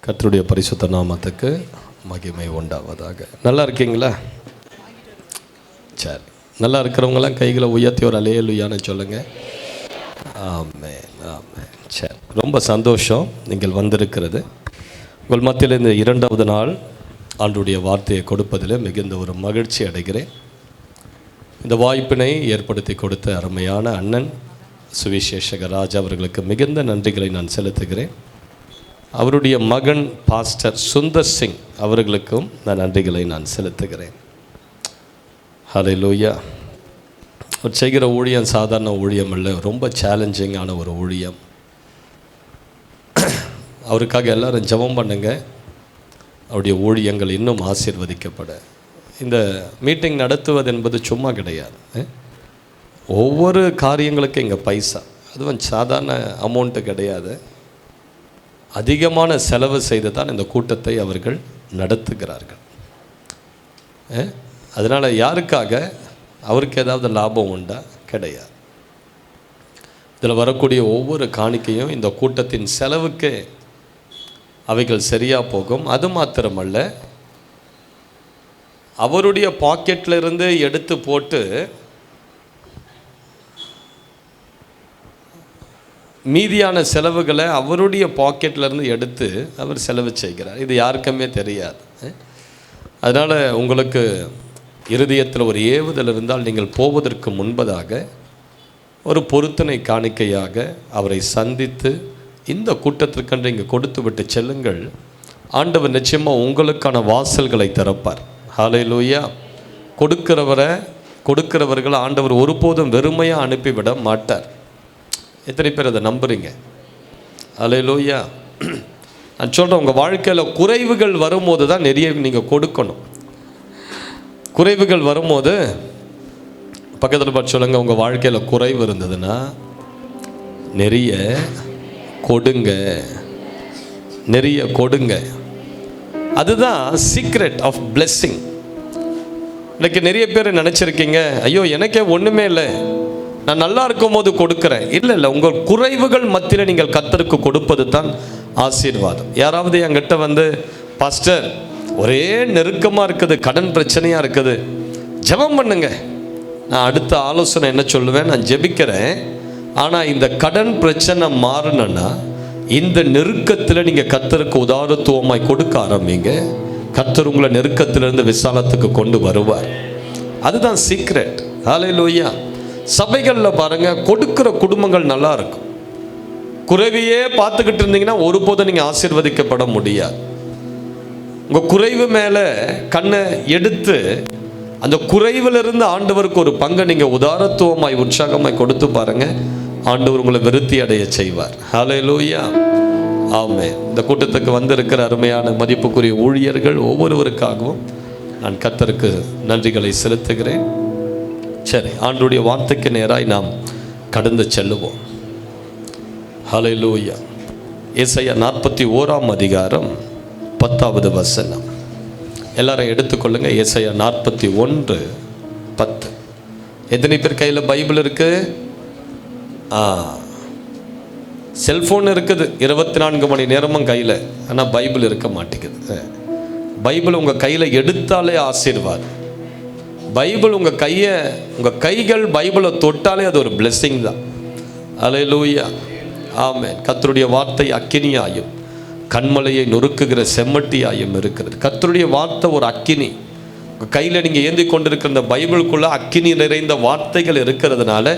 கர்த்தருடைய பரிசுத்த நாமத்துக்கு மகிமை உண்டாவதாக. நல்லா இருக்கீங்களா? சரி, நல்லா இருக்கிறவங்களாம் கைகளை உயர்த்தி ஒரு அல்லேலூயான்னு சொல்லுங்கள். ஆமென், ஆமென். சரி, ரொம்ப சந்தோஷம் நீங்கள் வந்திருக்கிறது. உங்கள் மத்தியில் இந்த 2வது நாள் ஆண்டுடைய வார்த்தையை கொடுப்பதில் மிகுந்த ஒரு மகிழ்ச்சி அடைகிறேன். இந்த வாய்ப்பினை ஏற்படுத்தி கொடுத்த அருமையான அண்ணன் சுவிசேஷக ராஜா அவர்களுக்கு மிகுந்த நன்றிகளை நான் செலுத்துகிறேன். அவருடைய மகன் பாஸ்டர் சுந்தர் சிங் அவர்களுக்கும் நான் நன்றிகளை நான் செலுத்துகிறேன். ஹல்லேலூயா. அவர் செய்கிற ஊழியம் சாதாரண ஊழியம் இல்லை, ரொம்ப சேலஞ்சிங்கான ஒரு ஊழியம். அவருக்காக எல்லாரும் ஜெபம் பண்ணுங்க. அவருடைய ஊழியங்கள் இன்னும் ஆசீர்வதிக்கப்பட. இந்த மீட்டிங் நடத்துவது என்பது சும்மா கிடையாது. ஒவ்வொரு காரியங்களுக்கும் இங்கே பைசா, அதுவும் சாதாரண அமௌண்ட்டு கிடையாது. அதிகமான செலவு செய்து தான் இந்த கூட்டத்தை அவர்கள் நடத்துகிறார்கள். அதனால் யாருக்காக அவருக்கு ஏதாவது லாபம் உண்டா? கிடையாது. இதில் வரக்கூடிய ஒவ்வொரு காணிக்கையும் இந்த கூட்டத்தின் செலவுக்கு அவைகள் சரியாக போகும். அது மாத்திரமல்ல, அவருடைய பாக்கெட்டில் இருந்து எடுத்து போட்டு மீதியான செலவுகளை அவருடைய பாக்கெட்லேருந்து எடுத்து அவர் செலவு செய்கிறார். இது யாருக்குமே தெரியாது. அதனால் உங்களுக்கு இருதயத்தில் ஒரு ஏவுதல் இருந்தால் நீங்கள் போவதற்கு முன்பதாக ஒரு பொருத்தனை காணிக்கையாக அவரை சந்தித்து இந்த கூட்டத்திற்கென்று இங்கே கொடுத்து விட்டு செல்லுங்கள். ஆண்டவர் நிச்சயமாக உங்களுக்கான வாசல்களை திறப்பார். ஹல்லேலூயா. கொடுக்கிறவர்கள் ஆண்டவர் ஒருபோதும் வெறுமையாக அனுப்பிவிட மாட்டார். எத்தனை பேர் அதை நம்புறீங்க? ஹல்லேலூயா. நான் சொல்கிறேன், உங்கள் வாழ்க்கையில் குறைவுகள் வரும்போது தான் நிறைய நீங்கள் கொடுக்கணும். குறைவுகள் வரும்போது பக்கத்தில் பார்த்து சொல்லுங்கள், உங்கள் வாழ்க்கையில் குறைவு இருந்ததுன்னா நிறைய கொடுங்க, நிறைய கொடுங்க. அதுதான் சீக்ரெட் ஆஃப் பிளெஸ்ஸிங். இன்னைக்கு நிறைய பேர் நினச்சிருக்கீங்க, ஐயோ எனக்கே ஒன்றுமே இல்லை, நான் நல்லா இருக்கும் போது கொடுக்குறேன். இல்லை, உங்கள் குறைவுகள் மத்தியில் நீங்கள் கர்த்தருக்கு கொடுப்பது தான் ஆசீர்வாதம். யாராவது என்கிட்ட வந்து, பாஸ்டர் ஒரே நெருக்கமாக இருக்குது, கடன் பிரச்சனையாக இருக்குது, ஜெபம் பண்ணுங்க. நான் அடுத்த ஆலோசனை என்ன சொல்லுவேன்? நான் ஜெபிக்கிறேன், ஆனால் இந்த கடன் பிரச்சனை மாறணும்னா இந்த நெருக்கத்தில் நீங்கள் கர்த்தருக்கு உதாரத்துவமாய் கொடுக்க ஆரம்பிங்க. கர்த்தர் உங்களை நெருக்கத்திலிருந்து விசாலத்துக்கு கொண்டு வருவார். அதுதான் சீக்ரெட். ஹல்லேலூயா. சபைகளில் பாருங்கள், கொடுக்குற குடும்பங்கள் நல்லா இருக்கும். குறைவையே பார்த்துக்கிட்டு இருந்தீங்கன்னா ஒருபோதும் நீங்கள் ஆசீர்வதிக்கப்பட முடியாது. உங்கள் குறைவு மேலே கண்ணை எடுத்து அந்த குறைவிலிருந்து ஆண்டவருக்கு ஒரு பங்கை நீங்கள் உதாரத்துவமாய் உற்சாகமாய் கொடுத்து பாருங்கள், ஆண்டவர் உங்களை விருத்தி அடைய செய்வார். ஹல்லேலூயா. ஆமென். இந்த கூட்டத்துக்கு வந்திருக்கிற அருமையான மதிப்புக்குரிய ஊழியர்கள் ஒவ்வொருவருக்காகவும் நான் கர்த்தருக்கு நன்றிகளை செலுத்துகிறேன். சரி, ஆண்டவருடைய வார்த்தைக்கு நேராய் நாம் கடந்து செல்லுவோம். ஹல்லேலூயா. ஏசாயா 41ஆம் அதிகாரம் 10வது வசனம். எல்லாரும் எடுத்துக்கொள்ளுங்க. ஏசாயா 41:10. எத்தனை பேர் கையில் பைபிள் இருக்கு? செல்ஃபோன் இருக்குது 24 மணி நேரமும் கையில், ஆனால் பைபிள் இருக்க மாட்டேங்குது. பைபிள் உங்கள் கையில் எடுத்தாலே ஆசீர்வாதம். பைபிள் உங்கள் கைகள் பைபிளை தொட்டாலே அது ஒரு பிளெஸ்ஸிங் தான். ஹல்லேலூயா. ஆமென். கர்த்தருடைய வார்த்தை அக்கினியாயும் கண்மலையை நொறுக்குகிற செம்மட்டியாயும் இருக்கிறது. கர்த்தருடைய வார்த்தை ஒரு அக்கினி. உங்கள் கையில் நீங்கள் ஏந்தி கொண்டிருக்கிற இந்த பைபிளுக்குள்ளே அக்கினி நிறைந்த வார்த்தைகள் இருக்கிறதுனால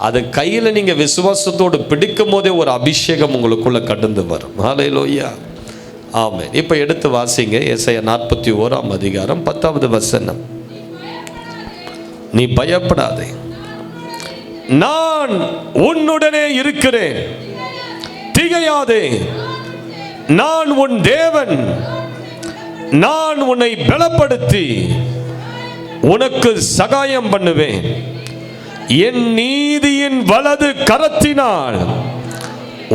அது கையில் நீங்கள் விசுவாசத்தோடு பிடிக்கும் போதே ஒரு அபிஷேகம் உங்களுக்குள்ளே கடந்து வரும். ஹல்லேலூயா. ஆமென். இப்போ எடுத்து வாசிங்க. ஏசாயா 41ஆம் அதிகாரம் 10வது வசனம். நீ பயப்படாதே, நான் உன்னுடனே இருக்கிறேன், திகையாதே, நான் உன் தேவன், நான் உன்னை பலப்படுத்தி உனக்கு சகாயம் பண்ணுவேன், என் நீதியின் வலது கரத்தினால்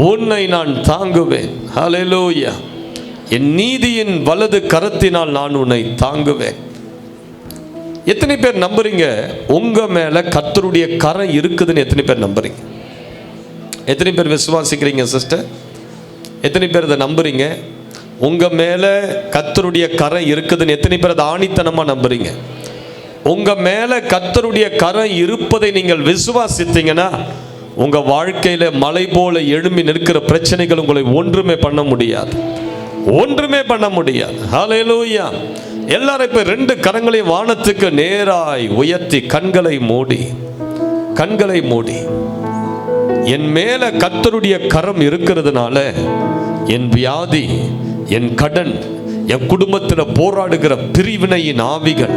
உன்னை நான் தாங்குவேன். ஹல்லேலூயா. என் நீதியின் வலது கரத்தினால் நான் உன்னை தாங்குவேன். எத்தனை பேர் நம்புறீங்க உங்க மேல கர்த்தருடைய கரம் இருக்குதுன்னு? எத்தனை பேர் நம்புறீங்க? எத்தனை பேர் விசுவாசிக்கிறீங்க சிஸ்டர்? எத்தனை பேர் இதை நம்புறீங்க? உங்க மேல கர்த்தருடைய கரம் இருக்குதுன்னு எத்தனை பேர் அதை ஆணித்தனமா நம்புறீங்க? உங்க மேல கர்த்தருடைய கரம் இருப்பதை நீங்கள் விசுவாசித்தீங்கன்னா உங்க வாழ்க்கையில மலை போல எழும்பி நிற்கிற பிரச்சனைகள் உங்களை ஒன்றுமே பண்ண முடியாது, ஒன்றுமே பண்ண முடியாது. ஹல்லேலூயா. எல்லாரும் இப்ப 2 கரங்களையும் வானத்துக்கு நேராய் உயர்த்தி கண்களை மூடி என் மேல கர்த்தருடைய கரம் இருக்கிறதுனால என் வியாதி, என் கடன், என் குடும்பத்தில் போராடுகிற பிரிவினையின் ஆவிகள்,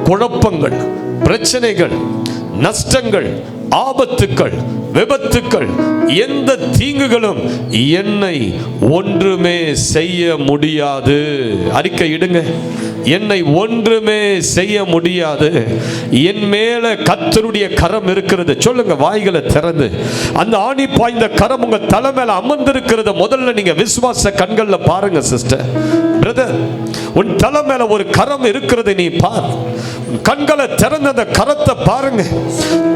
குழப்பங்கள், பிரச்சனைகள், நஷ்டங்கள், ஆபத்துக்கள், விபத்துக்கள், எந்த தீங்குகளும் என்னை ஒன்றுமே செய்ய முடியாது. அறிக்கை இடுங்க, என்னை ஒன்றுமே செய்ய முடியாது. என் மேல கர்த்தருடைய கரம் இருக்கிறது. சொல்லுங்க வாய்களை திறந்து. அந்த ஆணி பாய்ந்த கரம் உங்க தலை மேல அமர்ந்திருக்கிறத முதல்ல நீங்க விசுவாச கண்கள்ல பாருங்க. சிஸ்டர், பிரதர், உன் தலை மேல ஒரு கரம் இருக்கிறது, நீ பார். கண்களை திறந்த அந்த கரத்தை பாருங்க.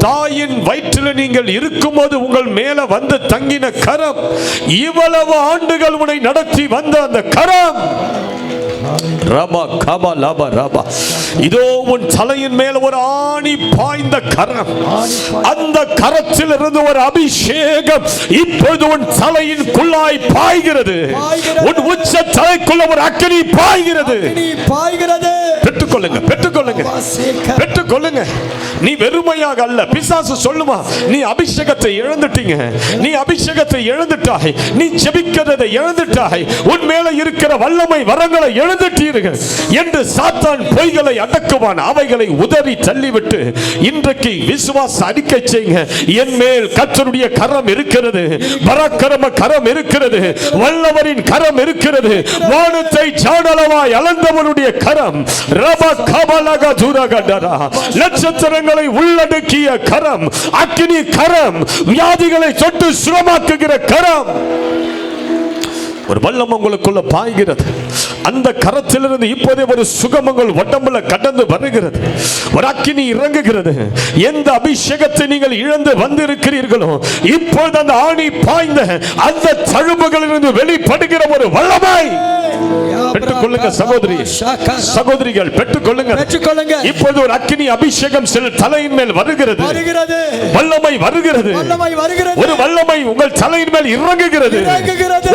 தாயின் வயிற்றில் நீங்கள் இருக்கும்போது உங்கள் மேல வந்து தங்கின கரம், இவ்வளவு ஆண்டுகள் உன்னை நடத்தி வந்த அந்த கரம், ரபா கபா லபா ரபா, இதோ உன் தலையின் மேல ஒரு ஆணி பாய்ந்த கரம். அந்த கரத்தில் இருந்து ஒரு அபிஷேகம் இப்பொழுது உன் தலையின் குள்ளாய் பாய்கிறது. உன் உச்ச தலைக்குள்ள ஒரு அக்கினி பாய்கிறது. பெற்றுக்கொள்ளுங்க, பெற்றுக்கொள்ளுங்க, பெற்றுக்கொள்ளுங்க. நீ வெறுமையாக அல்ல. பிசாசு சொல்லுமா, நீ அபிஷேகத்தை இழந்துட்டீங்க, நீ அபிஷேகத்தை இழந்துட்டாய், நீ ஜெபிக்கிறதை இழந்துட்டாய், உன் மேல இருக்கிற வல்லமை வரங்களை இழந்துட்டீர்கள் என்று சாத்தான் பொய்களை அடக்குவான். அவைகளை உதறி தள்ளிவிட்டு இன்றைக்கு விசுவாச அறிக்கை செய்யுங்க. என் மேல் கர்த்தருடைய கரம் இருக்கிறது, பராக்கிரம கரம் இருக்கிறது, வல்லவரின் கரம் இருக்கிறது, வானத்தை சாணளவாய் அளந்தவனுடைய கரம், ரபா கபலக துரகடரா, நட்சத்திரங்களை உள்ளடக்கிய கரம், அக்கினி கரம், வியாதிகளை தொட்டு சுகமாக்குகிற கரம், ஒரு வல்லம் உங்களுக்குள்ள பாய்கிறது. அந்த கரத்திலிருந்து இப்போதே ஒரு சுகம் உங்கள் உடம்புல கடந்து வருகிறது. ஒரு அக்கினி இறங்குகிறது. எந்த அபிஷேகத்தை நீங்கள் இழந்து வந்திருக்கிறீர்களோ இப்பொழுது அந்த ஆணி பாய்ந்த அந்த தழும்புகளிலிருந்து வெளிப்படுகிற ஒரு வல்லமை பெற்றுக்கொள்ளுங்க. சகோதரி, சகோதரிகள் பெற்றுக்கொள்ளுங்க. இப்போது ஒரு அக்கினி அபிஷேகம் சில தலையின் மேல் வருகிறது. வல்லமை வருகிறது. ஒரு வல்லமை உங்கள் தலையின் மேல் இறங்குகிறது.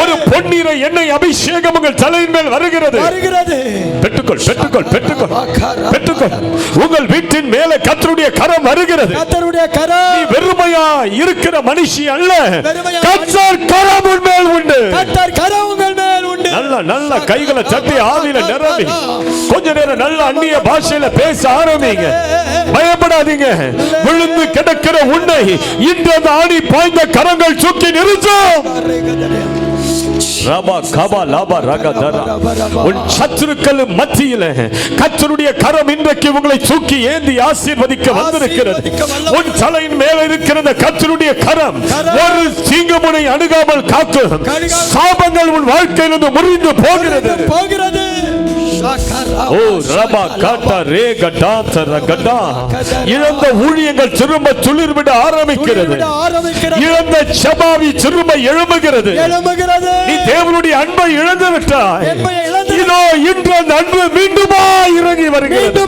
ஒரு பொன்னீரை எண்ணெய் அபிஷேகம் உங்கள் தலையின் மேல் வருகிறது. பெற்றுக்கொள், பெற்றுக்கொள், பெற்றுக்கொள், பெற்றுக்கொள். உங்கள் வீட்டின் மேலே கர்த்தருடைய கரம் வருகிறது. நீ வெறுமையா இருக்கிற மனுஷி அல்ல. கர்த்தர் கரம் உன் மேல் உண்டு. நல்ல நல்ல கைகளை தட்டி ஆவியில நிரம்பி கொஞ்ச நேரம் நல்ல அந்நிய பாஷையில பேச ஆரம்பிங்க. பயப்படாதீங்க. விழுந்து கிடக்கிற உன்னை இன்று அந்த ஆணி பாய்ந்த கரங்கள் தூக்கி நிறுத்தும். உன் சத்துருக்கள் மத்தியில கர்த்தருடைய கரம் இன்றைக்கு உங்களை தூக்கி ஏந்தி ஆசீர்வதிக்க வந்திருக்கிறது. உன் தலையின் மேல இருக்கிற கர்த்தருடைய கரம் ஒரு தீங்குமுனை அணுகாமல் காக்கும். சாபங்கள் உன் வாழ்க்கையிலிருந்து முறிந்து போகிறது. ஓ ரபா காட்டா ரே கடா தரகடா, இழந்த ஊழியங்கள் திரும்ப துளிர்விட ஆரம்பிக்கிறது. இழந்த சபாவி திரும்ப எழும்புகிறது. நீ தேவனுடைய அன்பை இழந்து விட்டாய். இதோ இன்று அந்த அன்பு மீண்டுமா இறங்கி வருகிறது.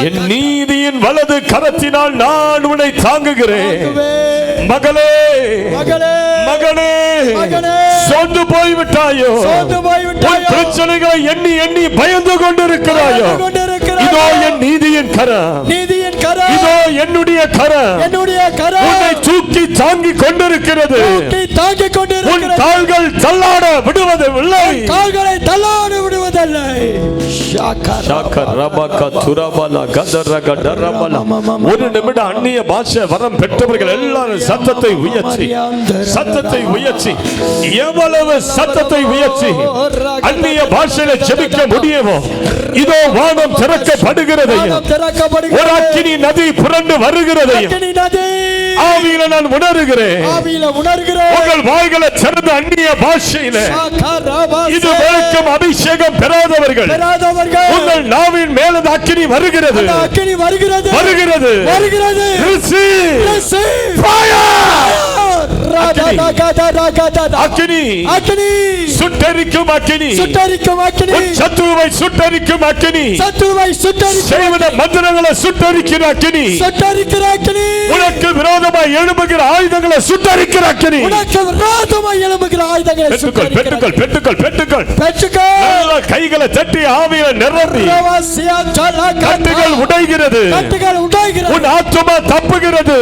என் நீதியின் வலது கரத்தினால் நான் உன்னை தாங்குகிறேன். மகளே, மகனே, சோர்ந்து போய்விட்டாயோ? பிரச்சனைகளை எண்ணி எண்ணி பயந்து கொண்டிருக்கிறாயோ? இதோ என் நீதியின் கரம், இதோ என்னுடைய கரம் உன்னை தூக்கி தாங்கிக் கொண்டிருக்கிறது. உன் கால்கள் தள்ளாட விடுவதில்லை. ஒரு நிமிடம் அந்நிய பாஷை வரம் பெற்றவர்கள் எல்லாரும் சத்தத்தை உயர்த்தி, சத்தத்தை உயர்த்தி, எவ்வளவு சத்தத்தை உயர்த்தி அந்நிய பாஷையில ஜெபிக்க முடியுமோ இதோ வானம் திறக்கப்படுகிறது. ஒரு அக்கினி நதி புரண்டு வருகிறது. ஆவியில நான் உணர்கிறேன். உங்கள் வாய்களை திறந்து அந்நிய பாஷையில இது வரைக்கும் அபிஷேகம் பெறாதவர்கள் உங்கள் நாவின் மேல அக்கினி வருகிறது. வருகிறது. அக்கினி சுட்டரிக்கும் அக்கினி சத்துருவை சுட்டரிக்கும் அக்கினி செய்வன மந்திரங்களை சுட்டரிக்கிற அக்கினி உனக்கு விரோதமாய் எழும்புகிற ஆயுதங்களை சுட்டரிக்கிற அக்கினி கைகளை தட்டி ஆவியை நிரம்பி கட்டுகள் உடைகிறது உன் ஆத்துமா தப்புகிறது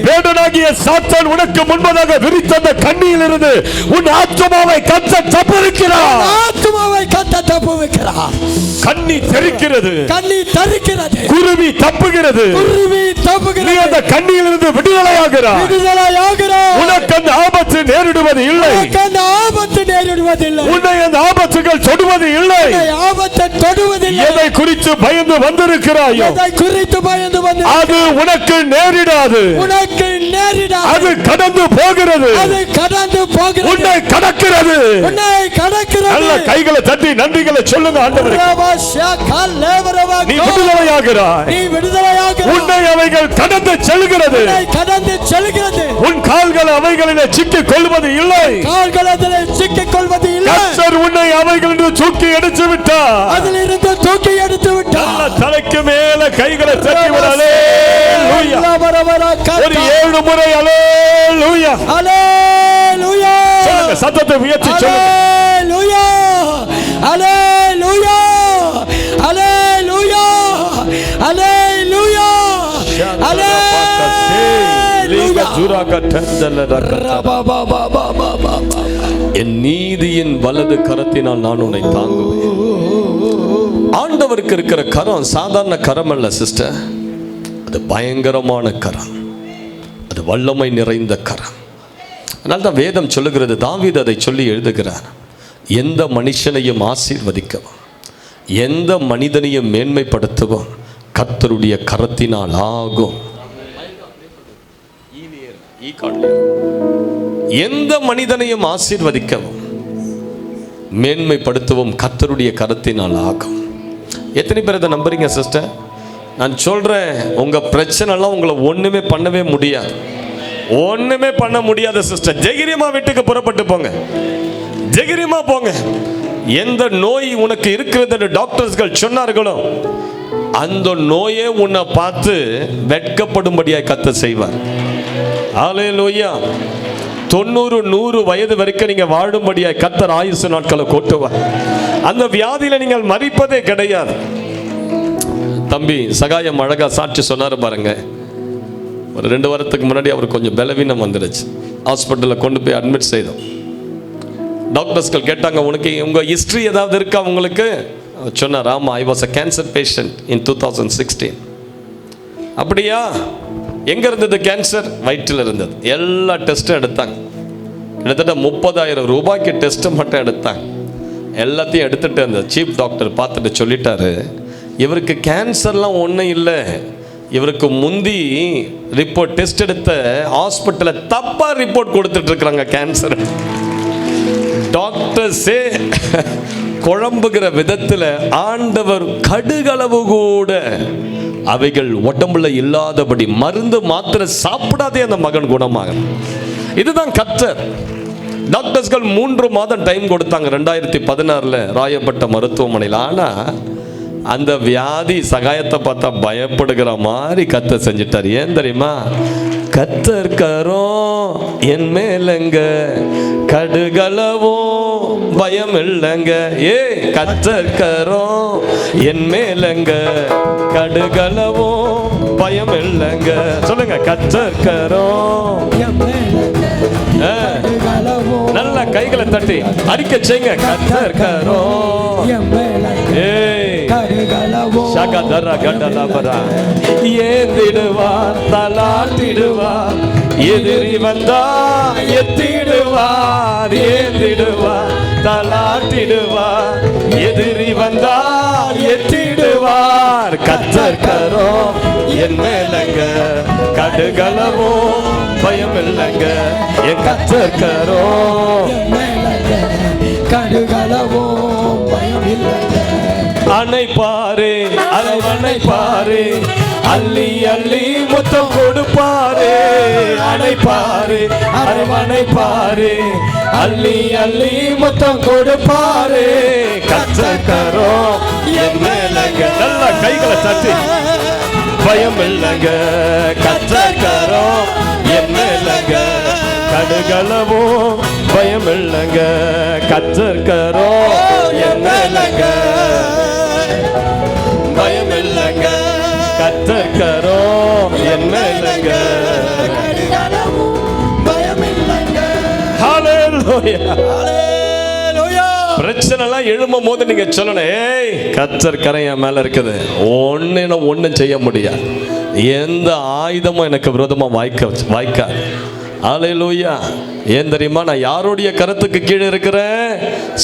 வேடனாகிய சாத்தான் உனக்கு முன்பதாக விரித்த கண்ணியிலிருந்து உன் ஆத்துமாவை கத்த தப்புவிக்கிறார் கண்ணி தெரிக்கிறது குருவி தப்புகிறது நீ அந்த கண்ணியிலிருந்து விடுதலையாகிறார் உனக்கு அந்த ஆபத்து நேரிடுவது இல்லை உன்னை அந்த ஆபத்துகள் தொடுவது இல்லை எதை குறித்து பயந்து வந்திருக்கிறாயோ அது உனக்கு நேரிடாது அது கடந்து போகிறது உன்னை கடக்கிறது நல்ல கைகளை தட்டி நன்றிகளை சொல்லுங்க ஆண்டவரே நீ விடுதலையாகிறாய் உன்னை அவைகள் கடந்து செல்கிறது உன் கால்கள் அவைகளிலே சிக்கிக் கொள்வது இல்லை கர்த்தர் உன்னை அவைகளிலிருந்து தூக்கி எடுத்து விட்டார் தலைக்கு மேல கைகளை தட்டி விட அல்லேலூயா ஒரு 7 முறை அல்லேலூயா அல்லேலூயா சொல்லுங்க சத்தத்தை உயர்த்தி சொல்லுங்க அல்லேலூயா அல்லேலூயா அல்லேலூயா என் நீதியின் வலது கரத்தினால் நான் உன்னை தாங்குவேன். ஆண்டவருக்கு இருக்கிற கரம் சாதாரண கரம் அல்ல சிஸ்டர், அது பயங்கரமான கரம், அது வல்லமை நிறைந்த கரம். அதனால தான் வேதம் சொல்லுகிறது, தாவீது அதை சொல்லி எழுதுகிறார், எந்த மனுஷனையும் ஆசீர்வதிக்கவும் எந்த மனிதனையும் மேன்மைப்படுத்தவும் கர்த்தருடைய கரத்தினால் ஆகும். எந்த மனிதனையும் ஆசீர்வதிக்கவும் மேன்மைப்படுத்தவும் கர்த்தருடைய கரத்தினால் ஆகும். எத்தனை பேர் இதை நம்புறீங்க சிஸ்டர்? நான் சொல்றேன், உங்க பிரச்சனைலாம் உங்களை ஒண்ணுமே பண்ணவே முடியாது, ஒண்ணுமே பண்ண முடியாது சிஸ்டர். தைரியமா வீட்டுக்கு புறப்பட்டு போங்க, தைரியமா போங்க. எந்த நோய் உனக்கு இருக்கிறது டாக்டர்ஸ்கள் சொன்னார்களோ அந்த நோயே உன்னை பார்த்து வெட்கப்படும்படியாய் கர்த்தர் செய்வார். ஹல்லேலூயா. 90 100 வயது வரைக்கும் நீங்க வாழும்படியாய் கர்த்தர் ஆயுசு நாட்களை கூட்டுவார். அந்த வியாதியில நீங்கள் மரிப்பதே கிடையாது. தம்பி சகாயம் அழகா சாட்சி சொன்னாரு பாருங்க. ஒரு 2 வாரத்துக்கு முன்னாடி அவர் கொஞ்சம் பலவீனம் வந்துடுச்சு. ஹாஸ்பிட்டலில் கொண்டு போய் அட்மிட் செய்தோம். டாக்டர்ஸ்கள் கேட்டாங்க, உனக்கு உங்க ஹிஸ்டரி ஏதாவது இருக்கா உங்களுக்கு? சொன்னார், ஆமா, I was a cancer patient இன் 2016. அப்படியா? எங்க இருந்தது கேன்சர்? வயிற்றில் இருந்தது. எல்லா டெஸ்ட்டும் எடுத்தாங்க. கிட்டத்தட்ட 30,000 ரூபாய்க்கு டெஸ்ட் மட்டும் எடுத்தாங்க. எல்லாத்தையும் எடுத்துட்டு அந்த சீஃப் டாக்டர் பார்த்துட்டு சொல்லிட்டாரு, இவருக்கு கேன்சர்லாம் ஒன்றும் இல்லை, இவருக்கு முந்தி ரிப்போர்ட் டெஸ்ட் எடுத்த ஹாஸ்பிட்டலில் தப்பா ரிப்போர்ட் கொடுத்துட்டு இருக்கிறாங்க கேன்சர். டாக்டர்ஸே குழம்புகிற விதத்தில் ஆண்டவர் கடுகளவு கூட அவைகள் உடம்புல இல்லாதபடி மருந்து மாத்திரை சாப்பிடாதே அந்த மகன் குணமாக. இதுதான் கர்த்தர். டாக்டர்ஸ்கள் 3 மாதம் டைம் கொடுத்தாங்க 2016 ராயப்பட்ட மருத்துவமனையில். ஆனால் அந்த வியாதி சகாயத்தை பார்த்தா பயப்படுகிற மாதிரி கர்த்தர் செஞ்சிட்டார். ஏன் தெரியுமா? கர்த்தர் கரம் என் மேலங்க, கடுகளவோ பயம் இல்லைங்க. ஏ கர்த்தர் கரம் என் மேலங்க, கடுகளவோ பயம் இல்லைங்க. சொல்லுங்க, கர்த்தர் கரம். நல்ல கைகளை தட்டி அறிக்கை செய்யுங்க, கர்த்தர் கரம். ஏந்திடுவார், தலாட்டிடுவார், எதிரி வந்தா எத்திடுவார். ஏந்திடுவார், தலாட்டிடுவார், எதிரி வந்தா எத்திடுவார். கர்த்தர் கரம் என் மேலங்க, கடுகளவோ பயம் இல்லைங்க. என் கர்த்தர் கரம் கடுகளவோ பயம் இல்லைங்க. அணைப்பாரே அரவணைப்பாரே, அள்ளி அள்ளி முத்தம் கொடுப்பாரே. அணைப்பாரு, அரவணைப்பாரு, அள்ளி அள்ளி முத்தம் கொடுப்பாரு. கர்த்தரும் என் மேலங்க. நல்ல கைகளை தட்டி பயம் இல்லைங்க, கர்த்தரும் என் மேலங்க. கடுகளவும் பயம் இல்லைங்க, கர்த்தரும் என் மேலங்க. பயம் இல்லைங்க, கர்த்தரும் என் மேலங்க. ஹல்லேலூயா. பிரச்சனை எல்லாம் எழும்பும் போது நீங்க சொல்லணும், ஏய் கர்த்தர் கரை என் மேல இருக்குது, ஒன்னும் செய்ய முடியாது, எந்த ஆயுதமும் எனக்கு விரோதமா வாய்க்காது. ஹல்லேலூயா. ஏன் தெரியுமா? நான் யாருடைய கரத்துக்கு கீழே இருக்கிறேன்?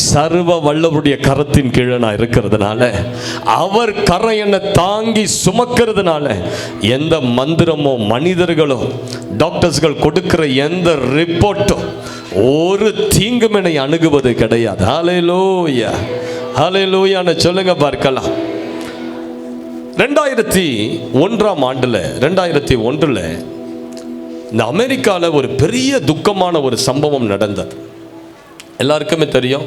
சர்வ வல்லவருடைய கரத்தின் கீழே நான் இருக்கிறதுனால, அவர் கரை என்னை தாங்கி சுமக்கிறதுனால, எந்த மந்திரமோ மனிதர்களோ டாக்டர்ஸ்கள் கொடுக்கிற எந்த ரிப்போர்ட்டும் ஒரு தீங்கும் என்னை அணுகுவது கிடையாது. ஹல்லேலூயா, ஹல்லேலூயான்னு சொல்லுங்க பார்க்கலாம். 2001 இந்த அமெரிக்காவில் ஒரு பெரிய துக்கமான ஒரு சம்பவம் நடந்தது. எல்லாருக்குமே தெரியும்,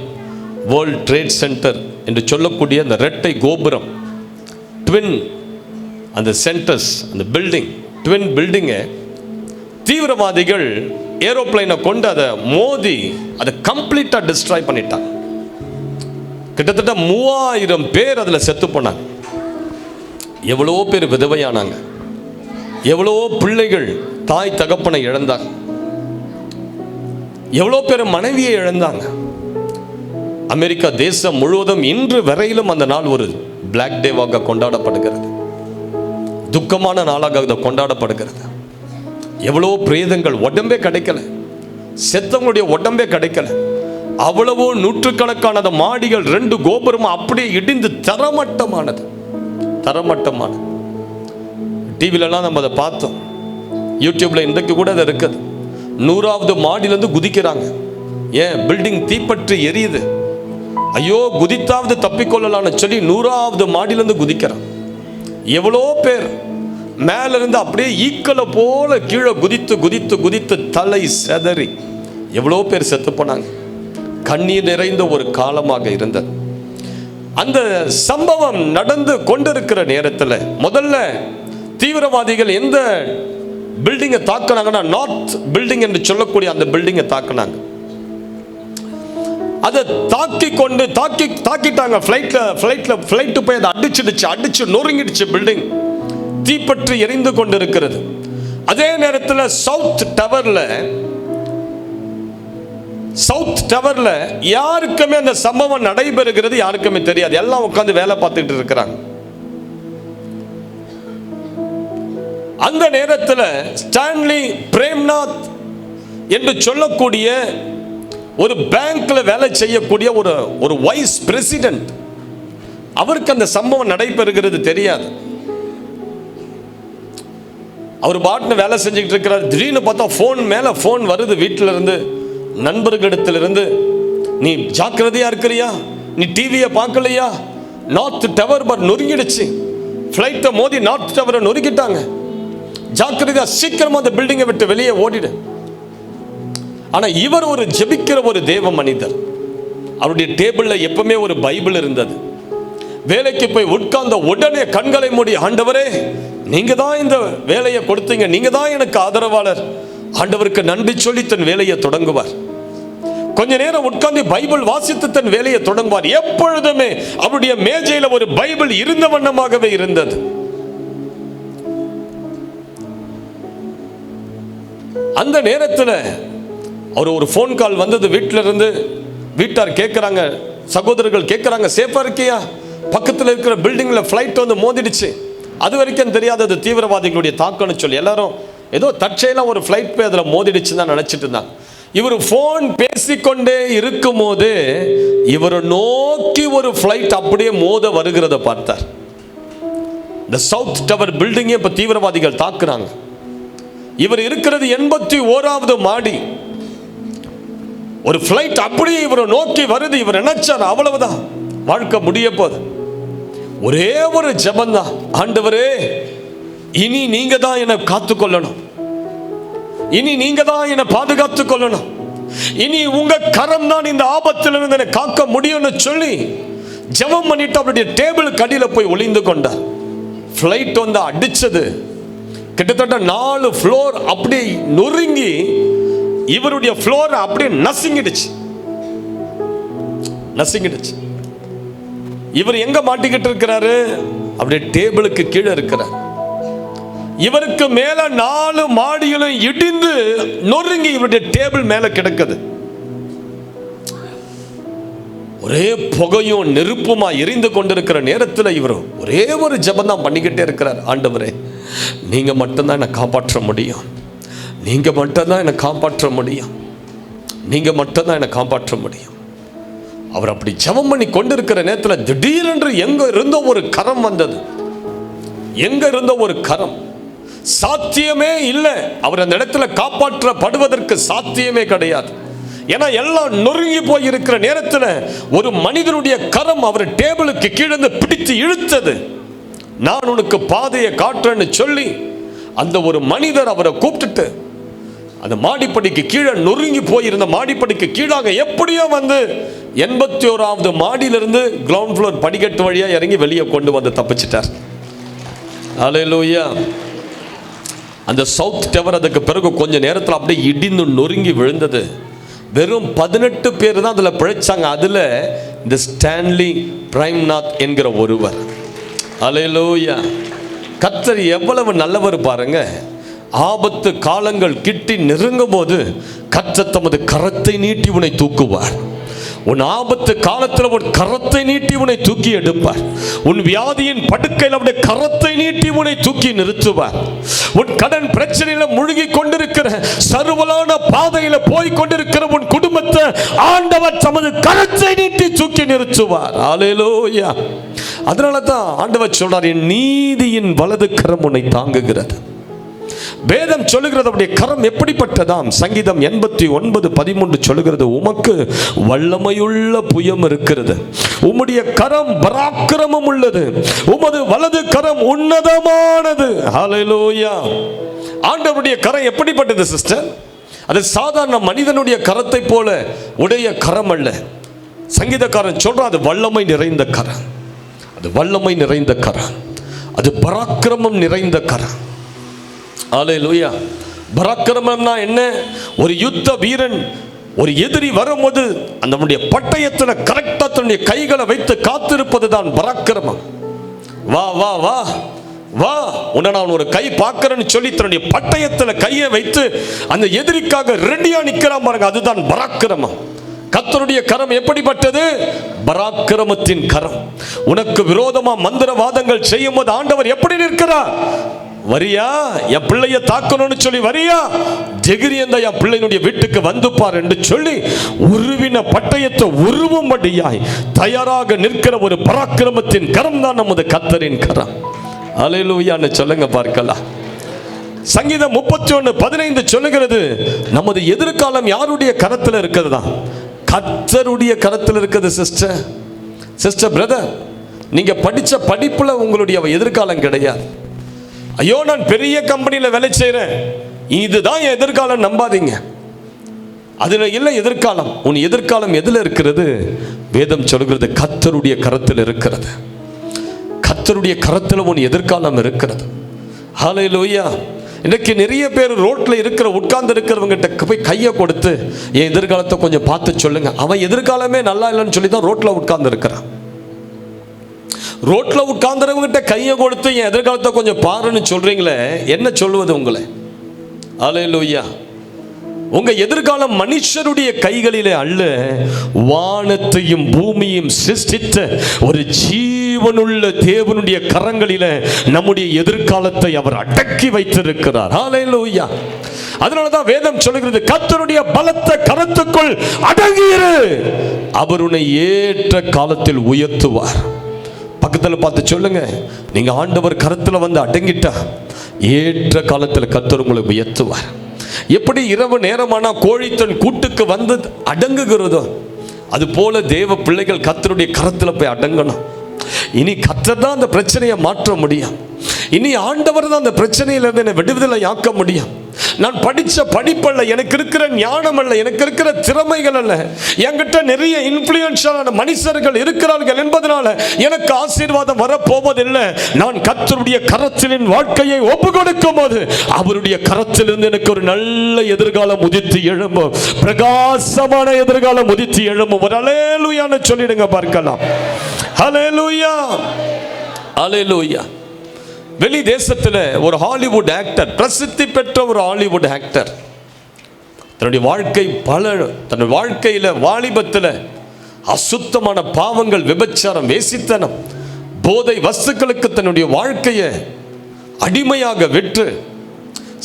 வேர்ல்ட் ட்ரேட் சென்டர் என்று சொல்லக்கூடிய அந்த இரட்டை கோபுரம், ட்வின் அந்த சென்டர்ஸ், அந்த பில்டிங், ட்வின் பில்டிங்கை தீவிரவாதிகள் ஏரோப்ளைனை கொண்டு அதை மோதி அதை கம்ப்ளீட்டாக டிஸ்ட்ராய் பண்ணிட்டாங்க. கிட்டத்தட்ட 3000 பேர் அதில் செத்து போனாங்க. எவ்வளோ பேர் விதவையானாங்க, எவ்வளோ பிள்ளைகள் தாய் தகப்பனை இழந்தாங்க, எவ்வளோ பேர் மனைவியை இழந்தாங்க. அமெரிக்கா தேசம் முழுவதும் இன்று வரையிலும் அந்த நாள் ஒரு பிளாக் டேவாக கொண்டாடப்படுகிறது, துக்கமான நாளாக அது கொண்டாடப்படுகிறது. எவ்வளோ பிரேதங்கள், உடம்பே கிடைக்கல, செத்தவங்களுடைய உடம்பே கிடைக்கல. அவ்வளவோ நூற்றுக்கணக்கான மாடிகள், 2 கோபுரமும் அப்படியே இடிந்து தரமட்டமானது. டிவிலலாம் நம்ம அதை பார்த்தோம், யூடியூப்ல இன்றைக்கு கூட அது இருக்குது. 100வது மாடியிலிருந்து குதிக்கிறாங்க. ஏன்? பில்டிங் தீப்பற்றி எரியுது. ஐயோ குதித்தாவது தப்பிக்கொள்ளலான்னு சொல்லி 100வது மாடியிலிருந்து குதிக்கிறான். எவ்வளோ பேர் மேல இருந்து அப்படியே ஈக்களை போல கீழே குதித்து குதித்து குதித்து தலை செதறி எவ்வளோ பேர் செத்து போனாங்க. கண்ணீர் நிறைந்த ஒரு காலமாக இருந்தது. அந்த சம்பவம் நடந்து கொண்டிருக்கிற நேரத்தில் முதல்ல தீவிரவாதிகள் எந்த பில்டிங்கை தாக்குனாங்கன்னா, நார்த் பில்டிங் என்று சொல்லக்கூடிய அந்த பில்டிங்கை தாக்குனாங்க. அதை தாக்கிட்டாங்க. ஃப்ளைட்டு போய் அதை அடிச்சு நொறுங்கிடுச்சு. பில்டிங் தீப்பற்றி எரிந்து கொண்டிருக்கிறது. அதே நேரத்தில் சவுத் டவர்ல யாருக்குமே அந்த சம்பவம் நடைபெறுகிறது யாருக்குமே தெரியாது. எல்லாம் உட்கார்ந்து வேலை பார்த்துட்டு இருக்கிறாங்க. அந்த நேரத்தில் ஸ்டான்லி பிரேம்நாத் என்று சொல்லக்கூடிய ஒரு பேங்க்ல வேலை செய்யக்கூடிய ஒரு வைஸ் பிரசிடென்ட், அவருக்கு அந்த சம்பவம் நடைபெறுகிறது தெரியாது. அவர் பாட்டுன்னு வேலை செஞ்சுக்கிட்டு இருக்கிறார். திடீர்னு பார்த்தா ஃபோன் வருது வீட்டில இருந்து, நண்பர்களிடத்திலிருந்து. நீ ஜாக்கிரதையா இருக்கிறியா? நீ டிவியை பார்க்கலையா? நார்த் டவர் நொறுங்கிடுச்சு, ஃப்ளைட்டை மோதி நார்த் டவரை நொறுக்கிட்டாங்க, ஜாக்கிரதையா, சீக்கிரமா அந்த பில்டிங்கை விட்டு வெளியே ஓடிடு. ஆனா இவர் ஒரு ஜெபிக்கிற ஒரு தேவ மனிதர். அவருடைய டேபிள்ல எப்பவுமே ஒரு பைபிள் இருந்தது. வேலைக்கு போய் உட்கார்ந்த உடனே கண்களை மூடி, ஆண்டவரே நீங்க தான் இந்த வேலையை கொடுத்தீங்க, நீங்க தான் எனக்கு ஆதரவாளர், ஆண்டவருக்கு நன்றி சொல்லி தன் வேலையை தொடங்குவார். கொஞ்ச நேரம் உட்கார்ந்து பைபிள் வாசித்து தன் வேலையை தொடங்குவார். எப்பொழுதுமே அவருடைய மேஜையில ஒரு பைபிள் இருந்த வண்ணமாகவே இருந்தது. அந்த நேரத்தில் ஒரு ஃபோன் கால் வந்தது வீட்டில இருந்து. வீட்டார் கேட்கிறாங்க, சகோதரர்கள் கேட்கிறாங்க, சேஃபா இருக்கியா? பக்கத்தில் இருக்கிற பில்டிங்ல ஃப்ளைட் வந்து மோதிடுச்சு. அது வரைக்கும் தெரியாதது தீவிரவாதிகளுடைய தாக்கம்னு சொல்லி எல்லாரும் ஏதோ தற்செயலா ஒரு ஃப்ளைட் போய் அதில் மோதிடுச்சு தான் நினைச்சிட்டு இருந்தாங்க. இவர் போன் பேசிக்கொண்டே இருக்கும் போது இவரை நோக்கி ஒரு ஃப்ளைட் அப்படியே மோத வருகிறத பார்த்தார். இந்த சவுத் டவர் பில்டிங்கே இப்ப தீவிரவாதிகள் தாக்குறாங்க. இவர் இருக்கிறது 81வது மாடி. ஒரு ஃப்ளைட் அப்படியே இவரை நோக்கி வருது. இவர் நினைச்சார் அவ்வளவுதான், வாழ்க்கை முடிய போது. ஒரே ஒரு ஜெபம் தான், ஆண்டவரே இனி நீங்க தான் என்னை காத்துக்கொள்ளணும், இனி நீங்க தான் என்னை பாதுகாத்துக் கொள்ளணும், இனி உங்க கரம் தான் இந்த ஆபத்திலிருந்து என்னை காக்க முடியும்னு சொல்லி ஜெபம் பண்ணிட்டு அவருடைய டேபிள் கடியில போய் ஒளிந்து கொண்டார். ஃப்ளைட் வந்து அடிச்சது, கிட்டத்தட்ட 4 ஃப்ளோர் அப்படியே நொறுங்கி இவருடைய ஃப்ளோர் அப்படியே நசுங்கிடுச்சு. இவர் எங்க மாட்டிக்கிட்டு இருக்கிறாரு? அப்படியே டேபிளுக்கு கீழே இருக்கிறார். இவருக்கு மேல 4 மாடிகளும் இடிந்து நொறுங்கி இவருடைய டேபிள் மேல கிடக்குது. ஒரே புகையும் நெருப்புமா எரிந்து கொண்டிருக்கிற நேரத்தில் இவர் ஒரே ஒரு ஜெபம் தான் பண்ணிக்கிட்டே இருக்கிறார். ஆண்டவரே, நீங்க மட்டும்தான் என்னை காப்பாற்ற முடியும், நீங்க மட்டும்தான் என்னை காப்பாற்ற முடியும், நீங்க மட்டும்தான் என்னை காப்பாற்ற முடியும். அவர் அப்படி ஜெபம் பண்ணி கொண்டிருக்கிற நேரத்தில் திடீரென்று எங்க இருந்த ஒரு கரம் வந்தது. எங்க இருந்த ஒரு கரம், சாத்தியமே இல்லை, அவர் அந்த இடத்துல காப்பாற்றப்படுவதற்கு சாத்தியமே கிடையாது. ஏன்னா எல்லாம் நொறுங்கி போய் இருக்கிற நேரத்தில் ஒரு மனிதனுடைய கரம் அவர் டேபிளுக்கு கீழே பிடித்து இழுத்தது. நான் உனக்கு பாதையை காட்டுறேன்னு சொல்லி அந்த ஒரு மனிதர் அவரை கூப்பிட்டுட்டு அந்த மாடிப்படிக்கு கீழே நொறுங்கி போயிருந்த மாடிப்படிக்கு கீழாக எப்படியோ வந்து 81வது மாடியிலிருந்து கிரவுண்ட் ஃப்ளோர் படிக்கட்டு வழியா இறங்கி வெளியே கொண்டு வந்து தப்பிச்சிட்டார். ஹல்லேலூயா. அந்த சவுத் டவர் அதுக்கு பிறகு கொஞ்ச நேரத்தில் அப்படியே இடிந்து நொறுங்கி விழுந்தது. வெறும் 18 பேர் தான் அதில் பிழைச்சாங்க. அதில் இந்த ஸ்டான்லி பிரைம்நாத் என்கிற ஒருவர். ஹல்லேலூயா. கர்த்தர் எவ்வளவு நல்லவர் பாருங்க. ஆபத்து காலங்கள் கிட்டி நெருங்கும் போது கர்த்தர் தமது கரத்தை நீட்டி உன்னை தூக்குவார். உன் ஆபத்து காலத்தில் ஒரு கரத்தை நீட்டி உன்னை தூக்கி எடுப்பார். உன் வியாதியின் படுக்கையில் அவருடைய கரத்தை நீட்டி உன்னை தூக்கி நிறுத்துவார். உன் கடன் பிரச்சனையில முழுகி கொண்டிருக்கிற சர்வலான பாதையில போய் கொண்டிருக்கிற உன் குடும்பத்தை ஆண்டவர் தமது கரத்தை நீட்டி தூக்கி நிறுத்துவார். ஹல்லேலூயா. அதனால தான் ஆண்டவர் சொல்றார், என் நீதியின் வலது கரம் உன்னை தாங்குகிறது. வேதம் சொல்லுகிறது அவருடைய கரம் எப்படிப்பட்டதாம். சங்கீதம் 89:13 சொல்லுகிறது, உமக்கு வல்லமையுள்ள புயம் இருக்கிறது, உம்முடைய கரம் பராக்கிரமம் உள்ளது, உமது வலது கரம் உன்னதமானது. ஹல்லேலூயா. ஆண்டவருடைய கரம் எப்படிப்பட்டது சிஸ்டர்? அது சாதாரண மனிதனுடைய கரத்தை போல உடைய கரம் அல்ல. சங்கீதக்காரன் சொல்றான், அது வல்லமை நிறைந்த கரம், அது வல்லமை நிறைந்த கரம், அது பராக்கிரமம் நிறைந்த கரம். ஹல்லேலூயா. பராக்கிரமம்னா என்ன? ஒரு யுத்த வீரன் ஒரு எதிரி வரும்போது அந்த பட்டயத்தில் கரெக்டாக தன்னுடைய கைகளை வைத்து காத்திருப்பது தான் பராக்கிரமம். வா வா வா வா, உன்னை நான் ஒரு கை பார்க்கிறேன்னு சொல்லி தன்னுடைய பட்டயத்தில் கையை வைத்து அந்த எதிரிக்காக ரெடியா நிற்கிறான் பாருங்க, அதுதான் பராக்கிரமம். கர்த்தருடைய கரம் எப்படிப்பட்டது? பராக்கிரமத்தின் கரம். உனக்கு விரோதமா மந்திரவாதங்கள் செய்யும் போது ஆண்டவர் எப்படி நிற்கிறார்? வரியா என் பிள்ளைய தாக்கணும்னு சொல்லி வரியா, ஜெகிரியந்த என் பிள்ளையினுடைய வீட்டுக்கு வந்து பார் என்று சொல்லி உருவின பட்டயத்தை உருவும்படியாய் தயாராக நிற்கிற ஒரு பராக்கிரமத்தின் கரம் தான் நமது கர்த்தரின் கரம். ஹல்லேலூயான்னு சொல்லுங்க பார்க்கலாம். சங்கீதம் 31:15 சொல்லுகிறது, நமது எதிர்காலம் யாருடைய கரத்தில் இருக்கிறதா? கர்த்தருடைய கரத்தில் இருக்குது. சிஸ்டர் பிரதர், நீங்க படிச்ச படிப்புல உங்களுடைய எதிர்காலம் கிடையாது. ஐயோ நான் பெரிய கம்பெனியில் வேலை செய்கிறேன், இதுதான் என் எதிர்காலம் நம்பாதீங்க. அதில் இல்லை எதிர்காலம். உன் எதிர்காலம் எதில் இருக்கிறது? வேதம் சொல்கிறது கர்த்தருடைய கரத்தில் இருக்கிறது. கர்த்தருடைய கரத்தில் உன் எதிர்காலம் இருக்கிறது. ஹல்லேலூயா. இன்னைக்கு நிறைய பேர் ரோட்டில் இருக்கிற உட்கார்ந்து இருக்கிறவங்கிட்ட போய் கையை கொடுத்து என் எதிர்காலத்தை கொஞ்சம் பார்த்து சொல்லுங்க, அவன் எதிர்காலமே நல்லா இல்லைன்னு சொல்லி தான் ரோட்டில் உட்கார்ந்து இருக்கிறான். ரோட்ல உட்கார்ந்துறவங்கிட்ட கையை கொடுத்து என் எதிர்காலத்தை கொஞ்சம் பாருன்னு சொல்றீங்களே, என்ன சொல்வது உங்களை? ஹல்லேலூயா. உங்க எதிர்காலம் மனுஷருடைய கைகளிலே அல்ல, வானத்தையும் பூமியையும் சிருஷ்டித்த ஒரு ஜீவனுள்ள தேவனுடைய கரங்களிலே நம்முடைய எதிர்காலத்தை அவர் அடக்கி வைத்திருக்கிறார். ஹல்லேலூயா. அதனாலதான் வேதம் சொல்லுகிறது, கர்த்தருடைய பலத்த கரத்துக்குள் அடங்கியிரு, அவர் உன்னை ஏற்ற காலத்தில் உயர்த்துவார். பக்கத்தில் பார்த்து சொல்லுங்க, நீங்க ஆண்டவர் கரத்தில் வந்து அடங்கிட்டா ஏற்ற காலத்தில் கர்த்தர் உங்களை உயர்த்துவார். எப்படி இரவு நேரமானா கோழி தன் கூட்டுக்கு வந்து அடங்குகிறதோ அது போல தேவ பிள்ளைகள் கர்த்தருடைய கரத்தில் போய் அடங்கணும். இனி கர்த்தர் தான் அந்த பிரச்சனையை மாற்ற முடியும். இனி ஆண்டவர் தான் அந்த பிரச்சனையிலிருந்து என்னை விடுதலை ஆக்க முடியும். நான் படித்த படிப்பல்ல, எனக்கு இருக்கிற ஞானம் அல்ல, எனக்கு இருக்கிற திறமைகள் அல்ல, என்கிட்ட நிறைய இன்ஃப்ளூயன்ஷியலான மனுஷர்கள் இருக்கிறார்கள் என்பதனால எனக்கு ஆசீர்வாதம் வரப்போவதில்லை. நான் கர்த்தருடைய கரத்தில் என் வாழ்க்கையை ஒப்பு கொடுக்கும் போது அவருடைய கரத்திலிருந்து எனக்கு ஒரு நல்ல எதிர்காலம் உதித்து எழும்பும், பிரகாசமான எதிர்காலம் உதித்து எழும்பும். ஒரு அல்லேலூயான்னு சொல்லிடுங்க பார்க்கலாம். அல்லேலூயா, அல்லேலூயா. வெளி தேசத்தில் ஒரு ஹாலிவுட் ஆக்டர், பிரசித்தி பெற்ற ஒரு ஹாலிவுட் ஆக்டர், தன்னுடைய வாழ்க்கையில் வாலிபத்தில் அசுத்தமான பாவங்கள், விபச்சாரம், வேசித்தனம், போதை வஸ்துக்களுக்கு தன்னுடைய வாழ்க்கையை அடிமையாக விற்று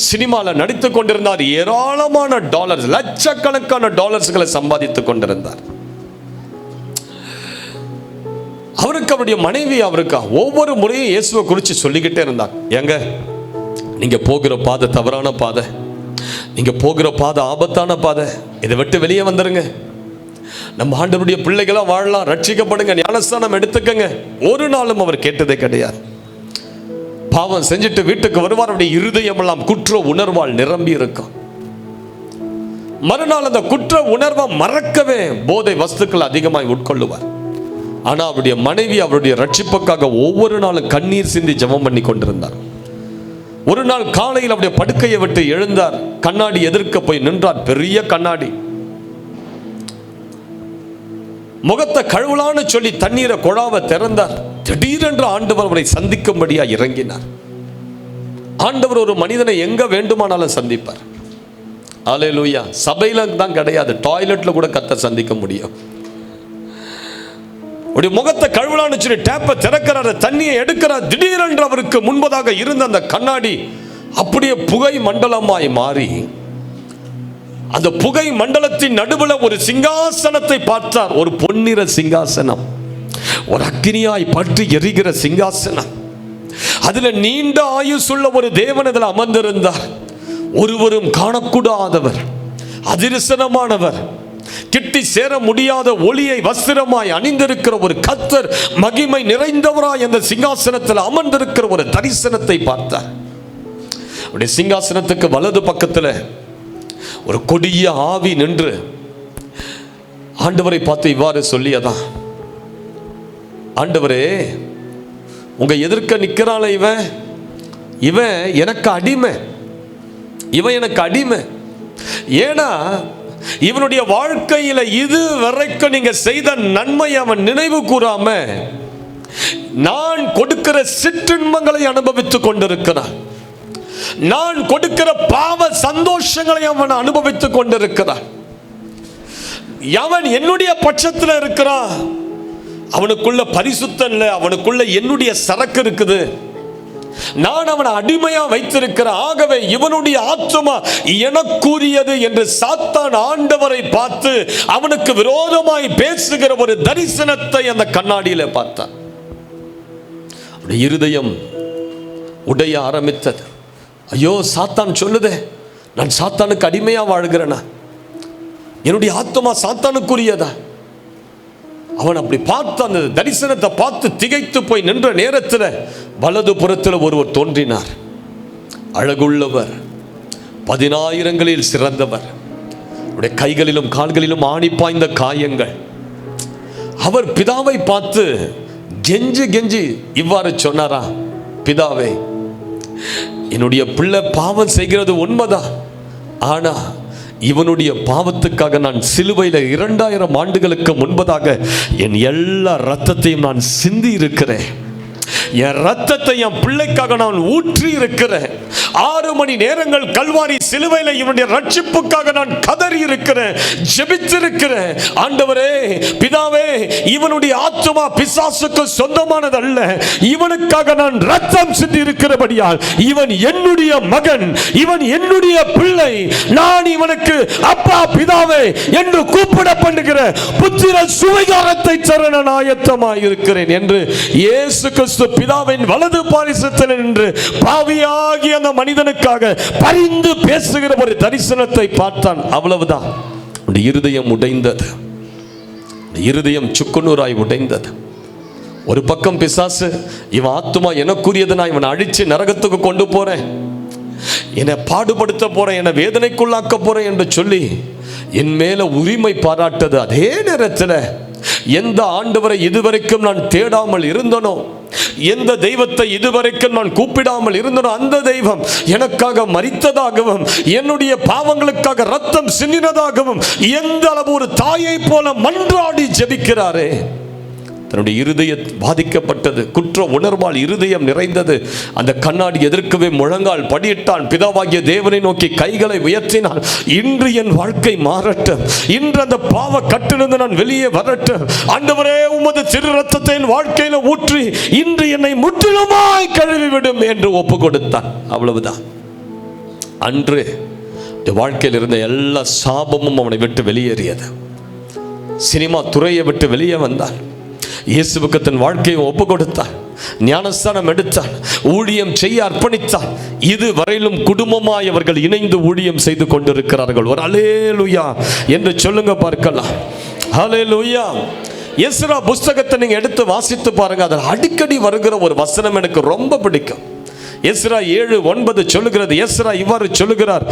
சினிமாவில் நடித்து கொண்டிருந்தார். ஏராளமான டாலர்ஸ், லட்சக்கணக்கான டாலர்ஸ்களை சம்பாதித்துக் கொண்டிருந்தார். அவருக்கு அவருடைய மனைவி அவருக்கு ஒவ்வொரு முறையும் இயேசுவை குறித்து சொல்லிக்கிட்டே இருந்தார். ஏங்க, நீங்க போகிற பாதை தவறான பாதை, நீங்க போகிற பாதை ஆபத்தான பாதை, இதை விட்டு வெளியே வந்துருங்க, நம்ம ஆண்டவருடைய பிள்ளைகளா வாழலாம், ரட்சிக்கப்படுங்க, ஞானஸ்தானம் எடுத்துக்கங்க. ஒரு நாளும் அவர் கேட்டதே கிடையாது. பாவம் செஞ்சுட்டு வீட்டுக்கு வருவார், அவருடைய இருதயம் எல்லாம் குற்ற உணர்வால் நிரம்பி இருக்கும். மறுநாள் அந்த குற்ற உணர்வை மறக்கவே போதை வஸ்துக்கள் அதிகமாய் உட்கொள்ளுவார். ஆனால் அவருடைய மனைவி அவருடைய ரட்சிப்புக்காக ஒவ்வொரு நாளும் கண்ணீர் சிந்தி ஜெபம் பண்ணி கொண்டிருந்தார். ஒரு நாள் காலையில் அவருடைய படுக்கையை விட்டு எழுந்தார், கண்ணாடி எதிர்க்க போய் நின்றார். பெரிய கண்ணாடி, முகத்தை கழுவலான்னு சொல்லி தண்ணீரை குழாவை திறந்தார். திடீரென்று ஆண்டவர் அவரை சந்திக்கும்படியா இறங்கினார். ஆண்டவர் ஒரு மனிதனை எங்க வேண்டுமானாலும் சந்திப்பார். அல்லேலூயா. சபையில தான் கிடையாது, டாய்லெட்ல கூட கர்த்தர் சந்திக்க முடியும். ஒரு முகத்தை கழுவலான்னு சொல்லி டேப்பை திறக்கிறார், தண்ணியை எடுக்கிறார். திடீரென்று அவருக்கு முன்பதாக இருந்த அந்த கண்ணாடி அப்படியே புகை மண்டலமாய் மாறி, அந்த புகை மண்டலத்தின் நடுவில் ஒரு சிங்காசனத்தை பார்த்தார். ஒரு பொன்னிற சிங்காசனம், ஒரு அக்னியாய் பற்றி எரிகிற சிங்காசனம். அதுல நீண்ட ஆயுசுள்ள ஒரு தேவன் அதில் அமர்ந்திருந்தார். ஒருவரும் காணக்கூடாதவர், அதிர்சனமானவர், கிட்டி சேர முடியாத ஒளியை வஸ்திரமாய் அணிந்திருக்கிற ஒரு கர்த்தர், மகிமை நிறைந்தவராய் அந்த சிங்காசனத்தில் அமர்ந்திருக்கிற ஒரு தரிசனத்தை பார்த்தார். அவருடைய சிங்காசனத்துக்கு வலது பக்கத்தில் ஒரு கொடிய ஆவி நின்று ஆண்டவரை பார்த்து இவ்வாறு சொல்லியதான், ஆண்டவரே, உங்க எதிர்க்க நிற்கிறாள் இவன் எனக்கு அடிமை, இவன் எனக்கு அடிமை. ஏன்னா இவனுடைய வாழ்க்கையில இது வரைக்கும் நீங்க செய்த நன்மை அவன் நினைவு கூறாம நான் கொடுக்கிற சிற்றின்பங்களை அனுபவித்துக் கொண்டிருக்கிறான். நான் கொடுக்கிற பாவ சந்தோஷங்களை அவன் அனுபவித்துக் கொண்டிருக்கிறான். அவன் என்னுடைய பட்சத்தில் இருக்கிறான். அவனுக்குள்ள பரிசுத்தம் இல்லை, அவனுக்குள்ள என்னுடைய சரக்கு இருக்குது. நான் அவனை அடிமையா வைத்திருக்கிறேன். ஆகவே இவனுடைய ஆத்துமா எனக்குரியது என்று சாத்தான் ஆண்டவரை பார்த்து அவனுக்கு விரோதமாய் பேசுகிற ஒரு தரிசனத்தை அந்த கண்ணாடியில பார்த்தான். அவனுடைய இருதயம் உடைய ஆரம்பித்தது. ஐயோ, சாத்தான் சொல்லுதே, நான் சாத்தானுக்கு அடிமையா வாழ்கிறேனா? என்னுடைய ஆத்துமா சாத்தானுக்குரியதா? அவன் அப்படி பார்த்து அந்த தரிசனத்தை பார்த்து திகைத்து போய் நின்ற நேரத்தில் வலது புறத்தில் ஒருவர் தோன்றினார். அழகுள்ளவர், 10,000களில் சிறந்தவர், அவருடைய கைகளிலும் கால்களிலும் ஆணி பாய்ந்த காயங்கள். அவர் பிதாவை பார்த்து கெஞ்சி கெஞ்சி இவ்வாறு சொன்னாரா, பிதாவே, என்னுடைய பிள்ளை பாவம் செய்கிறது உண்மைதான், ஆனா இவனுடைய பாவத்துக்காக நான் சிலுவையில் 2000 ஆண்டுகளுக்கு முன்பதாக என் எல்லா இரத்தத்தையும் நான் சிந்தி இருக்கிறேன். என் ரத்தத்தை என் பிள்ளைக்காக நான் ஊற்றி இருக்கிறேன். 6 மணி நேரங்கள் கல்வாரி சிலுவையில் இவனுடைய ரட்சிப்புக்காக நான் கதறி இருக்கிறேன், ஜெபித்திருக்கிறேன். ஆண்டவரே, பிதாவே, இவனுடைய ஆத்துமா பிசாசுக்கு சொந்தமானதல்ல, இவனுக்காக நான் ரத்தம் சிந்தி இருக்கிறபடியால் இவன் என்னுடைய மகன், இவன் என்னுடைய பிள்ளை. நான் இவனுக்கு அப்பா, பிதாவே என்று கூப்பிட பண்ணுகிற புத்திர சுவிகாரத்தை தர நான் ஆயத்தமாய் இருக்கிறேன் என்று இயேசு கிறிஸ்து பிதாவின் வலது பாரிசத்தில் நின்று பாவியாகி அந்த மனிதனுக்காக பரிந்து பேசுகிற ஒரு தரிசனத்தை பார்த்தான். அவ்வளவுதான். இருதயம் உடைந்தது, இருதயம் சுக்குநூறாய் உடைந்தது. ஒரு பக்கம் பிசாசு, இவன் ஆத்துமா எனக்குரியது, நான் இவனை அழிச்சு நரகத்துக்கு கொண்டு போறேன். என்னை பாடுபடுத்த போறேன், என்னை வேதனைக்குள்ளாக்க போறேன் என்று சொல்லி என் மேல உரிமை பாராட்டது. அதே நேரத்தில் எந்த ஆண்டவரை இதுவரைக்கும் நான் தேடாமல் இருந்தனோ, எந்த தெய்வத்தை இதுவரைக்கும் நான் கூப்பிடாமல் இருந்தனோ, அந்த தெய்வம் எனக்காக மரித்ததாகவும் என்னுடைய பாவங்களுக்காக ரத்தம் சிந்தினதாகவும் எந்த அளவு ஒரு தாயை போல மன்றாடி ஜெபிக்கிறாரே. தன்னுடைய இருதயம் பாதிக்கப்பட்டது, குற்ற உணர்வால் இருதயம் நிறைந்தது. அந்த கண்ணாடி எதிர்க்கவே முழங்கால் படியிட்டான். பிதாவாகிய தேவனை நோக்கி கைகளை உயர்த்தினான். இன்று என் வாழ்க்கை மாறட்டும், இன்று அந்த பாவ கட்டிலிருந்து நான் வெளியே வரட்டும். ஆண்டவரே, உமது திரு ரத்தத்தை என் வாழ்க்கையில ஊற்றி இன்று என்னை முற்றிலுமாய் கழுவிவிடும் என்று ஒப்பு கொடுத்தான். அவ்வளவுதான். அன்று வாழ்க்கையில் இருந்த எல்லா சாபமும் அவனை விட்டு வெளியேறியது. சினிமா துறையை விட்டு வெளியே வந்தான். இயேசுவுக்கு தன் வாழ்க்கையை ஒப்பு கொடுத்தான். ஞானஸ்தானம் எடுத்தான். ஊழியம் செய்ய அர்ப்பணித்தான். இதுவரையிலும் குடும்பமாய் அவர்கள் இணைந்து ஊழியம் செய்து கொண்டிருக்கிறார்கள். ஒரு அல்லேலூயா என்று சொல்லுங்க பார்க்கலாம். அல்லேலூயா. எஸ்ரா புஸ்தகத்தை நீங்க எடுத்து வாசித்து பாருங்க. அதில் அடிக்கடி வருகிற ஒரு வசனம் எனக்கு ரொம்ப பிடிக்கும். எஸ்ரா 7:9 சொல்லுகிறது. எஸ்ரா இவ்வாறு சொல்லுகிறார்,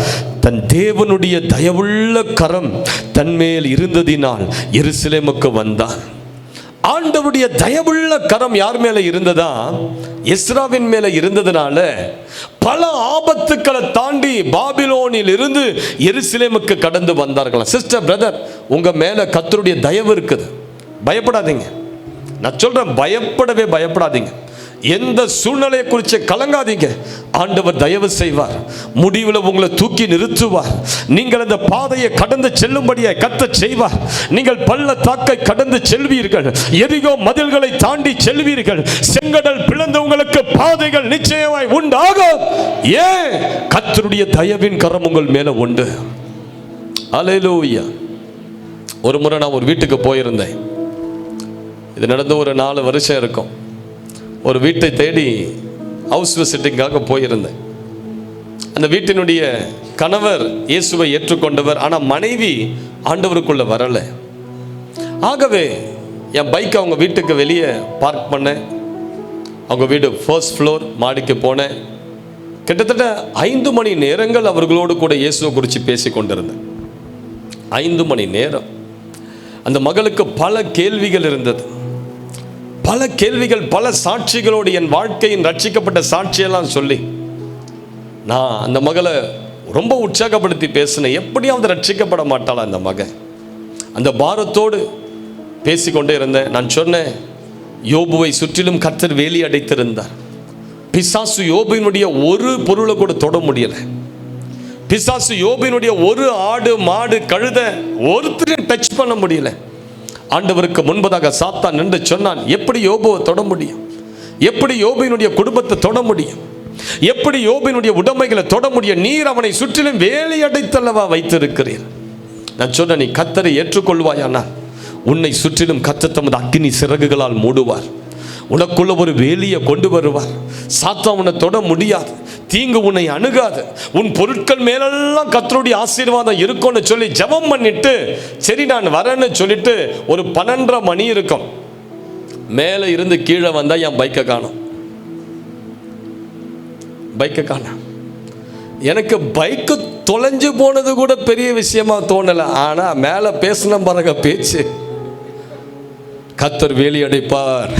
தன் தேவனுடைய தயவுள்ள கரம் தன்மேல் இருந்ததினால் எருசலேமுக்கு வந்தான். ஆண்டவருடைய தயவுள்ள கரம் யார் மேல இருந்ததா? எஸ்ராவின் மேல இருந்ததுனால பல ஆபத்துக்களை தாண்டி பாபிலோனில் இருந்து எருசலேமுக்கு கடந்து வந்தார்களாம். சிஸ்டர், பிரதர், உங்க மேல கர்த்தருடைய தயவு இருக்குது. பயப்படாதீங்க. நான் சொல்றேன், பயப்படவே பயப்படாதீங்க. எந்த சூழ்நிலையை குறித்து கலங்காதீங்க. ஆண்டவர் தயவு செய்வார். முடிவில் உங்களை தூக்கி நிறுத்துவார். நீங்கள் அந்த பாதையை கடந்து செல்லும்படியாய் கர்த்தர் செய்வார். நீங்கள் பள்ளத்தாக்கை கடந்து செல்வீர்கள். எரிகோ மதில்களை தாண்டி செல்வீர்கள். செங்கடல் பிளந்து உங்களுக்கு பாதைகள் நிச்சயமாய் உண்டாகும். ஏன்? கர்த்தருடைய தயவின் கரம் உங்கள் மேல உண்டு. அல்லேலூயா. ஒரு முறை நான் ஒரு வீட்டுக்கு போயிருந்தேன். இது நடந்து ஒரு 4 வருஷம் இருக்கும். ஒரு வீட்டை தேடி ஹவுஸ் விசிட்டிங்காக போயிருந்தேன். அந்த வீட்டினுடைய கணவர் இயேசுவை ஏற்றுக்கொண்டவர். ஆனால் மனைவி ஆண்டவருக்குள்ள வரலை. ஆகவே என் பைக்கை அவங்க வீட்டுக்கு வெளியே பார்க் பண்ணேன். அவங்க வீடு ஃபர்ஸ்ட் ஃப்ளோர், மாடிக்கு போனேன். கிட்டத்தட்ட 5 மணி நேரங்கள் அவர்களோடு கூட இயேசுவை குறித்து பேசி கொண்டிருந்தேன். 5 மணி நேரம். அந்த மகளுக்கு பல கேள்விகள் இருந்தது. பல கேள்விகள், பல சாட்சிகளோடு என் வாழ்க்கையின் ரட்சிக்கப்பட்ட சாட்சியெல்லாம் சொல்லி நான் அந்த மகளை ரொம்ப உற்சாகப்படுத்தி பேசினேன். எப்படியாவது ரட்சிக்கப்பட மாட்டாளா அந்த மகன்? அந்த பாரத்தோடு பேசிக்கொண்டே இருந்தேன். நான் சொன்னேன், யோபுவை சுற்றிலும் கர்த்தர் வேலி அடைத்திருந்தார். பிசாசு யோபுவினுடைய ஒரு பொருளை கூட தொட முடியலை. பிசாசு யோபுவினுடைய ஒரு ஆடு, மாடு, கழுதை ஒருத்தரையும் டச் பண்ண முடியல. ஆண்டவருக்கு முன்பதாக சாத்தான் நின்று சொன்னான், எப்படி யோபுவை தொட முடியும்? எப்படி யோபுவினுடைய குடும்பத்தை தொட முடியும்? எப்படி யோபுவினுடைய உடைமைகளை தொட முடியும்? நீர் அவனை சுற்றிலும் வேலி அடைத்தல்லவா வைத்திருக்கிறீர். நான் சொன்ன, நீ கர்த்தரை ஏற்றுக்கொள்வாயானால் உன்னை சுற்றிலும் கர்த்தர் தமது அக்கினி சிறகுகளால் மூடுவார். உனக்குள்ள ஒரு வேலியை கொண்டு வருவார். சாத்தான் உன்னை தொட முடியாது. தீங்கு உன்னை அணுகாது. உன் பொருட்கள் மேலெல்லாம் கர்த்தருடைய ஆசீர்வாதம் இருக்கும்னு சொல்லி ஜெபம் பண்ணிட்டு, சரி நான் வரேன்னு சொல்லிட்டு ஒரு 12:30 மணி இருக்கும். மேலே இருந்து கீழே வந்தா என் பைக்கை காணோம். பைக்கை காணோம். எனக்கு பைக்கு தொலைஞ்சு போனது கூட பெரிய விஷயமா தோணலை. ஆனா மேலே பேசின பாருங்க பேச்சு, கர்த்தர் வேலி அடைப்பார்.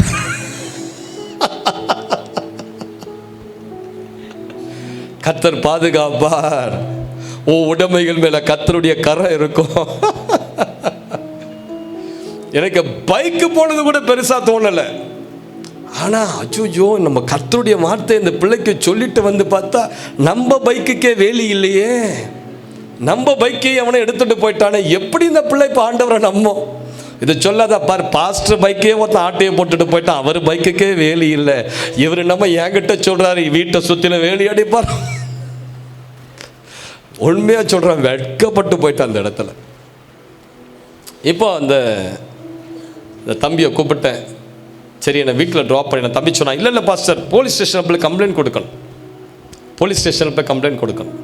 கர்த்தர் பாதுகாப்பார். ஓ, உடைமைகள் மேல கர்த்தருடைய கரை இருக்கும். எனக்கு பைக்கு போனது கூட பெருசா தோணல. ஆனா அச்சோ, நம்ம கர்த்தருடைய வார்த்தை இந்த பிள்ளைக்கு சொல்லிட்டு வந்து பார்த்தா நம்ம பைக்குக்கே வேலி இல்லையே. நம்ம பைக்கை அவனை எடுத்துட்டு போயிட்டானே. எப்படி இந்த பிள்ளை இப்போ ஆண்டவரை நம்ம இதை சொல்லாத பார். பாஸ்டர் பைக்கே ஒருத்தன் ஆட்டையை போட்டுட்டு போயிட்டான். அவர் பைக்குக்கே வேலி இல்லை. இவர் நம்ம என்கிட்ட சொல்றாரு வீட்டை சுத்தில வேலி அடிப்பார். உண்மையா சொல்றேன், வெட்கப்பட்டு போயிட்டான் அந்த இடத்துல. இப்போ அந்த தம்பியை கூப்பிட்டேன். சரி, என்னை வீட்டில் ட்ராப் பண்ணி. தம்பி சொன்னான், இல்லை பாஸ்டர், போலீஸ் ஸ்டேஷனில் போய் கம்ப்ளைண்ட் கொடுக்கணும். போலீஸ் ஸ்டேஷனில் போய் கம்ப்ளைண்ட் கொடுக்கணும்.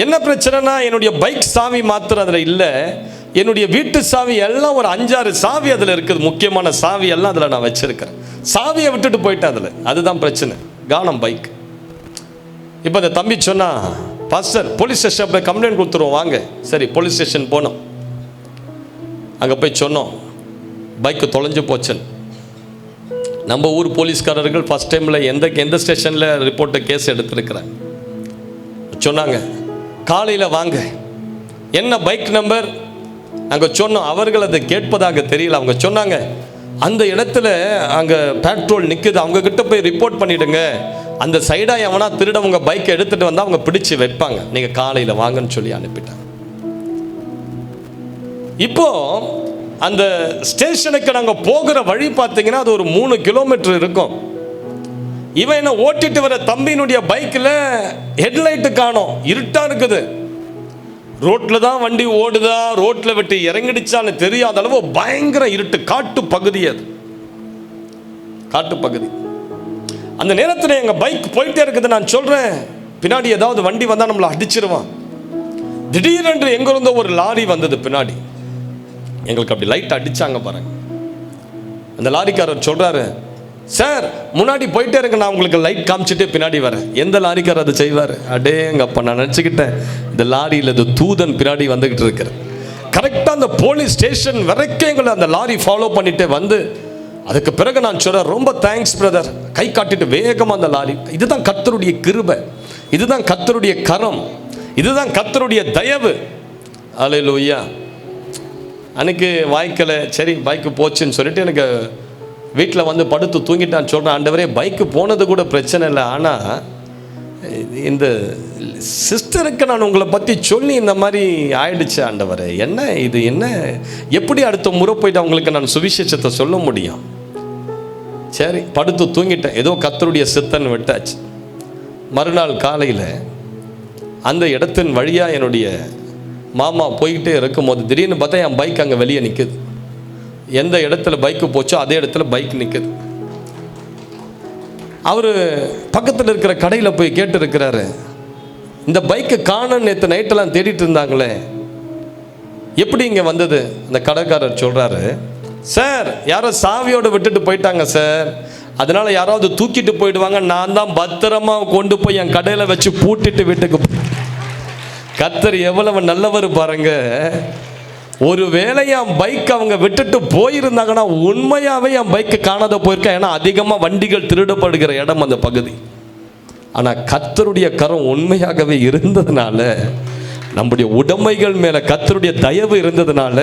என்ன பிரச்சனைனா, என்னுடைய பைக் சாவி மாத்திரம் அதில் இல்லை. என்னுடைய வீட்டு சாவி எல்லாம் ஒரு 5-6 சாவி அதில் இருக்குது. முக்கியமான சாவி எல்லாம் அதில் நான் வச்சிருக்கிறேன். சாவியை விட்டுட்டு போயிட்டேன் அதில். அதுதான் பிரச்சனை. காணோம் பைக். இப்போ அந்த தம்பி சொன்னா, பாஸ்டர் போலீஸ் ஸ்டேஷன் கம்ப்ளைண்ட் கொடுத்துருவோம் வாங்க. சரி, போலீஸ் ஸ்டேஷன் போனோம். அங்கே போய் சொன்னோம் பைக்கு தொலைஞ்சு போச்சுன்னு. நம்ம ஊர் போலீஸ்காரர்கள் ஃபஸ்ட் டைமில் எந்த ஸ்டேஷனில் ரிப்போர்ட்டை கேஸ் எடுத்துருக்குறாங்க. சொன்னாங்க காலையில் வாங்க. என்ன பைக் நம்பர் நாங்கள் சொன்னோம். அவர்கள் அதை கேட்பதாக தெரியல. அவங்க சொன்னாங்க அந்த இடத்துல அங்கே பெட்ரோல் நிற்குது, அவங்கக்கிட்ட போய் ரிப்போர்ட் பண்ணிவிடுங்க. அந்த சைடாக எவனா திருடவங்க பைக்கை எடுத்துகிட்டு வந்தால் அவங்க பிடிச்சி வைப்பாங்க, நீங்கள் காலையில் வாங்கன்னு சொல்லி அனுப்பிட்டாங்க. இப்போ அந்த ஸ்டேஷனுக்கு நாங்கள் போகிற வழி பார்த்தீங்கன்னா அது ஒரு 3 கிலோமீட்டர் இருக்கும். இவன் என்ன ஓட்டிட்டு வர தம்பியினுடைய பைக்கில் ஹெட்லைட்டு காணோம், இருட்டாக இருக்குது. ரோட்டில் தான் வண்டி ஓடுதா, ரோட்டில் விட்டு இறங்கிடுச்சான்னு தெரியாத அளவு பயங்கர இருட்டு. காட்டு பகுதி, அது காட்டு பகுதி. அந்த நேரத்தில் எங்கள் பைக் போயிட்டே இருக்குது. நான் சொல்கிறேன் பின்னாடி ஏதாவது வண்டி வந்தால் நம்மளை அடிச்சிருவான். திடீரென்று எங்கிருந்தோ ஒரு லாரி வந்தது பின்னாடி. எங்களுக்கு அப்படி லைட் அடிச்சாங்க பாருங்க. அந்த லாரிக்காரர் சொல்றாரு, சார் முன்னாடி போயிட்டே இருக்க, நான் உங்களுக்கு லைட் காமிச்சிட்டே பின்னாடி வரேன். எந்த லாரிக்காரர் அதை செய்வார்? அடேங்கப்பா, நான் நினச்சிக்கிட்டேன் இந்த லாரியில் இது தூதன் பின்னாடி வந்துக்கிட்டு இருக்கிறேன். கரெக்டாக அந்த போலீஸ் ஸ்டேஷன் வரைக்கும் எங்களை அந்த லாரி ஃபாலோ பண்ணிட்டு வந்து, அதுக்கு பிறகு நான் சொல்கிறேன் ரொம்ப தேங்க்ஸ் பிரதர், கை காட்டிட்டு வேகமாக அந்த லாரி. இதுதான் கர்த்தருடைய கிருபை, இதுதான் கர்த்தருடைய கரம், இதுதான் கர்த்தருடைய தயவு. அல்லேலூயா. அன்னைக்கு வாய்க்கலை, சரி பைக்கு போச்சுன்னு சொல்லிட்டு எனக்கு வீட்டில் வந்து படுத்து தூங்கிட்டான்னு சொல்கிறேன். ஆண்டவரே பைக்கு போனது கூட பிரச்சனை இல்லை, ஆனால் இந்த சிஸ்டருக்கு நான் உங்களை பற்றி சொல்லி இந்த மாதிரி ஆயிடுச்சு ஆண்டவரே, என்ன இது, என்ன எப்படி அடுத்த முறை போயிட்டு அவங்களுக்கு நான் சுவிசேஷத்தை சொல்ல முடியும்? சரி படுத்து தூங்கிட்டேன், ஏதோ கர்த்தருடைய சித்தன் விட்டாச்சு. மறுநாள் காலையில் அந்த இடத்தின் வழியாக என்னுடைய மாமா போய்கிட்டே இருக்கும்போது திடீர்னு பார்த்தா என் பைக் அங்கே வெளியே நிற்குது. எந்த இடத்துல பைக்கு போச்சோ அதே இடத்துல பைக் நிற்குது. அவர் பக்கத்தில் இருக்கிற கடையில் போய் கேட்டு இருக்கிறாரு, இந்த பைக்கு காணன்னு நேற்று நைட்டெல்லாம் தேடிட்டு இருந்தாங்களே, எப்படி இங்கே வந்தது? அந்த கடைக்காரர் சொல்கிறாரு, சார் யாரோ சாவியோடு விட்டுட்டு போயிட்டாங்க சார், அதனால யாராவது தூக்கிட்டு போயிடுவாங்க, நான் தான் பத்திரமா கொண்டு போய் என் கடையில் வச்சு பூட்டிட்டு வீட்டுக்கு. கர்த்தர் எவ்வளவு நல்லவர் பாருங்க. ஒருவேளை என் பைக் அவங்க விட்டுட்டு போயிருந்தாங்கன்னா உண்மையாகவே என் பைக்கு காணாத போயிருக்கேன். ஏன்னா அதிகமாக வண்டிகள் திருடப்படுகிற இடம் அந்த பகுதி. ஆனால் கர்த்தருடைய கரம் உண்மையாகவே இருந்ததுனால, நம்முடைய உடைமைகள் மேலே கர்த்தருடைய தயவு இருந்ததுனால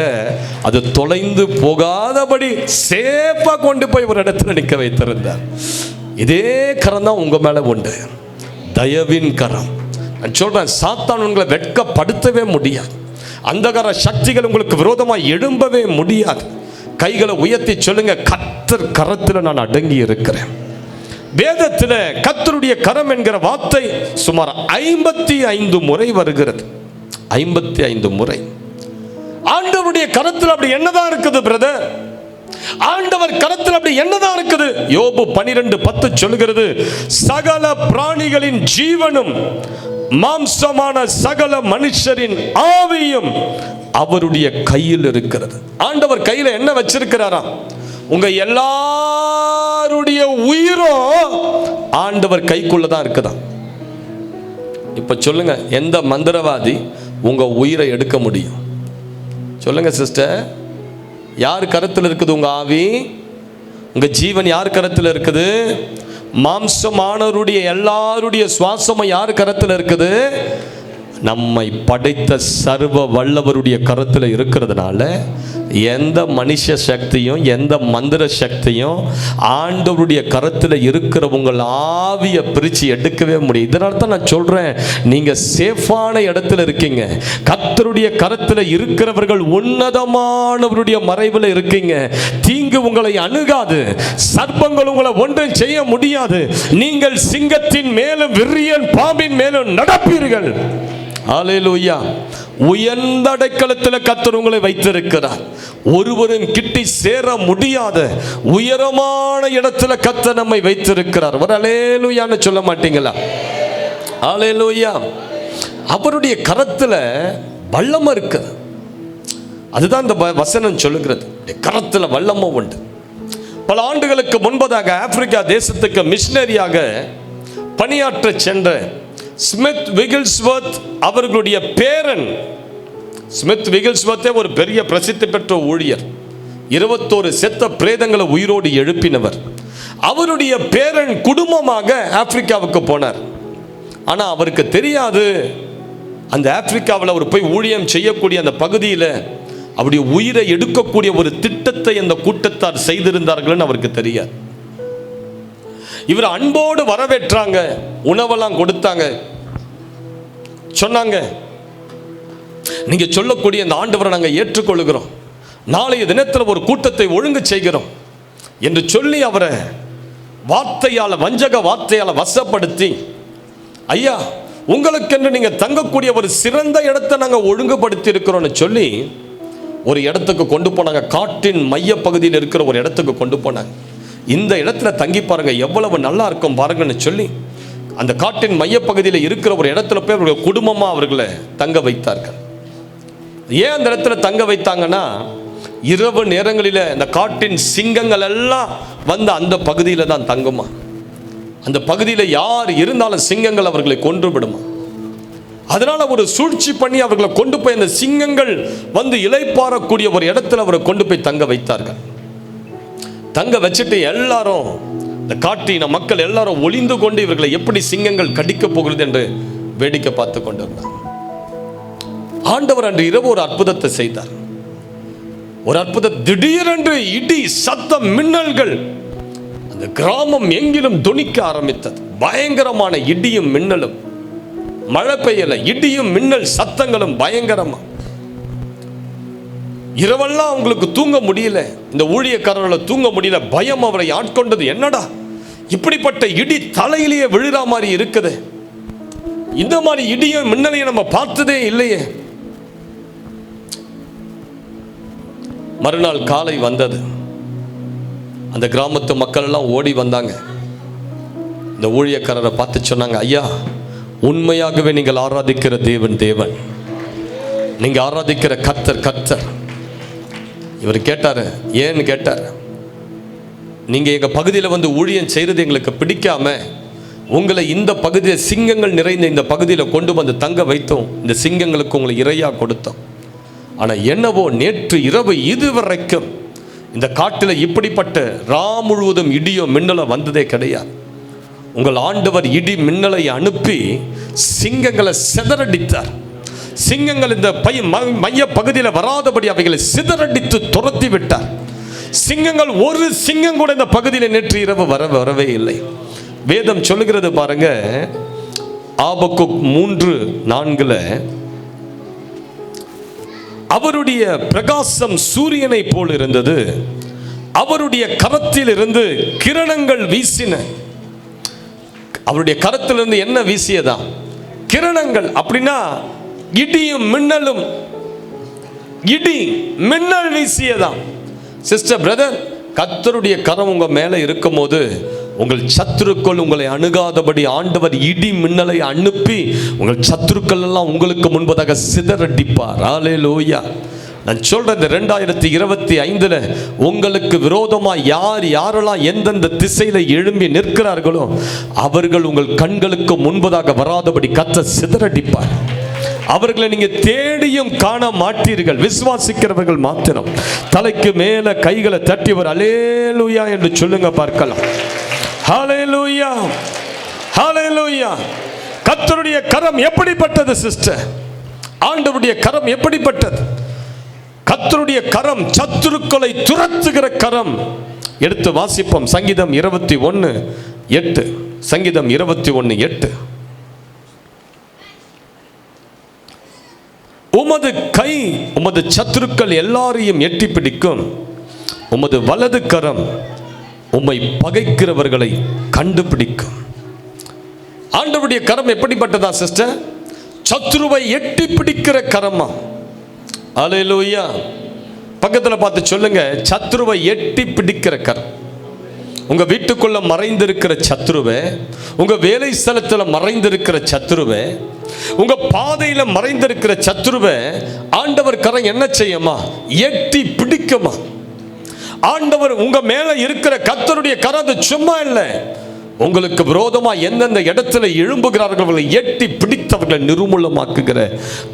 அது தொலைந்து போகாதபடி சேஃபாக கொண்டு போய் ஒரு இடத்துல நிற்க வைத்திருந்தார். இதே கரம் தான் உங்கள் மேலே உண்டு, தயவின் கரம். நான் சொல்கிறேன், சாத்தான் உங்களை வெட்கப்படுத்தவே முடியாது. அந்தகார சக்திகள் உங்களுக்கு விரோதமாக எழும்பவே முடியாது. கைகளை உயர்த்தி சொல்லுங்க, கர்த்தர் கரத்தில் நான் அடங்கி இருக்கிறேன். வேதத்தில் கர்த்தருடைய கரம் என்கிற வார்த்தை சுமார் 55 முறை வருகிறது. 55 முறை. ஆண்டவருடைய கரத்தில் அப்படி என்னதான் இருக்குது பிரதர்? ஆண்டவர் கரத்தில் அப்படி என்னதான் இருக்குது? யோபு 12:10 சொல்கிறது, சகல பிராணிகளின் ஜீவனும் மாம்சமான சகல மனுஷரின் ஆவியும் அவருடைய கையில் இருக்கிறது. ஆண்டவர் கையில் என்ன வச்சிருக்கிறாராம்? உங்க எல்லாருடைய உயிரும் ஆண்டவர் கைக்குள்ளதான் இருக்குதான். இப்ப சொல்லுங்க, எந்த மந்திரவாதி உங்க உயிரை எடுக்க முடியும்? சொல்லுங்க சிஸ்டர், யார் கரத்தில் இருக்குது உங்க ஆவி? உங்க ஜீவன் யார் கரத்தில் இருக்குது? மாம்சமானவருடைய எல்லாருடைய சுவாசமும் யார் கரத்தில் இருக்குது? நம்மை படைத்த சர்வ வல்லவருடைய கரத்தில் இருக்கிறதுனால எந்த மனுஷ சக்தியும் எந்த மந்திர சக்தியும் ஆண்டவருடைய கரத்தில் இருக்கிற உங்கள் ஆவியை பிரித்து எடுக்கவே முடியும். இதனால தான் நான் சொல்கிறேன், நீங்கள் சேஃபான இடத்துல இருக்கீங்க. கர்த்தருடைய கரத்தில் இருக்கிறவர்கள் உன்னதமானவருடைய மறைவில் இருக்கீங்க. தீங்கு உங்களை அணுகாது, சர்ப்பங்கள் உங்களை ஒன்றும் செய்ய முடியாது. நீங்கள் சிங்கத்தின் மேலும் விரியன் பாம்பின் மேலும் நடப்பீர்கள். அல்லேலூயா. உயர்ந்த அடைக்கலத்தில் கர்த்தர் உங்களை வைத்திருக்கிறார். ஒருவரும் கிட்டி சேர முடியாத உயரமான இடத்துல கர்த்தர் நம்மை வைத்திருக்கிறார். ஒரு அல்லேலூயான்னு சொல்ல மாட்டீங்களா? அல்லேலூயா. அவருடைய கரத்தில் வல்லமை இருக்குது. அதுதான் இந்த வசனம் சொல்லுகிறது, கரத்தில் வல்லமை உண்டு. பல ஆண்டுகளுக்கு முன்பதாக ஆப்பிரிக்கா தேசத்துக்கு மிஷனரியாக பணியாற்ற சென்ற ஸ்மித் விகில்ஸ்வர்த் அவர்களுடைய பேரன், ஸ்மித் விகில்ஸ்வர்த்தே ஒரு பெரிய பிரசித்தி பெற்ற ஊழியர், 21 செத்த பிரேதங்களை உயிரோடு எழுப்பினவர். அவருடைய பேரன் குடும்பமாக ஆப்பிரிக்காவுக்கு போனார். ஆனால் அவருக்கு தெரியாது, அந்த ஆப்பிரிக்காவில் அவர் போய் ஊழியம் செய்யக்கூடிய அந்த பகுதியில் அவருடைய உயிரை எடுக்கக்கூடிய ஒரு திட்டத்தை அந்த கூட்டத்தார் செய்திருந்தார்கள்னு அவருக்கு தெரியாது. இவர் அன்போடு வரவேற்றாங்க, உணவெல்லாம் கொடுத்தாங்க, சொன்னாங்க, நீங்க சொல்லக்கூடிய அந்த ஆண்டவரை நாங்கள் ஏற்றுக்கொள்கிறோம், நாளைய தினத்தில் ஒரு கூட்டத்தை ஒழுங்கு செய்கிறோம் என்று சொல்லி அவரை வார்த்தையால், வஞ்சக வார்த்தையால் வசப்படுத்தி, ஐயா உங்களுக்கென்று நீங்கள் தங்கக்கூடிய ஒரு சிறந்த இடத்தை நாங்கள் ஒழுங்குபடுத்தி இருக்கிறோம்னு சொல்லி ஒரு இடத்துக்கு கொண்டு போனாங்க. காட்டின் மைய பகுதியில் இருக்கிற ஒரு இடத்துக்கு கொண்டு போனாங்க. இந்த இடத்துல தங்கி பாருங்க, எவ்வளவு நல்லா இருக்கும் பாருங்கன்னு சொல்லி அந்த காட்டின் மையப்பகுதியில் இருக்கிற ஒரு இடத்துல போய் அவருடைய குடும்பமாக அவர்களை தங்க வைத்தார்கள். ஏன் அந்த இடத்துல தங்க வைத்தாங்கன்னா, இரவு நேரங்களில் இந்த காட்டின் சிங்கங்கள் எல்லாம் வந்து அந்த பகுதியில் தான் தங்குமா. அந்த பகுதியில் யார் இருந்தாலும் சிங்கங்கள் அவர்களை கொன்று விடுமா. அதனால ஒரு சூழ்ச்சி பண்ணி அவர்களை கொண்டு போய் அந்த சிங்கங்கள் வந்து இளைப்பாறக்கூடிய ஒரு இடத்துல அவரை கொண்டு போய் தங்க வைத்தார்கள். தங்க வச்சுட்டு எல்லாரும், இந்த காட்டின மக்கள் எல்லாரும் ஒளிந்து கொண்டு இவர்களை எப்படி சிங்கங்கள் கடிக்க போகிறது என்று வேடிக்கை பார்த்து கொண்டிருந்தார். ஆண்டவர் அன்று இரவு ஒரு அற்புதத்தை செய்தார். ஒரு அற்புதம், திடீரென்று இடி சத்தம் மின்னல்கள் அந்த கிராமம் எங்கிலும் துணிக்க ஆரம்பித்தது. பயங்கரமான இடியும் மின்னலும், மழை பெய்யல, இடியும் மின்னல் சத்தங்களும் பயங்கரமா. இரவெல்லாம் அவங்களுக்கு தூங்க முடியல, இந்த ஊழியக்காரர்களை தூங்க முடியல. பயம் அவரை ஆட்கொண்டது. என்னடா இப்படிப்பட்ட இடி தலையிலேயே விழுற மாதிரி இருக்குது, இந்த மாதிரி இடியும் மின்னலையும் நம்ம பார்த்ததே இல்லையே. மறுநாள் காலை வந்தது. அந்த கிராமத்து மக்கள் எல்லாம் ஓடி வந்தாங்க. இந்த ஊழியக்காரரை பார்த்து சொன்னாங்க, ஐயா உண்மையாகவே நீங்கள் ஆராதிக்கிற தேவன் தேவன், நீங்க ஆராதிக்கிற கர்த்தர் கர்த்தர். இவர் கேட்டார், ஏன்னு கேட்டார், நீங்கள் எங்கள் பகுதியில் வந்து ஊழியம் செய்கிறது எங்களுக்கு பிடிக்காம உங்களை இந்த பகுதியில் சிங்கங்கள் நிறைந்த இந்த பகுதியில் கொண்டு வந்து தங்க வைத்தோம், இந்த சிங்கங்களுக்கு உங்களை இரையாக கொடுத்தோம். ஆனால் என்னவோ நேற்று இரவு இதுவரைக்கும் இந்த காட்டில் இப்படிப்பட்ட முழுவதும் இடியோ மின்னலோ வந்ததே கிடையாது. உங்கள் ஆண்டவர் இடி மின்னலை அனுப்பி சிங்கங்களை சிதறடித்தார். சிங்கங்கள் இந்த மைய பகுதியில் வராதபடி அவைகளை சிதறடித்து துரத்தி விட்டார். சிங்கங்கள், ஒரு சிங்கம் கூட இந்த பகுதியில் நேற்று இரவு வரவே இல்லை. வேதம் சொல்லுகிறது பாருங்க, ஆபக்குக் 3:4, அவருடைய பிரகாசம் சூரியனை போல் இருந்தது, அவருடைய கரத்தில் இருந்து கிரணங்கள் வீசின. அவருடைய கரத்திலிருந்து என்ன வீசியதா? கிரணங்கள். அப்படின்னா இடியும் மின்னலும், இடி மின்னல் வீசியதா. சிஸ்டர், பிரதர், கர்த்தருடைய கரம் உங்க மேல இருக்கும் போது உங்கள் சத்துருக்கள் உங்களை அணுகாதபடி ஆண்டவர் இடி மின்னலை அனுப்பி உங்கள் சத்துருக்கள் எல்லாம் உங்களுக்கு முன்பதாக சிதறடிப்பார். ஹல்லேலூயா. நான் சொல்றேன், இந்த 2025 உங்களுக்கு விரோதமாக யாரெல்லாம் எந்தெந்த திசையில எழும்பி நிற்கிறார்களோ அவர்கள் உங்கள் கண்களுக்கு முன்பதாக வராதபடி கர்த்தர் சிதறடிப்பார். அவர்களை நீங்க தேடியும் காண மாட்டீர்கள். விசுவாசிக்கிறவர்கள் மாத்திரம் தலைக்கு மேல கைகளை தட்டிவர் அல்லேலூயா என்று சொல்லுங்க பார்க்கலாம். ஹல்லேலூயா, ஹல்லேலூயா. கர்த்தருடைய கரம் எப்படிப்பட்டது சிஸ்டர்? ஆண்டவருடைய கரம் எப்படிப்பட்டது? கர்த்தருடைய கரம் சத்துருக்களை துரத்துகிற கரம். எடுத்து வாசிப்போம். சங்கீதம் 21:8. சங்கீதம் 21:8. உமது கை உமது சத்துருக்கள் எல்லாரையும் எட்டி பிடிக்கும், உமது வலது கரம் உம்மை பகைக்கிறவர்களை கண்டுபிடிக்கும். ஆண்டவருடைய கரம் எப்படிப்பட்டதா சிஸ்டர்? சத்துருவை எட்டி பிடிக்கிற கரமா. அல்லேலூயா. பக்கத்துல பார்த்து சொல்லுங்க, சத்துருவை எட்டி பிடிக்கிற கரம். உங்க வீட்டுக்குள்ள மறைந்திருக்கிற சத்துருவை, உங்க வேலை ஸ்தலத்துல மறைந்திருக்கிற சத்துருவை, உங்க பாதையில மறைந்திருக்கிற சத்துருவை ஆண்டவர் கரம் என்ன செய்யுமா? எட்டி பிடிக்குமா. ஆண்டவர் உங்க மேல இருக்கிற கர்த்தருடைய கரம் அது சும்மா இல்லை, உங்களுக்கு விரோதமா எந்தெந்த இடத்துல எழும்புகிறார்கள் அவர்களை எட்டி பிடித்தவர்களை நிர்மூலமாக்குகிற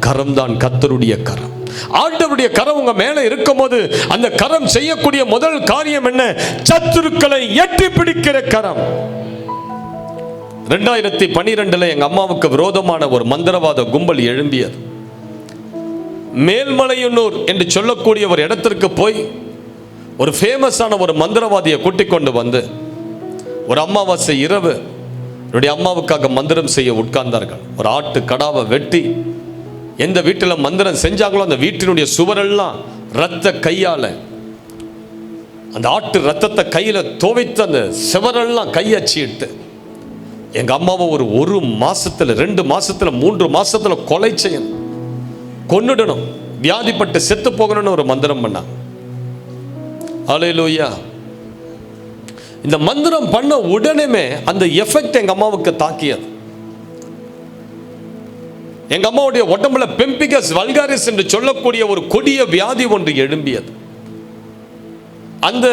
கரம் தான் கர்த்தருடைய கரம். ஆண்டவருடைய கரம் உங்க மேல இருக்கும் போது அந்த கரம் செய்யக்கூடிய முதல் காரியம் என்ன? சத்துருக்களை எட்டி பிடிக்கிற கரம். 2012 எங்க அம்மாவுக்கு விரோதமான ஒரு மந்திரவாத கும்பல் எழும்பியது. மேல்மலையனூர் என்று சொல்லக்கூடிய ஒரு இடத்திற்கு போய் ஒரு ஃபேமஸான ஒரு மந்திரவாதியை கூட்டிக் கொண்டு வந்து ஒரு அமாவாசை இரவு என்னுடைய அம்மாவுக்காக மந்திரம் செய்ய உட்கார்ந்தார்கள். ஒரு ஆட்டு கடாவை வெட்டி எந்த வீட்டில் மந்திரம் செஞ்சாங்களோ அந்த வீட்டினுடைய சுவரெல்லாம் இரத்த கையால அந்த ஆட்டு ரத்தத்தை கையில துவைத்து அந்த சுவரெல்லாம் கையச்சிட்டு எங்க அம்மாவை ஒரு மாசத்துல 2 மாசத்துல 3 மாசத்துல கொலை செய்யணும், கொன்னுடணும், வியாதிப்பட்டு செத்து போகணும்னு ஒரு மந்திரம் பண்ணாங்க. அல்லேலூயா. இந்த மந்திரம் பண்ண உடனே அந்த எஃபெக்ட் எங்க அம்மாவுக்கு தாக்கியது. எங்க அம்மாவுடைய உடம்புல பெம்பிகஸ் வல்காரிஸ் என்று சொல்லக்கூடிய ஒரு கொடிய வியாதி ஒன்று எழும்பியது. அந்த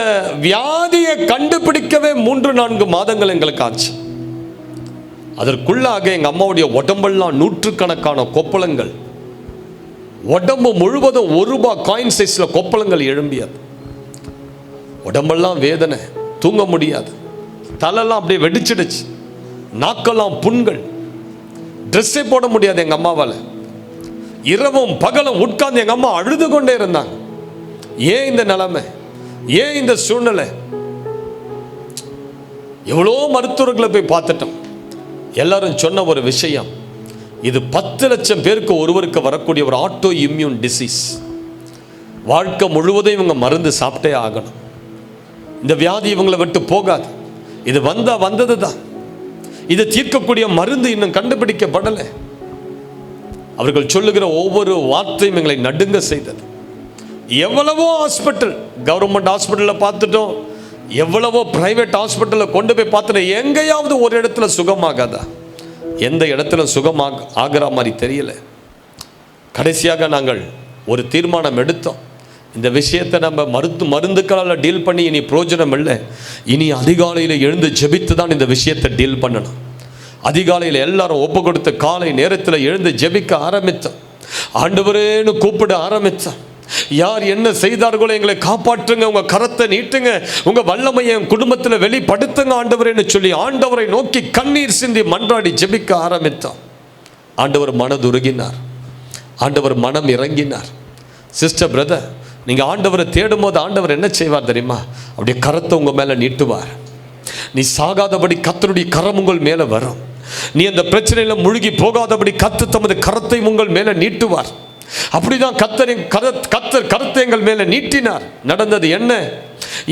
வியாதியை கண்டுபிடிக்கவே 3-4 மாதங்கள் எங்களுக்கு ஆச்சு. அதற்குள்ளாக எங்க அம்மாவுடைய உடம்பெல்லாம் 100கணக்கான கொப்பளங்கள், உடம்பு முழுவதும் ₹1 காயின் சைஸ்ல கொப்பளங்கள் எழும்பியது. உடம்பெல்லாம் வேதனை, தூங்க முடியாது, தலையெல்லாம் அப்படியே வெடிச்சிடுச்சு, நாக்கெல்லாம் புண்கள், ட்ரெஸ்ஸே போட முடியாது எங்க அம்மாவால. இரவும் பகலும் உட்கார்ந்து எங்க அம்மா அழுது கொண்டே இருந்தாங்க. ஏன் இந்த நிலைமை, ஏன் இந்த சூழ்நிலை? எவ்வளோ மருத்துவர்களை போய் பார்த்துட்டோம். எல்லாரும் சொன்ன ஒரு விஷயம், இது 10 லட்சம் பேருக்கு ஒருவருக்கு வரக்கூடிய ஒரு ஆட்டோ இம்யூன் டிசீஸ். வாழ்க்கை முழுவதும் இவங்க மருந்து சாப்பிட்டே ஆகணும். இந்த வியாதி இவங்களை விட்டு போகாது. இது வந்தது தான். இதை தீர்க்கக்கூடிய மருந்து இன்னும் கண்டுபிடிக்கப்படலை. அவர்கள் சொல்லுகிற ஒவ்வொரு வார்த்தையும் எங்களை நடுங்க செய்தது. எவ்வளவோ ஹாஸ்பிட்டல், கவர்மெண்ட் ஹாஸ்பிட்டலில் பார்த்துட்டோம், எவ்வளவோ பிரைவேட் ஹாஸ்பிட்டலில் கொண்டு போய் பார்த்துட்டோம். எங்கேயாவது ஒரு இடத்துல சுகமாகாதா? எந்த இடத்துல சுகமாக ஆகிற மாதிரி தெரியல. கடைசியாக நாங்கள் ஒரு தீர்மானம் எடுத்தோம். இந்த விஷயத்தை நம்ம மருந்துக்களால் டீல் பண்ணி இனி பிரயோஜனம் இல்லை. இனி அதிகாலையில் எழுந்து ஜெபித்து தான் இந்த விஷயத்தை டீல் பண்ணணும். அதிகாலையில் எல்லாரும் ஒப்பு கொடுத்து காலை நேரத்தில் எழுந்து ஜெபிக்க ஆரம்பித்தோம். ஆண்டவரேன்னு கூப்பிட ஆரம்பித்தோம். யார் என்ன செய்தார்களோ எங்களை காப்பாற்றுங்க, உங்க கரத்தை நீட்டுங்க, உங்க வல்லமையை என் குடும்பத்தில் வெளிப்படுத்துங்க ஆண்டவரேன்னு சொல்லி ஆண்டவரை நோக்கி கண்ணீர் சிந்தி மன்றாடி ஜெபிக்க ஆரம்பித்தோம். ஆண்டவர் மனதுருகினார், ஆண்டவர் மனம் இறங்கினார். சிஸ்டர், பிரதர், நீங்க ஆண்டவரை தேடும் போது ஆண்டவர் என்ன செய்வார் தெரியுமா? அப்படியே கரத்தை உங்க மேல நீட்டுவார். நீ சாகாதபடி கர்த்தருடைய கரம் உங்கள் மேல வரும். நீ அந்த பிரச்சனையில முழுகி போகாதபடி கர்த்தர் தமது கரத்தை உங்கள் மேல நீட்டுவார். அப்படிதான் கர்த்தர் கரத்தை எங்கள் மேல நீட்டினார். நடந்தது என்ன?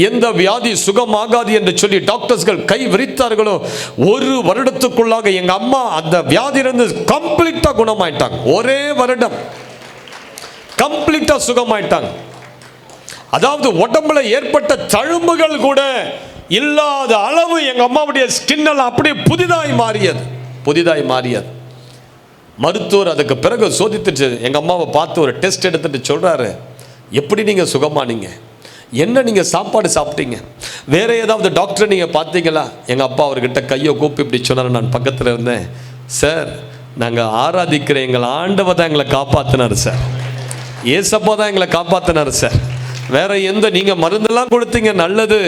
எந்த வியாதி சுகமாகாது என்று சொல்லி டாக்டர்ஸ்கள் கை விரித்தார்களோ 1 வருடத்துக்குள்ளாக எங்க அம்மா அந்த வியாதியிலிருந்து கம்ப்ளீட்டா குணமாயிட்டாங்க. ஒரே வருடம் கம்ப்ளீட்டா சுகமாயிட்டாங்க. அதாவது உடம்புல ஏற்பட்ட தழும்புகள் கூட இல்லாத அளவு எங்க அம்மாவுடைய ஸ்கின் எல்லாம் அப்படியே புதிதாய் மாறியது. மருத்துவர் அதுக்கு பிறகு சோதித்துட்டு எங்க அம்மாவை பார்த்து ஒரு டெஸ்ட் எடுத்துட்டு சொல்றாரு, எப்படி நீங்க சுகமானீங்க? என்ன நீங்க சாப்பாடு சாப்பிட்டீங்க? வேற ஏதாவது டாக்டர் நீங்க பார்த்தீங்களா? எங்க அப்பா அவர்கிட்ட கையை கூப்பி இப்படி சொன்னார். நான் பக்கத்தில் இருந்தேன். சார், நாங்கள் ஆராதிக்கிற எங்கள் ஆண்டவர் தான் எங்களை காப்பாற்றினார் சார். ஏசப்பா தான் எங்களை காப்பாற்றினார் சார். வேற எந்த நீங்க மருந்தெல்லாம் கொடுத்தீங்க நல்லது,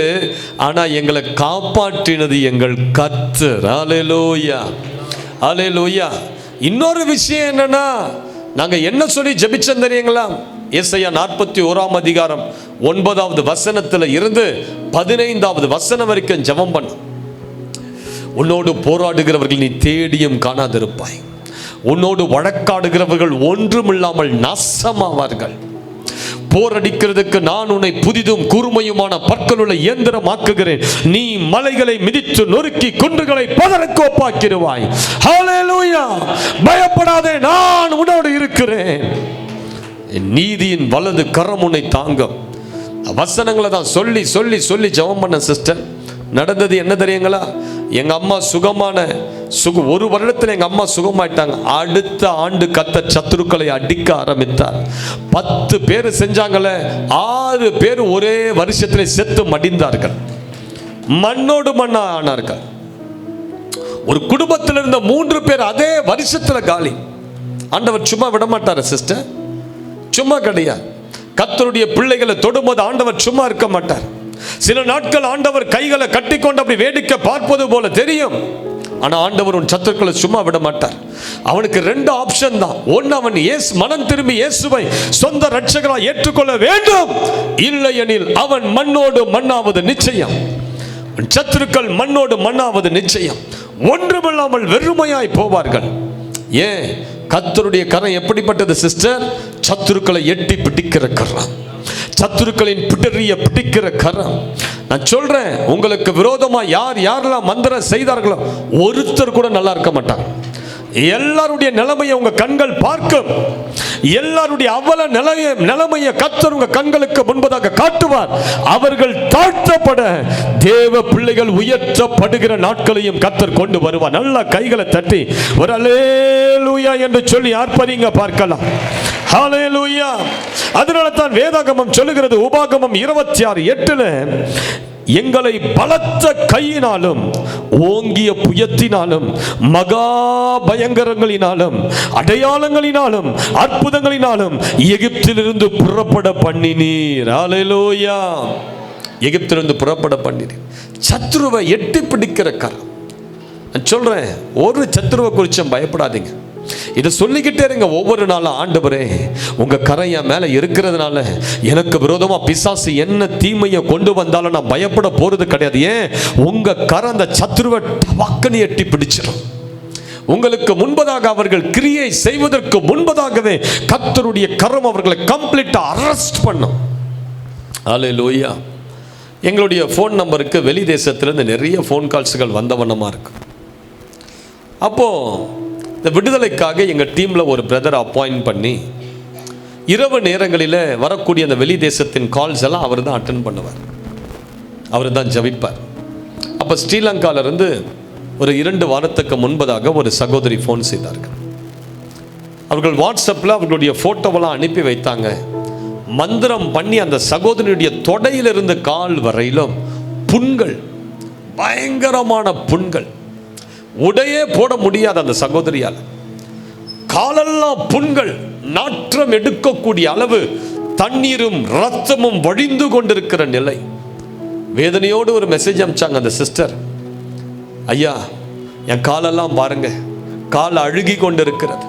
ஆனா எங்களை காப்பாற்றினது எங்கள் கர்த்தர். அல்லேலூயா, அல்லேலூயா. இன்னொரு விஷயம் என்னன்னா, நாங்க என்ன சொல்லி ஜெபிச்சோம் தெரியுங்களா? ஏசாயா 41 அதிகாரம் 9வது வசனத்துல இருந்து 15வது வசனம் வரைக்கும் ஜெபம் பண்ண. உன்னோடு போராடுகிறவர்கள் நீ தேடியும் காணாதிருப்பாய். உன்னோடு வழக்காடுகிறவர்கள் ஒன்றுமில்லாமல் நாசமாவார்கள். போரடிக்கிறதுக்கு நான் உன்னை புதிதும் கூர்மையுமான பற்களுள்ள இயந்திரமாக்குகிறேன். நீ மலைகளை மிதித்து நொறுக்கி குன்றுகளை பதருக்கு ஒப்பாக்கிடுவாய். ஹல்லேலூயா. பயப்படாதே, நான் உன்னோடு இருக்கிறேன். என் நீதியின் வலது கரம் உன்னை தாங்கும். வசனங்களை தான் சொல்லி சொல்லி சொல்லி ஜெபம் பண்ண சிஸ்டர். நடந்தது என்ன தெரியுங்களா? எங்க அம்மா ஒரு வருடத்தில் எங்க அம்மா சுகமாயிட்டாங்க. அடுத்த ஆண்டு கர்த்தர் சத்துருக்களை அடிக்க ஆரம்பித்தார். 10 பேர் செஞ்சாங்களே, 6 பேர் ஒரே வருஷத்தில் செத்து மடிந்தார்கள், மண்ணோடு மண்ணா ஆனார்கள். ஒரு குடும்பத்தில் இருந்த 3 பேர் அதே வருஷத்தில் காலி. ஆண்டவர் சும்மா விட மாட்டார் சிஸ்டர், சும்மா கிடையாது. கர்த்தருடைய பிள்ளைகளை தொடும்போது ஆண்டவர் சும்மா இருக்க மாட்டார். சில நாட்கள் ஆண்டவர் கைகளை கட்டிக்கொண்டு அப்படி வேடிக்கை பார்ப்பது போல தெரியும். ஆனா ஆண்டவர் உன் சத்துருக்களை சும்மா விட மாட்டார். அவனுக்கு 2 ஆப்ஷன் தான். ஒன்று, அவன் மனம் திரும்பி இயேசுவை சொந்த ரட்சகராய் ஏற்றுக்கொள்ள வேண்டும். இல்லையெனில் அவன் மண்ணோடு மண்ணாவது நிச்சயம். சத்துருக்கள் மண்ணோடு மண்ணாவது நிச்சயம். ஒன்றுமில்லாமல் வெறுமையாய் போவார்கள். ஏன்? கர்த்தருடைய கரம் எப்படிப்பட்டது சிஸ்டர்? சத்துருக்களை எட்டி பிடிக்கிற கரம், சத்துருக்களின் பிடிக்கிற கரம். நான் சொல்றேன், உங்களுக்கு விரோதமா யாரெல்லாம் மந்திரம் செய்தார்களோ ஒருத்தர் கூட நல்லா இருக்க மாட்டாங்க. எல்லாருடைய நிலைமையை உங்க கண்கள் பார்க்கும். எல்லாருடைய அவல நிலைமையை கர்த்தர் உங்க கண்களுக்கு முன்பதாக காட்டுவார். அவர்கள் தாழ்த்தப்பட தேவ பிள்ளைகள் உயர்த்தப்படுகிற நாட்களையும் கர்த்தர் கொண்டு வருவார். நல்ல கைகளை தட்டி ஒரு அல்லேலூயா என்று சொல்லி ஆர்ப்பரிங்க பார்க்கலாம். ஹல்லேலூயா. அதனால தான் வேதாகமம் சொல்லுகிறது, உபாகமம் 26:8, எங்களை பலத்த கையினாலும் ஓங்கிய புயத்தினாலும் மகா பயங்கரங்களினாலும் அடையாளங்களினாலும் அற்புதங்களினாலும் எகிப்திலிருந்து புறப்பட பண்ணினீர். ஹல்லேலூயா. எகிப்திலிருந்து புறப்பட பண்ணினீர். சத்துருவை எட்டி பிடிக்கிற கரம். நான் சொல்றேன், ஒரு சத்துருவை குறிச்சும் பயப்படாதீங்க. இதை சொல்லிக்கிட்டே இருங்க ஒவ்வொரு நாளும். ஆண்டவரே, உங்க கரம் என் மேல இருக்கிறதுனால எனக்கு விரோதமா பிசாசு என்ன தீமையை கொண்டு வந்தாலும் நான் பயப்பட போறது கிடையாது. ஏன்? உங்க கரம் அந்த சத்துருவை டபக்குன்னு எட்டி பிடிச்சிடும். உங்களுக்கு முன்பதாக அவர்கள் கிரியை செய்வதற்கு முன்பதாகவே கர்த்தருடைய கரம் அவர்களை கம்ப்ளீட்டா அரெஸ்ட் பண்ணும். ஹல்லேலூயா. எங்களுடைய ஃபோன் நம்பருக்கு வெளி தேசத்திலிருந்து நிறைய ஃபோன் கால்ஸ்கள் வந்தவண்ணமா இருக்கு. அப்போ இந்த விடுதலைக்காக எங்கள் டீமில் ஒரு பிரதரை அப்பாயிண்ட் பண்ணி இரவு நேரங்களில் வரக்கூடிய அந்த வெளி தேசத்தின் கால்ஸ் எல்லாம் அவர் தான் அட்டன் பண்ணுவார், அவர் தான் ஜபிப்பார். அப்போ ஸ்ரீலங்காவிலிருந்து ஒரு 2 வாரத்துக்கு முன்பதாக ஒரு சகோதரி ஃபோன் செய்தார்கள். அவர்கள் வாட்ஸ்அப்பில் அவர்களுடைய ஃபோட்டோவெல்லாம் அனுப்பி வைத்தாங்க. மந்திரம் பண்ணி அந்த சகோதரியுடைய தொடையிலிருந்து கால் வரையிலும் புண்கள், பயங்கரமான புண்கள், உடையே போட முடியாது அந்த சகோதரியால். காலெல்லாம் புண்கள், நாற்றம் எடுக்கக்கூடிய அளவு தண்ணீரும் ரத்தமும் வழிந்து கொண்டிருக்கிற நிலை. வேதனையோடு ஒரு மெசேஜ் அனுப்பிச்சாங்க அந்த சிஸ்டர். ஐயா, என் காலெல்லாம் பாருங்க, கால் அழுகி கொண்டு இருக்கிறது,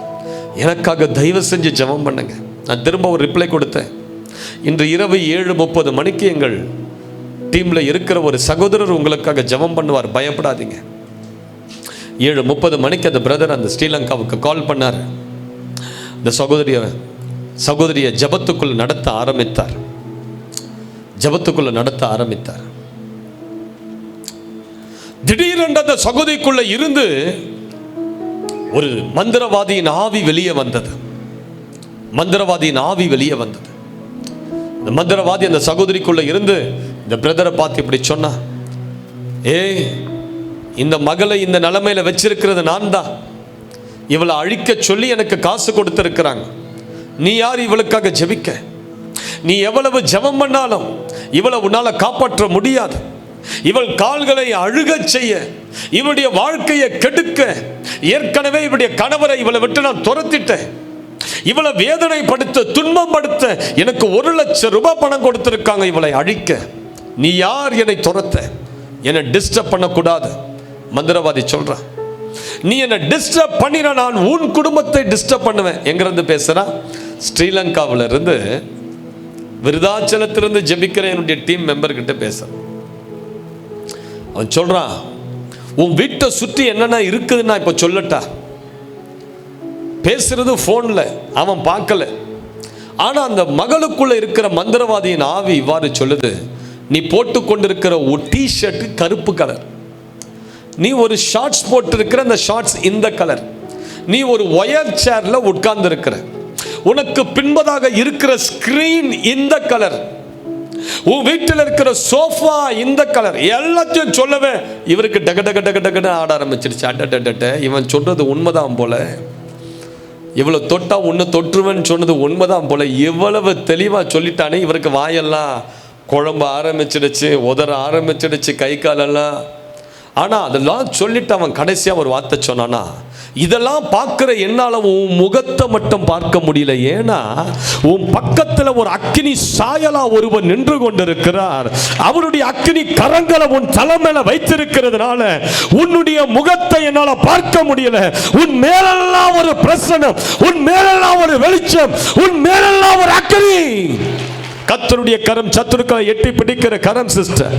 எனக்காக தயவு செஞ்சு ஜெபம் பண்ணுங்க. நான் திரும்ப ஒரு ரிப்ளை கொடுத்தேன். இன்று இரவு 7:30 மணிக்கு எங்கள் டீம்ல இருக்கிற ஒரு சகோதரர் உங்களுக்காக ஜெபம் பண்ணுவார், பயப்படாதீங்க. 7:30 மணிக்கு அந்த பிரதர் அந்த ஸ்ரீலங்காவுக்கு கால் பண்ணார். இந்த சகோதரியை ஜபத்துக்குள்ள நடத்த ஆரம்பித்தார். திடீரென்று அந்த சகோதரிக்குள்ள இருந்து ஒரு மந்திரவாதியின் ஆவி வெளியே வந்தது. இந்த மந்திரவாதி அந்த சகோதரிக்குள்ள இருந்து இந்த பிரதரை பார்த்து இப்படி சொன்னா, ஏய், இந்த மகளை இந்த நிலைமையில வச்சிருக்கிறது நான் தான். இவளை அழிக்க சொல்லி எனக்கு காசு கொடுத்திருக்கிறாங்க. நீ யார் இவளுக்காக ஜெபிக்க? நீ எவ்வளவு ஜெபம் பண்ணாலும் இவளை உன்னால காப்பாற்ற முடியாது. இவள் கால்களை அழுகச் செய்ய, இவளுடைய வாழ்க்கையை கெடுக்க, ஏற்கனவே இவளுடைய கணவரை இவளை விட்டு நான் துரத்திட்டேன். இவளை வேதனைப்படுத்த, துன்பப்படுத்த எனக்கு 1 லட்சம் ரூபாய் பணம் கொடுத்திருக்காங்க இவளை அழிக்க. நீ யார் என்னை துரத்த? என்னை டிஸ்டர்ப் பண்ணக்கூடாது. மந்திரவாதி சொல்றான், நீ என்ன டிஸ்டர்ப் பண்ணினா நான் உன் குடும்பத்தை டிஸ்டர்ப் பண்ணுவேன். எங்கிருந்து பேசுறா? ஸ்ரீலங்காவில இருந்து, விருதாச்சலத்திலிருந்து ஜெபிக்கிற என்னுடைய டீம் மெம்பர் கிட்ட பேசுறான். அவன் சொல்றான், உன் வீட்டை சுற்றி என்னென்ன இருக்குதுன்னா இப்ப சொல்லட்டா? பேசுறது போன்ல, அவன் பார்க்கல. ஆனா அந்த மகளுக்குள்ள இருக்கிற மந்திரவாதியின் ஆவி இவ்வாறு சொல்லுது, நீ போட்டு கொண்டிருக்கிற ஒரு டிஷர்ட் கருப்பு கலர், நீ ஒரு ஷார்ட்ஸ் போட்டிருக்கிற அந்த ஷார்ட்ஸ் இந்த கலர், நீ ஒரு ஒயர் சேர்ல உட்கார்ந்து இருக்கிற, உனக்கு பின்பதாக இருக்கிற ஸ்கிரீன் இந்த கலர், உன் வீட்டில் இருக்கிற சோஃபா இந்த கலர், எல்லாத்தையும் சொல்லவே இவருக்கு டக டக டக டகன்னு ஆட ஆரம்பிச்சிருச்சு. அட்டட்ட, இவன் சொல்றது உண்மைதான் போல, இவ்வளவு தொட்டா ஒன்று தொற்றுவன்னு சொன்னது உண்மைதான் போல, இவ்வளவு தெளிவா சொல்லிட்டானே. இவருக்கு வாயெல்லாம் குழம்ப ஆரம்பிச்சிடுச்சு, உதற ஆரம்பிச்சிடுச்சு, கை காலெல்லாம். ஆனா அதெல்லாம் சொல்லிட்டு அவன் கடைசியா ஒரு வார்த்தை சொன்னானா, இதெல்லாம் பார்க்கிற என்னால உன் முகத்தை மட்டும் பார்க்க முடியல, ஏன்னா உன் பக்கத்துல ஒரு அக்கினி சாயலா ஒருவன் நின்று கொண்டிருக்கிறார். அவருடைய அக்கினி கரங்களை உன் தலை மேல வைத்திருக்கிறதுனால உன்னுடைய முகத்தை என்னால பார்க்க முடியல. உன் மேலெல்லாம் ஒரு பிரசன்னம், உன் மேலெல்லாம் ஒரு வெளிச்சம், உன் மேலெல்லாம் ஒரு அக்கினி. கர்த்தருடைய கரம் சத்துருக்களை எட்டி பிடிக்கிற கரம் சிஸ்டர்.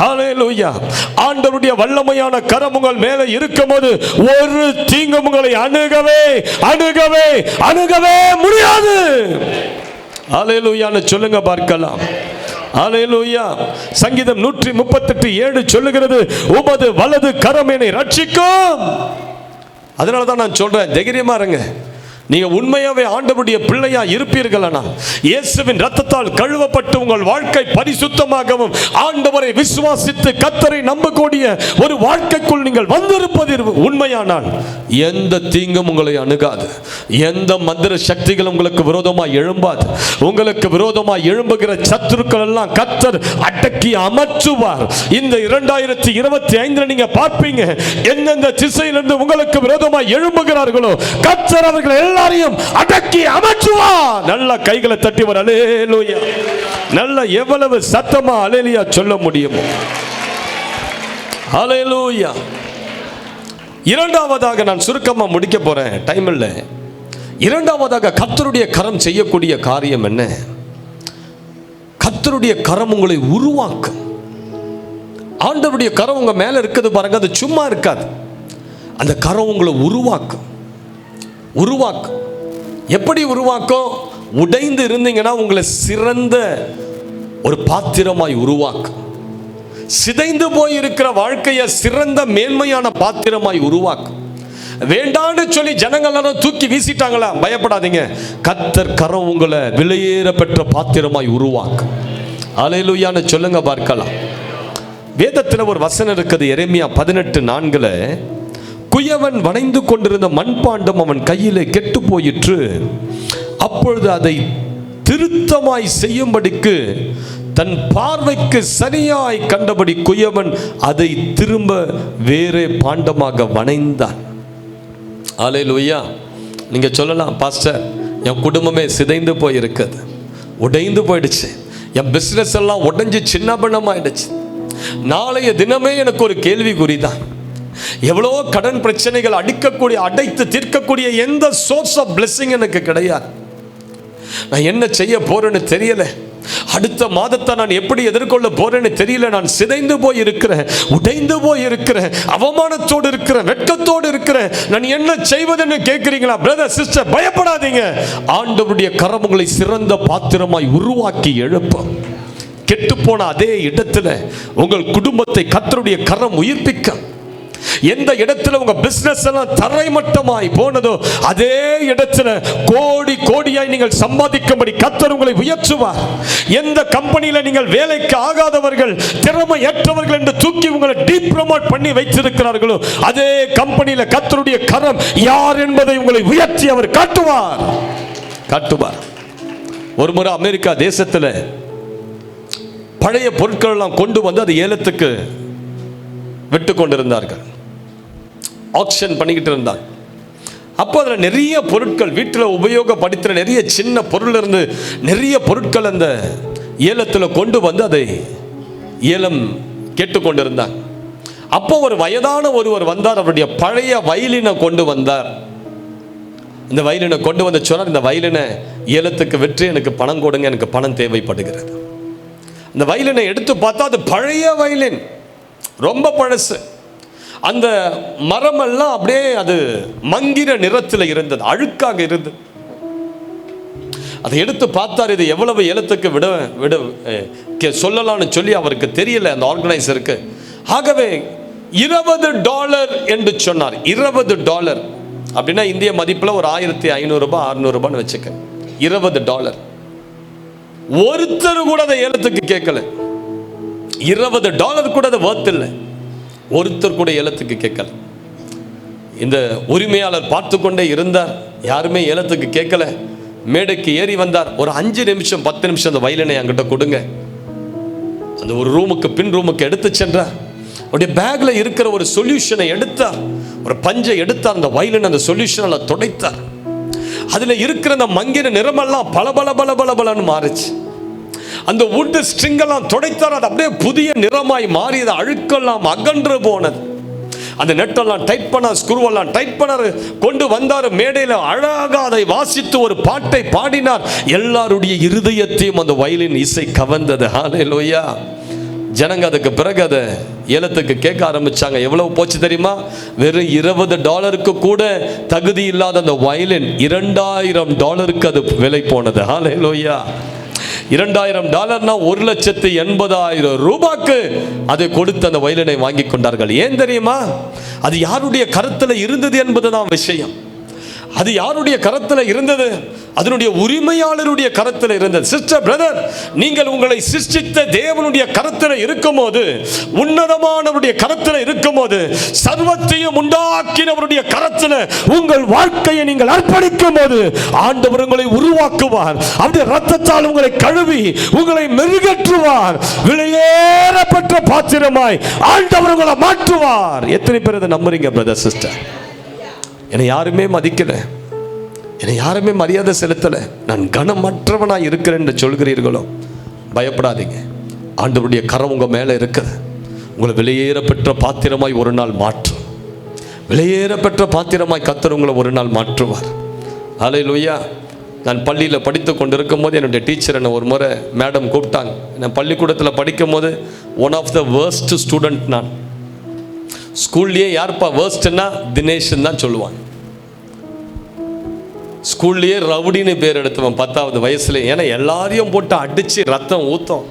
ஹல்லேலூயா. ஆண்டவருடைய வல்லமையான கரம் உங்கள் மேலே இருக்கும்போது ஒரு தீங்கும் உங்களை அணுகவே அணுகவே அணுகவே முடியாது. ஹல்லேலூயான்னு சொல்லுங்க பார்க்கலாம். ஹல்லேலூயா. சங்கீதம் 138:7 சொல்லுகிறது, உமது வலது கரம் என்னை ரட்சிக்கும். அதனால தான் நான் சொல்றேன், தைரியமா இருங்க. நீங்க உண்மையாவே ஆண்டவருடைய பிள்ளையா இருப்பீர்களானால், இயேசுவின் இரத்தத்தால் கழுவப்பட்டு உங்கள் வாழ்க்கை பரிசுத்தமாகவும் ஆண்டவரை விசுவாசித்து கர்த்தரை நம்பக்கூடிய ஒரு வாழ்க்கைக்குள் நீங்கள் வந்திருப்பது உண்மையானால் எந்த தீங்கும் உங்களை அணுகாது. எந்த மந்திர சக்திகள் உங்களுக்கு விரோதமாய் எழும்பாது. உங்களுக்கு விரோதமாய் எழும்புகிற சத்துருக்கள் எல்லாம் கர்த்தர் அடக்கி அமற்றுவார். இந்த 2025 நீங்க பார்ப்பீங்க, எந்தெந்த திசையிலிருந்து உங்களுக்கு விரோதமாய் எழும்புகிறார்களோ கர்த்தர் அவர்கள் எல்லாரையும் அடக்கி அமற்றுவார். நல்ல கைகளை தட்டி வர அல்லேலூயா. நல்ல எவ்வளவு சத்தமா அல்லேலூயா சொல்ல முடியும். அல்லேலூயா. இரண்டாவதாக நான் சுருக்கமா முடிக்க போறேன், டைம் இல்லை. இரண்டாவதாக கர்த்தருடைய கரம் செய்யக்கூடிய காரியம் என்ன? கர்த்தருடைய கரம் உங்களை உருவாக்கும். ஆண்டவருடைய கரம் உங்க மேல இருக்குது பாருங்க, அது சும்மா இருக்காது. அந்த கரம் உங்களை உருவாக்கும். உருவாக்கும். எப்படி உருவாக்கும்? உடைந்து இருந்தீங்கன்னா உங்களை சிறந்த ஒரு பாத்திரமாய் உருவாக்கும். சிதைந்து போய் இருக்கிற வாழ்க்கையை சிறந்த மேன்மையான பாத்திரமாய் உருவாக்கும். வேண்டான்னு சொல்லி ஜனங்கள் தூக்கி வீசிட்டாங்களா, பயப்படாதீங்க. கர்த்தர் கரம் உங்களை விலையேற பெற்ற பாத்திரமாய் உருவாக்கும். அல்லேலூயான்னு சொல்லுங்க பார்க்கலாம். வேதத்தில் ஒரு வசனம் இருக்குது, எரேமியா 18:4. குயவன் வணைந்து கொண்டிருந்த மண்பாண்டம் அவன் கையிலே கெட்டு போயிற்று. அப்பொழுது அதை திருத்தமாய் செய்யும்படிக்கு தன் பார்வைக்கு சரியாய் கண்டபடி குயவன் அதை திரும்ப வேறே பாண்டமாக வணைந்தான். அல்லேலூயா. நீங்க சொல்லலாம், பாஸ்டர் என் குடும்பமே சிதைந்து போயிருக்குது, உடைந்து போயிடுச்சு, என் பிசினஸ் எல்லாம் உடைஞ்சு சின்ன பின்னமாயிடுச்சு. நாளைய தினமே எனக்கு ஒரு கேள்விக்குறிதான். எவ்வளோ கடன் பிரச்சனைகள் அடைத்து தீர்க்கக்கூடிய எந்த சோர்ஸ் ஆஃப் பிளெஸிங் எனக்கு கிடையாது. நான் என்ன செய்ய போறேன்னு தெரியல. அடுத்த மாதத்தை நான் எப்படி எதிர்கொள்ள போறேன்னு தெரியல. நான் சிதைந்து போய் இருக்கிறேன், உடைந்து போய் இருக்கிறேன், அவமானத்தோடு இருக்கிறேன், வெட்கத்தோடு இருக்கிறேன். நான் என்ன செய்வதுன்னு கேட்கிறீங்களா? பிரதர் சிஸ்டர், பயப்படாதீங்க. ஆண்டவருடைய கரம் உங்களை சிறந்த பாத்திரமாய் உருவாக்கி எழுப்பும். கெட்டுப்போன அதே இடத்துல உங்கள் குடும்பத்தை கர்த்தருடைய கரம் உயிர்ப்பிக்க. எந்த இடத்துல உங்க பிசினஸ் எல்லாம் தரைமட்டமாய் போனதோ அதே இடத்துல கோடி கோடியாய் நீங்கள் சம்பாதிக்கும்படி கர்த்தர் உங்களை உயர்த்துவார். எந்த கம்பெனியில நீங்கள் வேலைக்கு ஆகாதவர்கள், திறமையற்றவர்கள் என்று தூக்கி உங்களை டீப்ரமோட் பண்ணி வைத்திருக்கிறார்களோ அதே கம்பெனியில கர்த்தருடைய கரம் யார் என்பதை உங்களை உயர்த்தி அவர் காட்டுவார். ஒரு முறை அமெரிக்கா தேசத்துல பழைய பொருட்கள் எல்லாம் கொண்டு வந்து அது ஏலத்துக்கு விட்டு கொண்டிருந்தார்கள். ஆக்ஷன் பண்ணிக்கிட்டு இருந்தாங்க. அப்போ அதில் நிறைய பொருட்கள், வீட்டில் உபயோகப்படுத்துகிற நிறைய சின்ன பொருள் இருந்து நிறைய பொருட்கள் அந்த ஏலத்தில் கொண்டு வந்து அதை ஏலம் கேட்டுக்கொண்டிருந்தாங்க. அப்போ ஒரு வயதான ஒருவர் வந்தார். அவருடைய பழைய வயலினை கொண்டு வந்தார். இந்த வயலினை கொண்டு வந்து சொன்னார், இந்த வயலினை ஏலத்துக்கு விற்று எனக்கு பணம் கொடுங்க, எனக்கு பணம் தேவைப்படுகிறது. இந்த வயலினை எடுத்து பார்த்தா அது பழைய வயலின், ரொம்ப பழசு. அந்த மரமெல்லாம் அப்படியே அது மங்கிர நிறத்தில் இருந்தது, அழுக்காக இருந்தது. அதை எடுத்து பார்த்தார். இது எவ்வளவு ஏலத்துக்கு விட சொல்லலாம்னு சொல்லி அவருக்கு தெரியல, அந்த ஆர்கனைசருக்கு. ஆகவே $20 என்று சொன்னார். $20 அப்படின்னா இந்திய மதிப்பில் ஒரு 1500 600 வச்சுக்க. $20. ஒருத்தர் கூட அதை ஏலத்துக்கு கேட்கல. $20 கூட அதை வர்த் இல்லை. ஒருத்தர் கூட ஏலத்துக்கு கேட்கல. இந்த உரிமையாளர் பார்த்து கொண்டே இருந்தார். யாருமே ஏலத்துக்கு கேட்கல. மேடைக்கு ஏறி வந்தார். ஒரு 5 நிமிஷம் 10 நிமிஷம் அந்த வயலினை என்கிட்ட கொடுங்க. அந்த ஒரு ரூமுக்கு பின் ரூமுக்கு எடுத்து சென்றார். அவருடைய பேக்ல இருக்கிற ஒரு சொல்யூஷனை எடுத்தார், ஒரு பஞ்சை எடுத்தார், அந்த வயலின் அந்த சொல்யூஷனை துடைத்தார். அதுல இருக்கிற அந்த மங்கின நிறமெல்லாம் பல பல பல பல பலன்னு மாறிச்சு. அந்த வுட் ஸ்ட்ரிங் எல்லாம் துடைத்தார், அது அப்படியே புதிய நிறமாய் மாறியது. அழுக்கெல்லாம் அகன்று போனது. அந்த நெட்டெல்லாம் டைட் பண்ணார், ஸ்க்ரூவெல்லாம் டைட் பண்ணார், கொண்டு வந்தார் மேடையில். அழகாக அதை வாசித்து ஒரு பாட்டை பாடினார். எல்லாருடைய இருதயத்தையும் அந்த வயலின் இசை கவர்ந்தது. ஹல்லேலூயா. ஜனங்க அதுக்கு பிறகு அதை ஏலத்துக்கு கேட்க ஆரம்பிச்சாங்க. எவ்வளவு போச்சு தெரியுமா? வெறும் $20 கூட தகுதி இல்லாத அந்த வயலின் $2000 அது விலை போனது. ஹல்லேலூயா. $2000 $1,80,000 அதை கொடுத்து அந்த வயலினை வாங்கி கொண்டார்கள். ஏன் தெரியுமா? அது யாருடைய கரத்தில் இருந்தது என்பதுதான் விஷயம். அது யாருடைய கரத்தில் இருந்தது? அதனுடைய உரிமையாளருடைய கரத்தில் இருந்தது. சிஸ்டர், பிரதர், நீங்கள் உங்களை சிருஷ்டித்த தேவனுடைய கரத்தில் இருக்கும்போது, உன்னதமானவருடைய கரத்தில் இருக்கும்போது, சர்வத்தையும் உண்டாக்கினவருடைய கரத்தில் உங்கள் வாழ்க்கையை நீங்கள் அர்ப்பணிக்கும் போது ஆண்டவர் உங்களை உருவாக்குவார். அவருடைய ரத்தத்தால் உங்களை கழுவி உங்களை மெருகேற்றுவார். விலையேறப்பட்ட பாத்திரமாய் ஆண்டவர் உங்களை மாற்றுவார். எத்தனை பேர் அதை நம்புறீங்க பிரதர், சிஸ்டர்? என்னை யாருமே மதிக்கல, என்னை யாருமே மரியாதை செலுத்தலை, நான் கனமற்றவனாக இருக்கிறேன் என்று சொல்கிறீர்களோ, பயப்படாதீங்க. ஆண்டவருடைய கரம் உங்கள் மேலே இருக்குது. உங்களை வெளியேறப்பெற்ற பாத்திரமாய் ஒரு நாள் மாற்றும். வெளியேறப்பெற்ற பாத்திரமாய் கர்த்தர் உங்களை ஒரு நாள் மாற்றுவார். ஹல்லேலூயா. நான் பள்ளியில் படித்து கொண்டு இருக்கும்போது என்னுடைய டீச்சர் என்னை ஒரு முறை மேடம் கூப்பிட்டாங்க. நான் பள்ளிக்கூடத்தில் படிக்கும் போது one of the worst student. நான் ஸ்கூல்லையே யார்ப்பா வேர்ஸ்ட்னா தினேஷன் தான் சொல்லுவாங்க. ஸ்கூல்லையே ரவுடின்னு பேர் எடுத்தவன் 10வது வயசுல. ஏன்னா எல்லாரையும் போட்டு அடிச்சு ரத்தம் ஊத்தம்.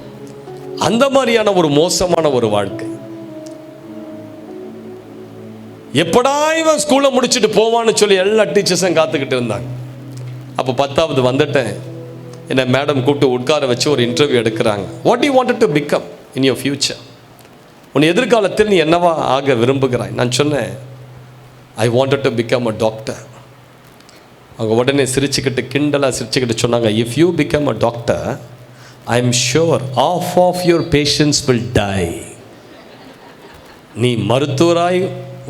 அந்த மாதிரியான ஒரு மோசமான ஒரு வாழ்க்கை. எப்படா இவன் ஸ்கூலை முடிச்சுட்டு போவான்னு சொல்லி எல்லா டீச்சர்ஸும் காத்துக்கிட்டு இருந்தாங்க. அப்போ 10வது வந்துட்டேன். என்னை மேடம் கூப்பிட்டு உட்கார வச்சு ஒரு இன்டர்வியூ எடுக்கிறாங்க. What you wanted to become in your future? உன் எதிர்காலத்தில் நீ என்னவா ஆக விரும்புகிறாய்? நான் சொன்னேன், I wanted to become a doctor. அவங்க உடனே சிரிச்சுக்கிட்டு, கிண்டலாக சிரிச்சுக்கிட்டு சொன்னாங்க, if you become a doctor, I am sure half of your patients will die. நீ மருத்துவராய்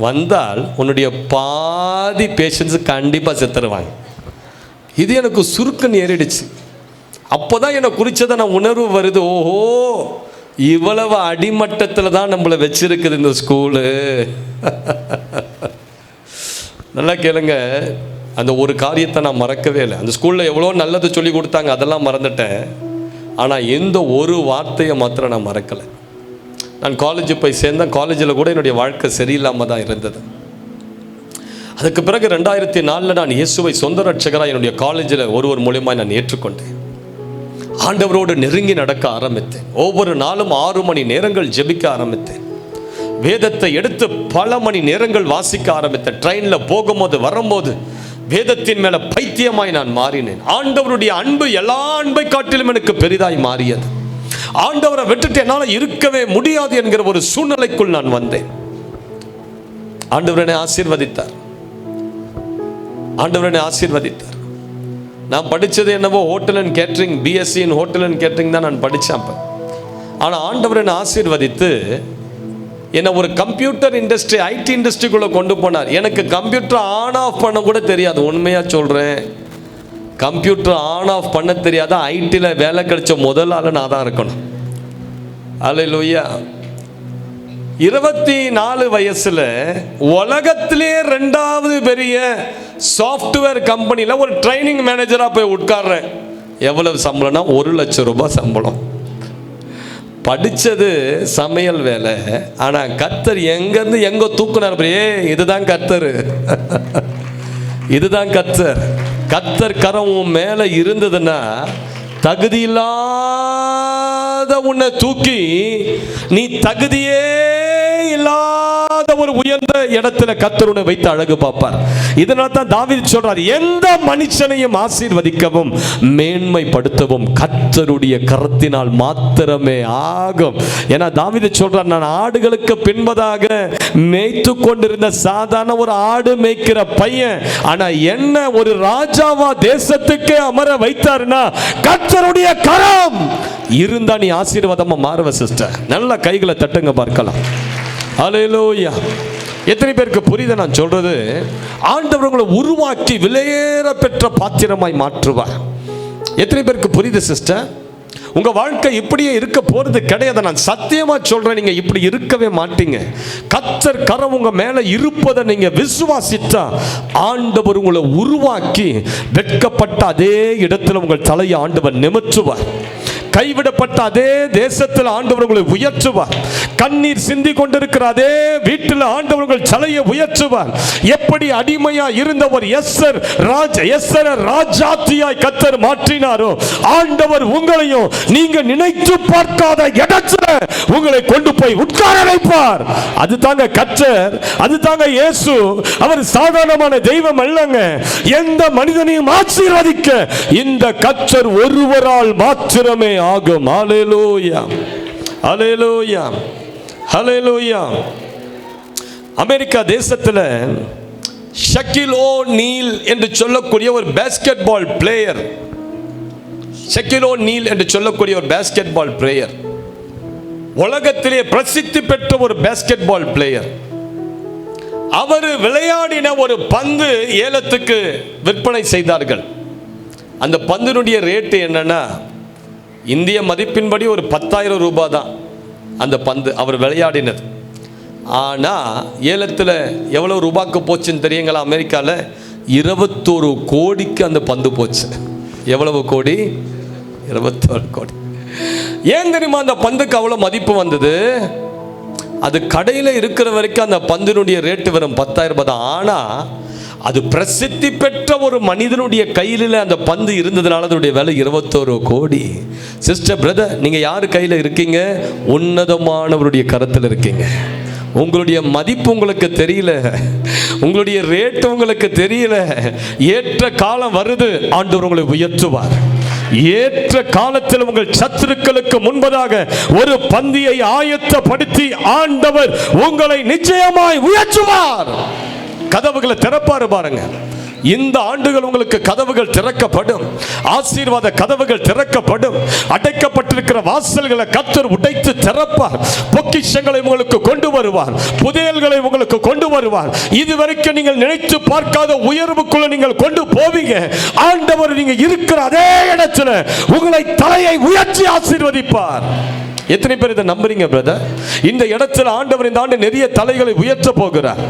வந்தால் உன்னுடைய பாதி பேஷண்ட்ஸு கண்டிப்பாக செத்துருவாங்க. இது எனக்கு சுருக்குன்னு ஏறிடுச்சு. அப்போ தான் என்னை குறித்ததை நான் உணர்வு வருது. ஓஹோ, இவ்வளவு அடிமட்டத்தில் தான் நம்மளை வச்சிருக்குது இந்த ஸ்கூலு. நல்லா கேளுங்க, அந்த ஒரு காரியத்தை நான் மறக்கவே இல்லை. அந்த ஸ்கூலில் எவ்வளோ நல்லது சொல்லி கொடுத்தாங்க, அதெல்லாம் மறந்துட்டேன். ஆனால் எந்த ஒரு வார்த்தையை மாத்திரம் நான் மறக்கலை. நான் காலேஜ் போய் சேர்ந்தேன். காலேஜில் கூட என்னுடைய வாழ்க்கை சரியில்லாமல் தான் இருந்தது. அதுக்கு பிறகு 2004 நான் இயேசுவை சொந்த ரட்சகராக என்னுடைய காலேஜில் ஒருவர் மூலியமாக நான் ஏற்றுக்கொண்டேன். ஆண்டவரோடு நெருங்கி நடக்க ஆரம்பித்தேன். ஒவ்வொரு நாளும் 6 மணி நேரங்கள் ஜெபிக்க ஆரம்பித்தேன். வேதத்தை எடுத்து பல மணி நேரங்கள் வாசிக்க ஆரம்பித்தேன். ட்ரெயினில் போகும்போது வரும்போது வேதத்தின் மேல பைத்தியமாய் நான் மாறினேன். ஆண்டவருடைய அன்பு எல்லா அன்பை காட்டிலும் எனக்கு பெரிதாய் மாறியது. ஆண்டவரை விட்டுட்டு என்னால் இருக்கவே முடியாது என்கிற ஒரு சூழ்நிலைக்குள் நான் வந்தேன். ஆண்டவர் என்னை ஆசீர்வதித்தார். ஆண்டவர் என்னை ஆசீர்வதித்தார். நான் படித்தது என்னவோ hotel and catering, BSc in hotel and catering தான் நான் படித்தேன் அப்போ. ஆனால் ஆண்டவர் என்னை ஆசீர்வதித்து என்னை ஒரு கம்ப்யூட்டர் இண்டஸ்ட்ரி, ஐடி இண்டஸ்ட்ரிக்குள்ளே கொண்டு போனார். எனக்கு கம்ப்யூட்டர் ஆன் ஆஃப் பண்ண கூட தெரியாது. உண்மையாக சொல்கிறேன், கம்ப்யூட்டர் ஆன் ஆஃப் பண்ண தெரியாத ஐடியில் வேலை கிடைச்ச முதல் ஆள் நான் தான் இருக்கணும். அல்லேலூயா. 24 வயசுல உலகத்திலே 2வது பெரிய சாஃப்ட்வேர் கம்பெனியில் ஒரு ட்ரைனிங் மேனேஜராக போய் உட்கார்றேன். எவ்வளவு சம்பளம்னா ₹1,00,000 சம்பளம். படித்தது சமையல் வேலை. ஆனால் கர்த்தர் எங்கேருந்து எங்கே தூக்குனார். இதுதான் கர்த்தர், இதுதான் கர்த்தர். கர்த்தர் கரம் உன் மேலே இருந்ததுன்னா தகுதி இல்லாத உன்னை தூக்கி நீ தகுதியே இல்லாத ஒரு உயர்ந்த இடத்துல கர்த்தர் உன்னை வைத்து அழகு பார்ப்பார். இதனால தான் தாவீது சொல்றார், எந்த மனுஷனையும் ஆசீர்வதிக்கவும் மேன்மைப்படுத்தவும் கர்த்தருடைய கரத்தினால் மாத்திரமே ஆகும். ஏன்னா தாவீது சொல்றார், நான் ஆடுகளுக்கு பின்பதாக மேய்த்து கொண்டிருந்த சாதாரண ஒரு ஆடு மேய்க்கிற பையன், ஆனா என்ன ஒரு ராஜாவா தேசத்துக்கே அமர வைத்தாருன்னா கர்த்தருடைய கரம் இருந்தா நீ ஆசீர்வாதமா மாறுவ. சிஸ்டர், நல்ல கைகளை தட்டுங்க பார்க்கலாம். ஹல்லேலூயா. எத்தனை பேருக்கு புரியுது நான் சொல்றது? ஆண்டவர் உங்களை உருவாக்கி விலையேற பெற்ற பாத்திரமாய் மாற்றுவார். எத்தனை பேருக்கு புரியுது சிஸ்டர்? உங்க வாழ்க்கை இப்படியே இருக்க போறது கிடையாது. நான் சத்தியமா சொல்றேன், நீங்க இப்படி இருக்கவே மாட்டீங்க. கர்த்தர் கரம் உங்க மேல இருப்பதை நீங்க விசுவாசித்தா ஆண்டவர் உங்களை உருவாக்கி வெட்கப்பட்ட அதே இடத்துல உங்கள் தலையை ஆண்டவர் நிமிர்த்துவார். கைவிடப்பட்ட அதே தேசத்தில் ஆண்டவர் உங்களை உயர்த்துவார். கண்ணீர் சிந்தி கொண்டிருக்கிற அதே வீட்டில் ஆண்டவர் உங்கள் தலையை உயர்த்துவார். எப்படி அடிமையா இருந்த ஒரு எஸ்தரை ராஜாத்தியாய் கர்த்தர் மாற்றினாரோ, ஆண்டவர் உங்களையும் நீங்க நினைத்து பார்க்காத இடத்துல உங்களை கொண்டு போய் உட்கார வைப்பார். அது தாங்க கர்த்தர், அது தாங்க இயேசு. அவர் சாதாரணமான தெய்வம் அல்லங்க. எந்த மனிதனையும் ஆசீர்வதிக்க இந்த கர்த்தர் ஒருவரால் மாத்திரமே ஆகும். ஹல்லேலூயா, ஹல்லேலூயா, ஹல்லேலூயா. அமெரிக்கா தேசத்தில் ஷக்கீல் ஓ'நீல் என்று சொல்லக்கூடிய ஒரு பாஸ்கெட் பால் பிளேயர், ஷக்கீல் ஓ'நீல் என்று சொல்லக்கூடிய ஒரு பாஸ்கெட் பால் பிளேயர், உலகத்திலே பிரசித்தி பெற்ற ஒரு பாஸ்கெட் பால் பிளேயர். அவர் விளையாடின ஒரு பந்து ஏலத்துக்கு விற்பனை செய்தார்கள். அந்த பந்தினுடைய ரேட்டு என்னன்னா, இந்திய மதிப்பின்படி ஒரு 10,000 ரூபாய் தான் அந்த பந்து அவர் விளையாடினது. ஆனால் ஏலத்தில் எவ்வளோ ரூபாய்க்கு போச்சுன்னு தெரியுங்களா? அமெரிக்காவில் 21 கோடிக்கு அந்த பந்து போச்சு. எவ்வளவு கோடி? 21 கோடி. ஏன் தெரியுமா அந்த பந்துக்கு அவ்வளோ மதிப்பு வந்தது? அது கடையில் இருக்கிற வரைக்கும் அந்த பந்தினுடைய ரேட்டு வெறும் 10,000 ரூபாய் தான். ஆனால் அது பிரசித்தி பெற்ற ஒரு மனிதனுடைய கையில் அந்த பந்து இருந்ததுனால அதனுடைய விலை 21 கோடி. சிஸ்டர், பிரதர், நீங்கள் யார் கையில் இருக்கீங்க? உன்னதமானவருடைய கரத்தில் இருக்கீங்க. உங்களுடைய மதிப்பு உங்களுக்கு தெரியல, உங்களுடைய ரேட்டு உங்களுக்கு தெரியல. ஏற்ற காலம் வருது, ஆண்டவர் உங்களை உயர்த்துவார். ஏற்ற காலத்தில் உங்கள் சத்துருக்களுக்கு முன்பதாக ஒரு பந்தியை ஆயத்தப்படுத்தி ஆண்டவர் உங்களை நிச்சயமாய் உயர்த்துவார். கதவுகளை திறப்பாரு பாருங்க. இந்த ஆண்டுகள் உங்களுக்கு கதவுகள் திறக்கப்படும். ஆசீர்வாத கதவுகள் திறக்கப்படும். அடைக்கப்பட்டிருக்கிற வாசல்களை கர்த்தர் உடைத்து திறப்பார். பொக்கிஷங்களை உங்களுக்கு கொண்டு வருவார். புதையல்களை உங்களுக்கு கொண்டு வருவார். இதுவரைக்கும் நீங்கள் நினைத்து பார்க்காத உயர்வுக்குள்ள நீங்கள் கொண்டு போவீங்க. ஆண்டவர் நீங்க இருக்கிற அதே இடத்துல உங்களை தலையை உயர்த்தி ஆசீர்வதிப்பார். எத்தனை பேர் இதை நம்புறீங்க பிரதர்? இந்த இடத்துல ஆண்டவர் இந்த ஆண்டு நிறைய தலைகளை உயர்த்த போகிறார்.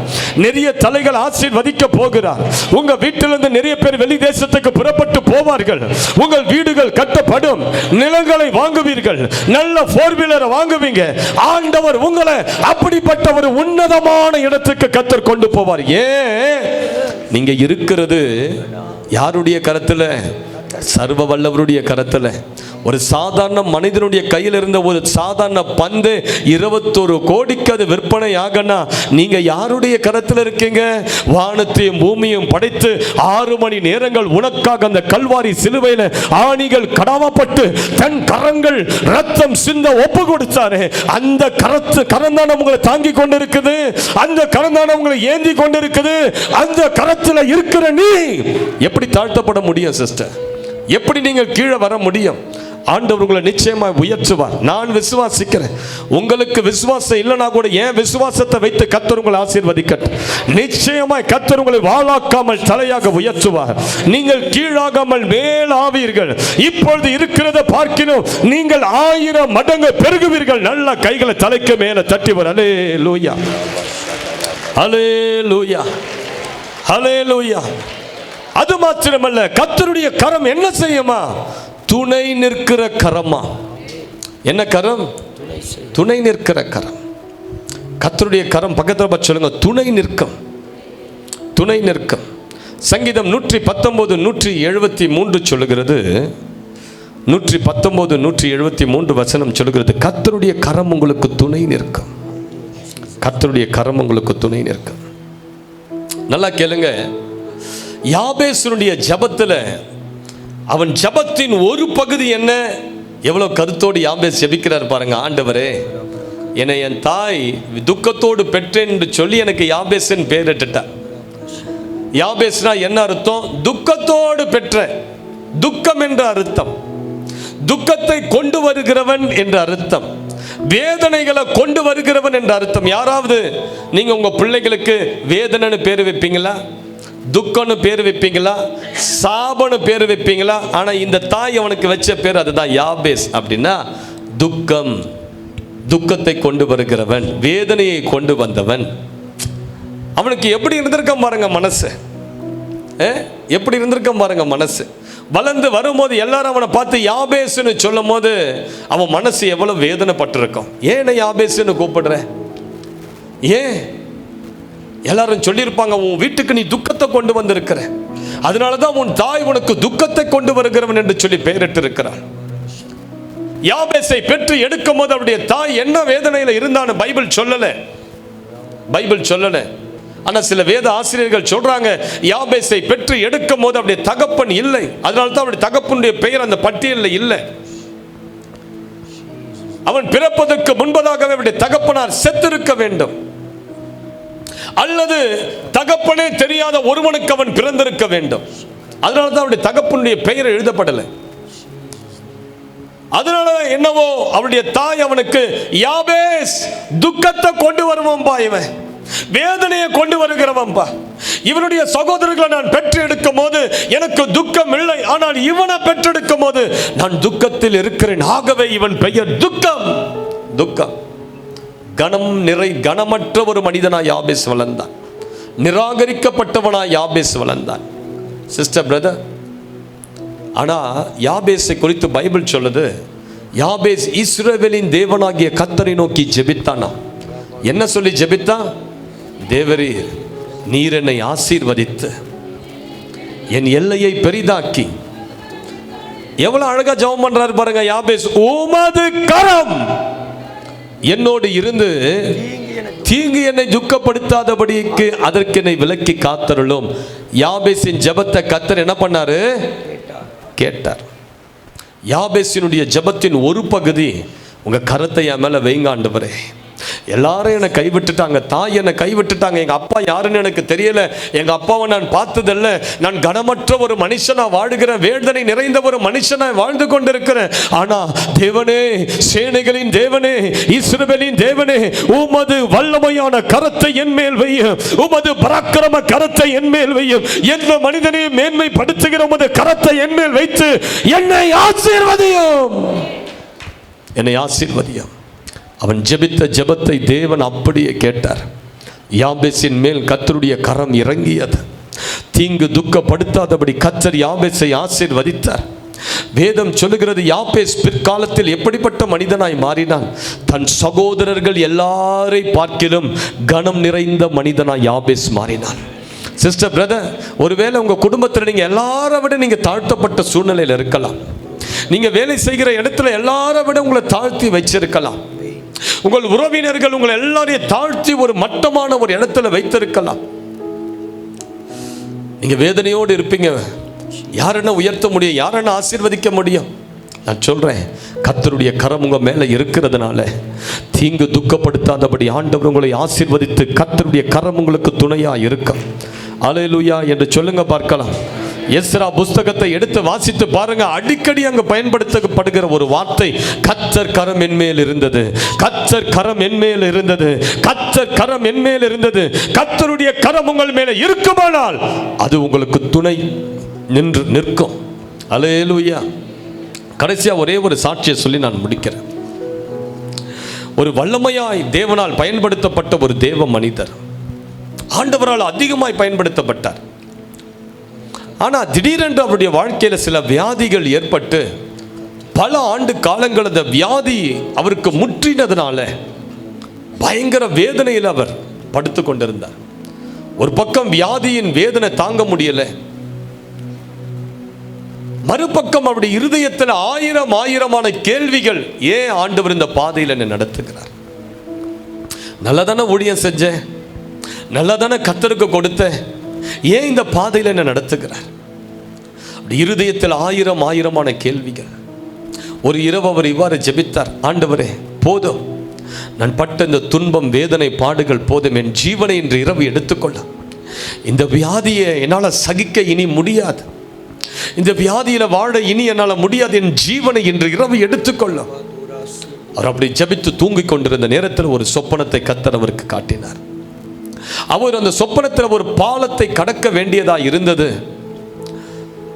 நிறைய தலைகள் ஆசீர்வதிக்க போகிறார். உங்க வீட்டிலிருந்து நிறைய பேர் வெளி தேசத்துக்கு புறப்பட்டு போவார்கள். உங்கள் வீடுகள் கட்டப்படும். நிலங்களை வாங்குவீர்கள். நல்ல 4-வீலரை வாங்குவீங்க. ஆண்டவர் உங்களை அப்படிப்பட்ட ஒரு உன்னதமான இடத்துக்கு கர்த்தர் கொண்டு போவார். ஏன்? நீங்க இருக்கிறது யாருடைய கரத்தில்? சர்வ வல்லவருடைய கரத்தில். ஒரு சாதாரண மனிதனுடைய கையில் இருந்த ஒரு சாதாரண பந்து 21 கோடிக்கு அது விற்பனை ஆகனா நீங்க யாருடைய கரத்தில் இருக்கீங்க? வானத்தையும் பூமியும் படைத்து 6 மணி நேரங்கள் உனக்காக அந்த கல்வாரி சிலுவையில் ஆணிகள் கடவப்பட்டு தன் கரங்கள் ரத்தம் சிந்த ஒப்பு கொடுத்தாரு. அந்த கரந்தான உங்களை தாங்கி கொண்டிருக்குது. அந்த கரந்தான உங்களை ஏந்தி கொண்டிருக்குது. அந்த கரத்தில் இருக்கிற நீ எப்படி தாழ்த்தப்பட முடியும் சிஸ்டர்? எப்படி நீங்கள் கீழே வர முடியும்? ஆண்டவர் உங்களை நிச்சயமாக உயர்த்துவார். நான் விசுவாசிக்கிறேன். உங்களுக்கு விசுவாசம் இல்லைனா கூட என் விசுவாசத்தை வைத்து கர்த்தர் உங்களை ஆசீர்வதிக்கட்டும். நிச்சயமாய் கர்த்தர் உங்களை வாளாக்காமல் தலையாக உயர்த்துவார். நீங்கள் கீழாகாமல் மேலாவீர்கள். இப்பொழுது இருக்கிறத பார்க்கினும் நீங்கள் 1000 மடங்கு பெருகுவீர்கள். நல்ல கைகளை தலைக்கு மேல தட்டிவர். அல்லேலூயா, அல்லேலூயா, அல்லேலூயா. அது மாத்திரமல்ல, கர்த்தருடைய கரம் என்ன செய்யுமா? துணை நிற்கிற கரமா. என்ன கரம்? துணை நிற்கிற கரம். கர்த்தருடைய கரம் பக்கத்தில் சொல்லுங்க. துணை நிற்கும், துணை நிற்கும். சங்கீதம் 119 173 சொல்லுகிறது. 119 173 வசனம் சொல்லுகிறது, கர்த்தருடைய கரம் உங்களுக்கு துணை நிற்கும். கர்த்தருடைய கரம் உங்களுக்கு துணை நிற்கும். நல்லா கேளுங்க. யாபேசுடைய ஜபத்தில் அவன் ஜபத்தின் ஒரு பகுதி என்ன? எவ்வளவு கருத்தோடு யாபேஸ் ஜபிக்கிறார் பாருங்க. ஆண்டவரே, என்னை என் தாய் துக்கத்தோடு பெற்றேன் என்று சொல்லி எனக்கு யாபேஸ்ன்னு பேரிட்டார். யாபேஸ்னா என்ன அர்த்தம்? துக்கத்தோடு பெற்ற. துக்கம் என்ற அர்த்தம். துக்கத்தை கொண்டு வருகிறவன் என்ற அர்த்தம். வேதனைகளை கொண்டு வருகிறவன் என்ற அர்த்தம். யாராவது நீங்க உங்க பிள்ளைகளுக்கு வேதனைன்னு பேர் வைப்பீங்களா? துக்கம்னு பேர் வைப்பீங்களா? சாபன்னு பேர் வைப்பீங்களா? ஆனா இந்த தாய் அவனுக்கு வச்ச பேர் அதுதான், யாபேஸ். அப்படின்னா துக்கம், துக்கத்தை கொண்டு வருகிறவன், வேதனையை கொண்டு வந்தவன். அவனுக்கு எப்படி இருந்திருக்க பாருங்க மனசு, எப்படி இருந்திருக்க பாருங்க மனசு. வளர்ந்து வரும்போது எல்லாரும் அவனை பார்த்து யாபேஸ்ன்னு சொல்லும் போது அவன் மனசு எவ்வளவு வேதனைப்பட்டிருக்கும். ஏன் யாபேஸ்ன்னு கூப்பிடுற? ஏன்? எல்லாரும் சொல்லியிருப்பாங்க, உன் வீட்டுக்கு நீ துக்கத்தை கொண்டு வந்திருக்கிற, அதனாலதான் உன் தாய் உனக்கு துக்கத்தை கொண்டு வருகிறவன் என்று சொல்லி பெயரிட்டு இருக்கிறான். யாபேசை பெற்று எடுக்கும் போது அவருடைய தாய் என்ன வேதனையில இருந்தான்னு பைபிள் சொல்லல, பைபிள் சொல்லல. ஆனா சில வேத ஆசிரியர்கள் சொல்றாங்க, யாபேசை பெற்று எடுக்கும் போது அவருடைய தகப்பன் இல்லை, அதனால தான் அவருடைய தகப்பனுடைய பெயர் அந்த பட்டியலில் இல்லை. அவன் பிறப்பதற்கு முன்பதாகவே அவருடைய தகப்பனார் செத்திருக்க வேண்டும், அல்லது தகப்பனே தெரியாத ஒருவனுக்கு அவன் பிறந்திருக்க வேண்டும். அதனால தான் அவருடைய தகப்பனுடைய பெயர் எழுதப்படலை. அதனால என்னவோ அவருடைய தாய் அவனுக்கு யாபேஸ், துக்கத்தை கொண்டு வருவான்பா, இவன் வேதனையை கொண்டு வருகிறவன்பா, இவனுடைய சகோதரர்களை நான் பெற்று எடுக்கும் போது எனக்கு துக்கம் இல்லை, ஆனால் இவனை பெற்றெடுக்கும் போது நான் துக்கத்தில் இருக்கிறேன், ஆகவே இவன் பெயர் துக்கம். துக்கம். கனமற்ற ஒரு மனிதனாய் யாபேஸ் வளர்ந்தான், நிராகரிக்கப்பட்டவனாய் யாபேஸ் வளர்ந்தான். சிஸ்டர், பிரதர், ஆனா யாபேஸை குறித்து பைபிள் சொல்லுது, யாபேஸ் இஸ்ரவேலின் தேவனாகிய கர்த்தரை நோக்கி ஜெபித்தானா. என்ன சொல்லி ஜெபித்தான்? தேவரீர், நீர் என்னை ஆசீர்வதித்து என் எல்லையை பெரிதாக்கி. எவ்வளவு அழகா ஜெபம் பண்றாரு பாருங்க யாபேஸ். உமது கரம் என்னோடு இருந்து தீங்கு என்னை துக்கப்படுத்தாதபடிக்கு அதற்கு என்னை விலக்கி காத்தருளும். யாபேசின் ஜெபத்தை கர்த்தர் என்ன பண்ணாரு? கேட்டார். யாபேசினுடைய ஜெபத்தின் ஒரு பகுதி, உங்க கரத்தை என் மேல வைங்க ஆண்டவரே, எல்லாரும் என்னை கைவிட்டுட்டாங்க, தாய் என்னை கைவிட்டுட்டாங்க, எங்க அப்பா யாருன்னு எனக்கு தெரியல, எங்க அப்பாவை நான் பார்த்ததில்லை, நான் கனமற்ற ஒரு மனுஷனா வாழுகிறேன், வேதனை நிறைந்த ஒரு மனுஷனா வாழ்ந்து கொண்டிருக்கிறேன். ஆனா தேவனே, சேனைகளின் தேவனே, இஸ்ரவேலின் தேவனே, உமது வல்லமையான கரத்தை என் மேல் வையும், உமது பராக்கிரம கரத்தை என் மேல் வையும், எந்த மனிதனையும் மேன்மைப்படுத்துகிற உமது கரத்தை என் மேல் வைத்து என்னை ஆசீர்வதியும், என்னை ஆசீர்வதியும். அவன் ஜெபித்த ஜெபத்தை தேவன் அப்படியே கேட்டார். யாபேசின் மேல் கர்த்தருடைய கரம் இறங்கியது. தீங்கு துக்கப்படுத்தாதபடி கர்த்தர் யாபேசை ஆசீர்வதித்தார். வேதம் சொல்லுகிறது, யாபேஸ் பிற்காலத்தில் எப்படிப்பட்ட மனிதனாய் மாறினான்? தன் சகோதரர்கள் எல்லாரை பார்க்கிலும் கனம் நிறைந்த மனிதனாய் யாபேஸ் மாறினான். சிஸ்டர், பிரதர், ஒருவேளை உங்க குடும்பத்தில் நீங்க எல்லாரை விட நீங்க தாழ்த்தப்பட்ட சூழ்நிலையில் இருக்கலாம். நீங்க வேலை செய்கிற இடத்துல எல்லாரை விட உங்களை தாழ்த்தி வச்சிருக்கலாம். உங்கள் உறவினர்கள் உங்களை எல்லாரையும் தாழ்த்தி ஒரு மட்டமான ஒரு இடத்துல வைத்திருக்கலாம். நீங்க வேதனையோடு இருப்பீங்க. யாரென்ன உயர்த்த முடியும்? யாரென்ன ஆசீர்வதிக்க முடியும்? நான் சொல்றேன், கர்த்தருடைய கரம் உங்க மேல இருக்கிறதுனால தீங்கு துக்கப்படுத்தாதபடி ஆண்டவர் உங்களை ஆசீர்வதித்து கர்த்தருடைய கரம் உங்களுக்கு துணையா இருக்கும். அல்லேலூயா என்று சொல்லுங்க பார்க்கலாம். எஸ்ரா புஸ்தகத்தை எடுத்து வாசித்து பாருங்க. அடிக்கடி அங்கு பயன்படுத்தப்படுகிற ஒரு வார்த்தை, கர்த்தர் கரம் என் மேல் இருந்தது, கர்த்தர் கரம் என் மேல் இருந்தது, கர்த்தர் கரம் என் மேல் இருந்தது. கர்த்தருடைய கரம் உங்கள் மேல இருக்குமானால் அது உங்களுக்கு துணை நின்று நிற்கும். அல்லேலூயா. கடைசியா ஒரே ஒரு சாட்சியை சொல்லி நான் முடிக்கிறேன். ஒரு வல்லமையாய் தேவனால் பயன்படுத்தப்பட்ட ஒரு தேவ மனிதர், ஆண்டவரால் அதிகமாய் பயன்படுத்தப்பட்டார். ஆனால் திடீரென்று அவருடைய வாழ்க்கையில் சில வியாதிகள் ஏற்பட்டு பல ஆண்டு காலங்கள் அந்த வியாதி அவருக்கு முற்றினதுனால பயங்கர வேதனையில் அவர் படுத்து கொண்டிருந்தார். ஒரு பக்கம் வியாதியின் வேதனை தாங்க முடியல, மறுபக்கம் அவருடைய இருதயத்தில் ஆயிரமான கேள்விகள். ஏன் ஆண்டவர் இந்த பாதையில் என்னை நடத்துகிறார்? நல்லதானே ஊழியம் செஞ்சேன், நல்லதானே கர்த்தருக்கு கொடுத்தேன், ஏன் இந்த பாதையில் என்ன நடத்துகிறார்? அப்படி இருதயத்தில் ஆயிரமான கேள்விகள். ஒரு இரவு அவர் இவ்வாறு ஜெபித்தார், ஆண்டவரே போதும், நான் பட்ட இந்த துன்பம் வேதனை பாடுகள் போதும், என் ஜீவனை இன்று இரவு எடுத்துக்கொள்ள. இந்த வியாதியை என்னால் சகிக்க இனி முடியாது, இந்த வியாதியில் வாழ இனி என்னால் முடியாது, என் ஜீவனை இன்று இரவு எடுத்துக்கொள்ள. அவர் அப்படி ஜெபித்து தூங்கிக் கொண்டிருந்த நேரத்தில் ஒரு சொப்பனத்தை கர்த்தர் அவருக்கு காட்டினார். அவர் அந்த சொப்பனத்தில் ஒரு பாலத்தை கடக்க வேண்டியதா இருந்தது.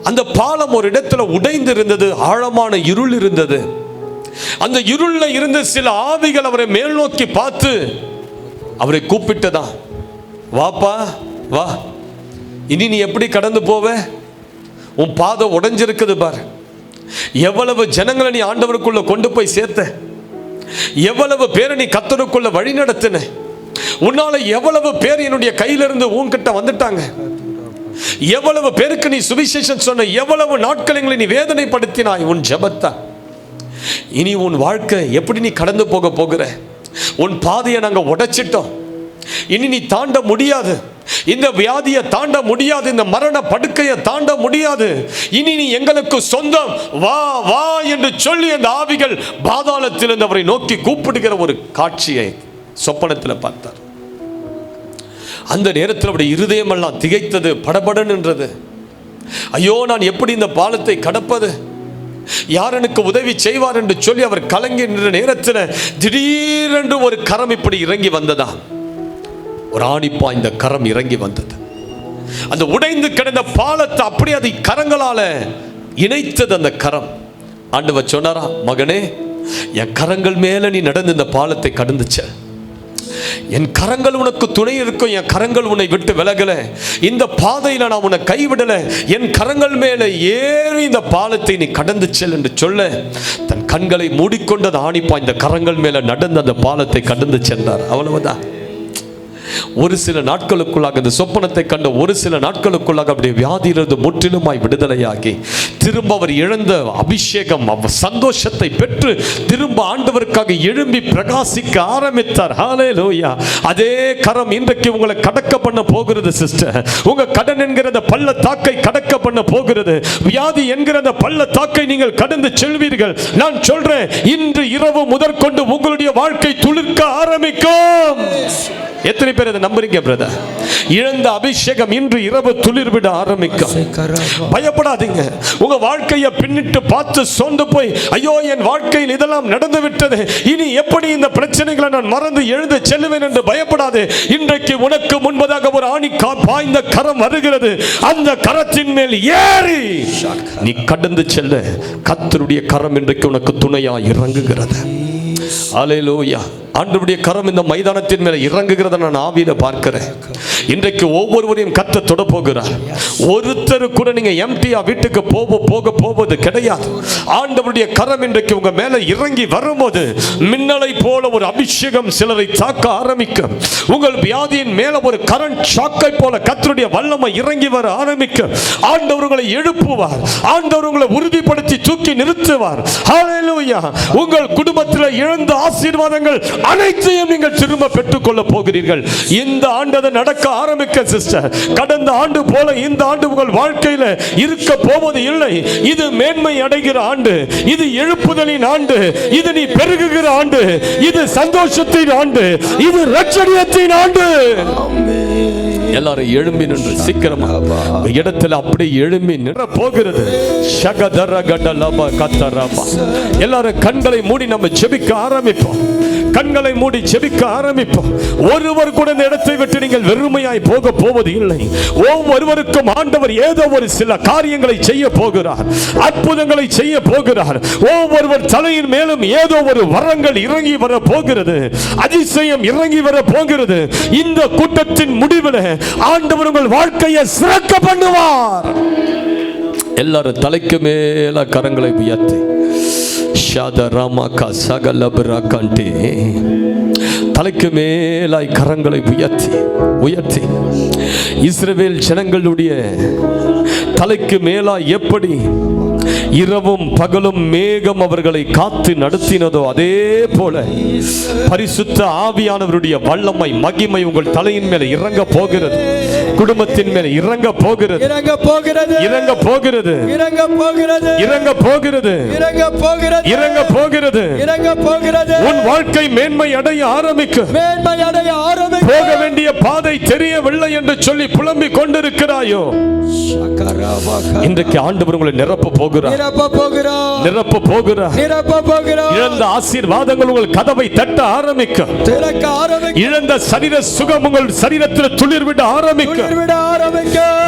அந்த பாலம் ஒரு இடத்துல உடைந்து இருந்தது. ஆழமான இருள் இருந்தது. அந்த இருள்ல இருந்த சில ஆவிகள் அவரை மேல் நோக்கி பார்த்து அவரை கூப்பிட்டதா, வாப்பா வா, இனி நீ எப்படி கடந்து போவ? உன் பாதை உடைஞ்சிருக்குது பார். எவ்வளவு ஜனங்களை நீ ஆண்டவருக்குள்ள கொண்டு போய் சேர்த்த, எவ்வளவு பேரை நீ கர்த்தருக்குள்ள வழி நடத்தின, உன்னால எவ்வளவு பேர் என்னுடைய கையிலிருந்து உன்கிட்ட வந்துட்டாங்க, எவ்வளவு பேருக்கு நீ சுவிசேஷம் சொன்ன, எவ்வளவு நாட்களை நீ வேதனைப்படுத்தினாய் உன் ஜெபத்தை. இனி உன் வாழ்க்கை எப்படி நீ கடந்து போக போகிற? உன் பாதையை நாங்க உடைச்சிட்டோம். இனி நீ தாண்ட முடியாது. இந்த வியாதியை தாண்ட முடியாது. இந்த மரண படுக்கையை தாண்ட முடியாது. இனி நீ எங்களுக்கு சொந்தம், வா வா என்று சொல்லி அந்த ஆவிகள் பாதாளத்திலிருந்து அவரை நோக்கி கூப்பிடுகிற ஒரு காட்சியை சொப்பனத்தில் பார்த்தார். அந்த நேரத்தில் அவருடைய இருதயமெல்லாம் திகைத்தது, படபடன் என்றது. ஐயோ, நான் எப்படி இந்த பாலத்தை கடப்பது? யார் எனக்கு உதவி செய்வார் என்று சொல்லி அவர் கலங்கி நின்ற நேரத்தில் திடீரென்று ஒரு கரம் இப்படி இறங்கி வந்ததா, ஒரு ஆணிப்பா இந்த கரம் இறங்கி வந்தது. அந்த உடைந்து கிடந்த பாலத்தை அப்படி அதை கரங்களால இணைத்தது அந்த கரம். ஆண்டவர் சொன்னாரா, மகனே, என் கரங்கள் மேல நீ நடந்து இந்த பாலத்தை கடந்துச்ச. என் கரங்கள் உனக்கு துணை இருக்கும். என் கரங்கள் உன்னை விட்டு விலகல. இந்த பாதையில நான் உன்னை கைவிடல. என் கரங்கள் மேல ஏறி இந்த பாலத்தை நீ கடந்து செல் என்று சொல்ல, தன் கண்களை மூடிக்கொண்டது ஆணிப்பா இந்த கரங்கள் மேல நடந்து அந்த பாலத்தை கடந்து சென்றார். அவ்வளவுதான். ஒரு சில நாட்களுக்குள்ளாக இந்த சொப்பனத்தை கண்ட ஒரு சில நாட்களுக்குள்ளாக அப்படியே வியாதியிலிருந்து முற்றிலுமாய் விடுதலையாகி திரும்ப அவர் இழந்த அபிஷேகம், சந்தோஷத்தை பெற்று திரும்ப ஆண்டவருக்காக எழும்பி பிரகாசிக்க ஆரம்பித்தார். ஹல்லேலூயா. அதே கரம் இன்றைக்கு உங்களை கடக்க பண்ண போகிறது சிஸ்டர். உங்க கடன் என்கிற பள்ளத்தாக்கை கடக்க பண்ண போகிறது. வியாதி என்கிற பள்ளத்தாக்கை நீங்கள் கடந்து செல்வீர்கள். நான் சொல்றேன், இன்று இரவு முதற்கொண்டு உங்களுடைய வாழ்க்கை துளிர்க்க ஆரம்பிக்கும். எத்தனை பேர் அதை நம்புறீங்க பிரதர்? இழந்த அபிஷேகம் இன்று இரவு துளிர்விட ஆரம்பிக்கும். பயப்படாதீங்க. உங்க வாழ்க்கையை பின்னிட்டு பார்த்து சோர்ந்து போய், ஐயோ என் வாழ்க்கையில் இதெல்லாம் நடந்து விட்டது, இனி எப்படி இந்த பிரச்சனைகளை நான் மறந்து எழுந்து செல்லுவேன் என்று பயப்படாதே. இன்றைக்கு உனக்கு முன்பதாக ஒரு ஆணி பாய்ந்த கரம் வருகிறது. அந்த கரத்தின் மேல் ஏறி நீ கடந்து செல்ல கர்த்தருடைய கரம் இன்றைக்கு உனக்கு துணையாய் இறங்குகிறது. அல்லேலூயா. ஆண்டவருடைய கரம் இந்த மைதானத்தின் மேல இறங்குகிறத நான் ஆவியில பார்க்கிறேன். இன்றைக்கு ஒவ்வொருவரையும் கர்த்தர் தொட போகிறார். ஒருத்தர் கூட நீங்க எம்டியா வீட்டுக்கு போக போவது கிடையாது. ஆண்டவருடைய கரம் இன்றைக்கு உங்க மேல இறங்கி வரும்போது மின்னலை போல ஒரு அபிஷேகம் சிலரை தாக்க ஆரம்பிக்கும். உங்கள் வியாதியின் மேல ஒரு கரண்ட் ஷாக்கை போல கர்த்தருடைய வல்லமை இறங்கி வர ஆரம்பிக்கும். ஆண்டவர் உங்களை எழுப்புவார். ஆண்டவர் உங்களை உறுதிப்படுத்தி தூக்கி நிறுத்துவார். ஹல்லேலூயா. உங்கள் குடும்பத்தில் இழந்த ஆசீர்வாதங்கள் அனைத்தையும் நீங்கள் திரும்ப பெற்றுக் கொள்ள போகிறீர்கள். இந்த ஆண்டு அது நடக்க ஆரம்பிக்க சிஸ்டர். கடந்த ஆண்டு போல இந்த ஆண்டு உங்கள் வாழ்க்கையில இருக்க போவது இல்லை. இது மேன்மை அடைகிற ஆண்டு, இது எழுப்புதலின் ஆண்டு, இது நீ பெருகுகிற ஆண்டு, இது சந்தோஷத்தின் ஆண்டு, இது ரட்சணியத்தின் ஆண்டு. எல்லாரும் எழும்பி நின்று சீக்கிரமா இடத்துல அப்படி எழும்பி நின்ற போகிறது. எல்லாரும் கண்களை மூடி நம்ம ஜெபிக்க ஆரம்பிப்போம். கண்களை மூடி ஜெபிக்க ஆரம்பிப்போம். ஒருவர் கூட இந்த இடத்தை விட்டு நீங்கள் வெறுமையாய் போக போவது இல்லை. ஒவ்வொருவருக்கும் ஆண்டவர் ஏதோ ஒரு சில காரியங்களை செய்ய போகிறார். அற்புதங்களை செய்ய போகிறார். ஒவ்வொருவர் தலையின் மேலும் ஏதோ ஒரு வரங்கள் இறங்கி வர போகிறது. அதிசயம் இறங்கி வர போகிறது. இந்த கூட்டத்தின் முடிவில் ஆண்டவர் உங்கள் வாழ்க்கையை சிறக்க பண்ணுவார். எல்லாரும் தலைக்கு மேல கரங்களை உயர்த்தி தலைக்கு மேலாய் கரங்களை உயர்த்தி இஸ்ரவேல் ஜனங்களுடைய தலைக்கு மேலாய் எப்படி இரவும் பகலும் மேகம் அவர்களை காத்து நடத்தினதோ அதே போல பரிசுத்த ஆவியானவருடைய வல்லமை மகிமை உங்கள் தலையின் மேல இறங்க போகிறது. குடும்பத்தின் மேல இறங்க போகிறது. உன் வாழ்க்கை மேன்மை அடைய ஆரம்பிக்கும். போக வேண்டிய பாதை தெரியவில்லை என்று சொல்லி புலம்பிக் கொண்டிருக்கிறாயோ, இன்றைக்கு ஆண்டவர் உங்களை நிரப்ப போகிறார், நிரப்ப போகிறார். இழந்த ஆசீர்வாதங்கள் உங்கள் கதவை தட்ட ஆரம்பிக்கும். இழந்த சரீர சுகம் உங்கள் சரீரத்தில் துளிர்விட ஆரம்பிக்கும்.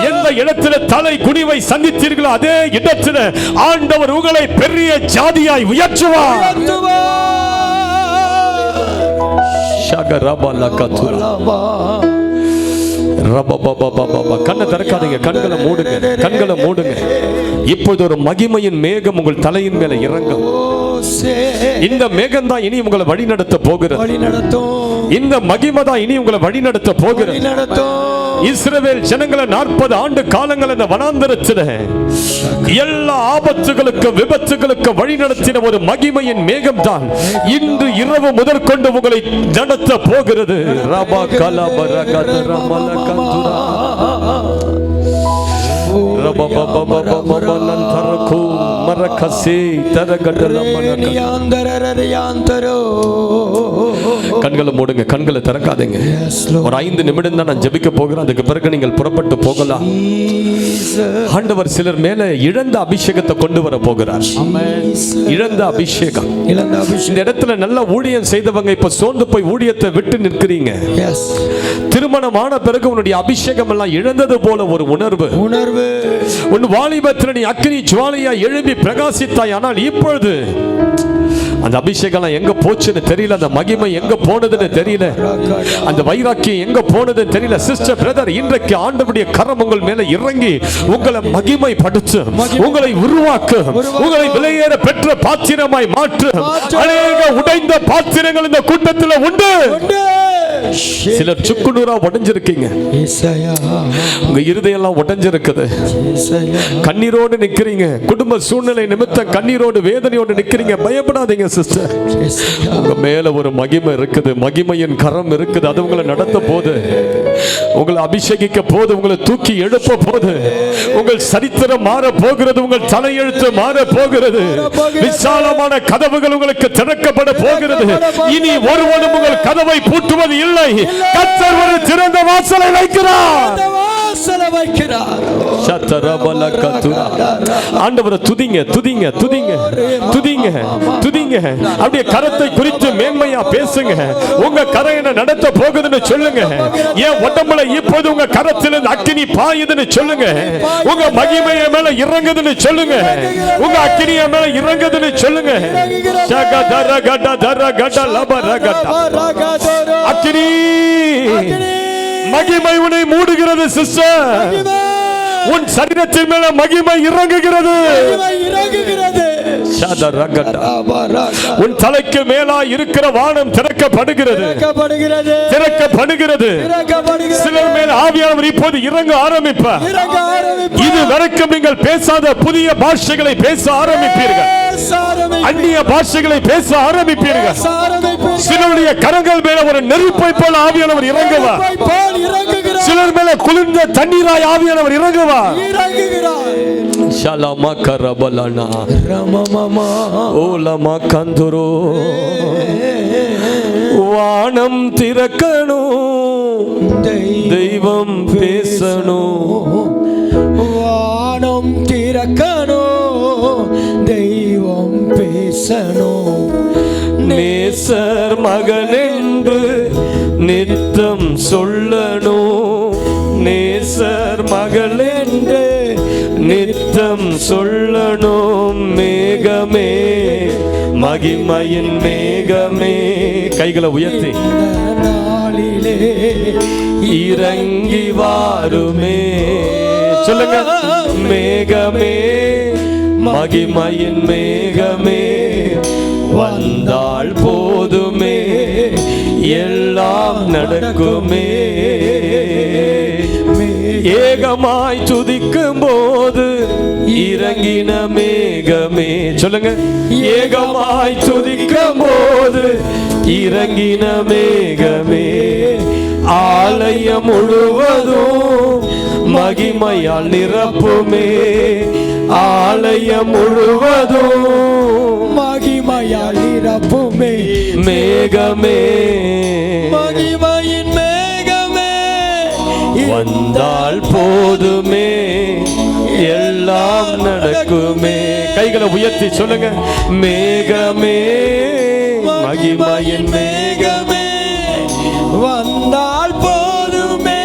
எந்த இடத்துல தலை குனிவை சந்தித்தீர்களோ அதே இடத்துல ஆண்டவர் உங்களை பெரிய ஜாதியாய் உயர்த்துவார். கண்ணை திறக்காதீங்க, கண்களை மூடுங்க, கண்களை மூடுங்க. இப்போது ஒரு மகிமையின் மேகம் உங்கள் தலையின் மேல இறங்கும். இந்த மேகம் தான் இனி உங்களை வழி நடத்த போகிறது. இந்த மகிமை தான் இனி உங்களை வழி நடத்த போகிறது. இஸ்ரவேல் ஜனங்களை 40 ஆண்டு காலங்கள் இந்த வனாந்தரத்தில் எல்லா ஆபத்துகளுக்கு விபத்துகளுக்கு வழி நடத்தின ஒரு மகிமையின் மேகம் தான் இன்று இரவு முதல் கொண்டு உங்களை நடத்த போகிறது. ரபா கண்களை மூடுங்க, கண்களை திறக்காதீங்க. ஒரு 5 நிமிடம் தான் நான் ஜெபிக்க போகிறேன். அதுக்கு பிறகு நீங்கள் புறப்பட்டு போகலாம். ஆண்டவர் சிலர் மேல இழந்த அபிஷேகத்தை கொண்டு வர போகிறார். இழந்த அபிஷேகம். இந்த இடத்துல நல்ல ஊழியம் செய்தவங்க இப்ப சோர்ந்து போய் ஊழியத்தை விட்டு நிற்கிறீங்க. திருமணமான பிறகு உன்னுடைய அபிஷேகம் எல்லாம் இழந்தது போல ஒரு உணர்வு. உன் வாலிபத்தில் நீ அக்கினி ஜுவாலையா எழும்பி பிரகாசித்தாய். ஆனால் இப்பொழுது அந்த அபிஷேகம் எங்க போச்சுன்னு தெரியல, அந்த மகிமை எங்க போனதுன்னு தெரியல, அந்த வைராக்கியம் எங்க போனதுன்னு தெரியல. சிஸ்டர், பிரதர், இன்றைக்கு ஆண்டவருடைய கரம் உங்கள் மேல இறங்கி உங்களை மகிமை படுத்து, உங்களை உருவாக்கு, உங்களை விலையேற பெற்ற பாத்திரமாய் மாற்று. அநேக உடைந்த பாத்திரங்கள் இந்த கூட்டத்தில் உண்டு. சிலர் சுக்குநூறா உடைஞ்சிருக்கீங்க. உங்க இருதயெல்லாம் உடைஞ்சிருக்குது. கண்ணீரோடு நிக்கிறீங்க. குடும்ப சூழ்நிலை நிமித்தம் கண்ணீரோடு வேதனையோடு நிக்கிறீங்க. பயப்படாதீங்க சிஸ்டர், உங்க மேல ஒரு மகிமை இருக்குது, மகிமையின் கரம் இருக்குது. அது உங்களை நடத்த போது, உங்களை அபிஷேகிக்க போது, உங்களை தூக்கி எழுப்ப போது, உங்கள் சரித்திரம் மாற போகிறது, உங்கள் தலையெழுத்து மாற போகிறது. விசாலமான கதவுகள் உங்களுக்கு திறக்கப்பட போகிறது. இனி ஒருவனும் உங்கள் கதவை பூட்டுவது இல்லை. கர்த்தர் ஒரு திறந்த வாசலை வைக்கிறார். ஆண்டவரை துதிங்க, துதிங்க, துதிங்க, துதிங்க, துதிங்க. அப்படியே கரத்தை குறித்து மேன்மையா பேசுங்க. உங்க கரம் என்ன நடத்த போகுதுன்னு சொல்லுங்க. என் உடம்புல இப்போது உங்க கரத்திலிருந்து அக்கினி பாயுதுன்னு சொல்லுங்க. உங்க மகிமைய மேல இறங்குதுன்னு சொல்லுங்க. உங்க அக்கினிய மேல இறங்குதுன்னு சொல்லுங்க. அக்கினி மகிமை உன்னை மூடுகிறது சிஸ்டர். உன் சரீரத்தின் மேல மகிமை இறங்குகிறது. உன் தலைக்கு மேலா இருக்கிற வானம் திறக்கப்படுகிறது, திறக்கப்படுகிறது. சிலர் மேல் ஆவியானவர் இப்போது இறங்க ஆரம்பிப்பார். இது வரைக்கும் நீங்கள் பேசாத புதிய பாஷைகளை பேச ஆரம்பிப்பீர்கள். அந்நிய பாஷைகளை பேச ஆரம்பிப்பீர்கள். சிலருடைய கரங்கள் மேல ஒரு நெருப்பை போல ஆவியானவர் இறங்குவார். சிலர் மேல குளிர்ந்த தண்ணீராய் ஆவியானவர் இறங்குவார். ஷலமா கரபலனா ரமமமா ஓலமா கந்துரோ. வானம் திறக்கணும், தெய்வம் பேசணும். வானம் திறக்கணும், தெய்வம் பேசணும். நேசர் மகன் என்று நித்தம் சொல்லணும். நேசர் மகள் என்று நித்தம் சொல்லணும். மேகமே, மகிமையின் மேகமே, கைகளை உயர்த்தி நாளிலே இறங்கி வாருமே சொல்லுங்க. மேகமே, மகிமையின் மேகமே, வந்தால் போதுமே, எல்லாம் நடக்குமே. ஏகமாய் துதிக்கும் போது இறங்கின மேகமே சொல்லுங்க. ஏகமாய் துதிக்கும் போது இறங்கின மேகமே, ஆலயம் முழுவதும் மகிமையால் நிரப்புமே. ஆலயம் முழுவதும் மகிமையால் நிரப்புமே. மேகமே, மகிமையின் மேகமே, வந்தால் போதுமே, எல்லாம் நடக்குமே. கைகளை உயர்த்தி சொல்லுங்க. மேகமே மகிமையின் மேகமே வந்தால் போதுமே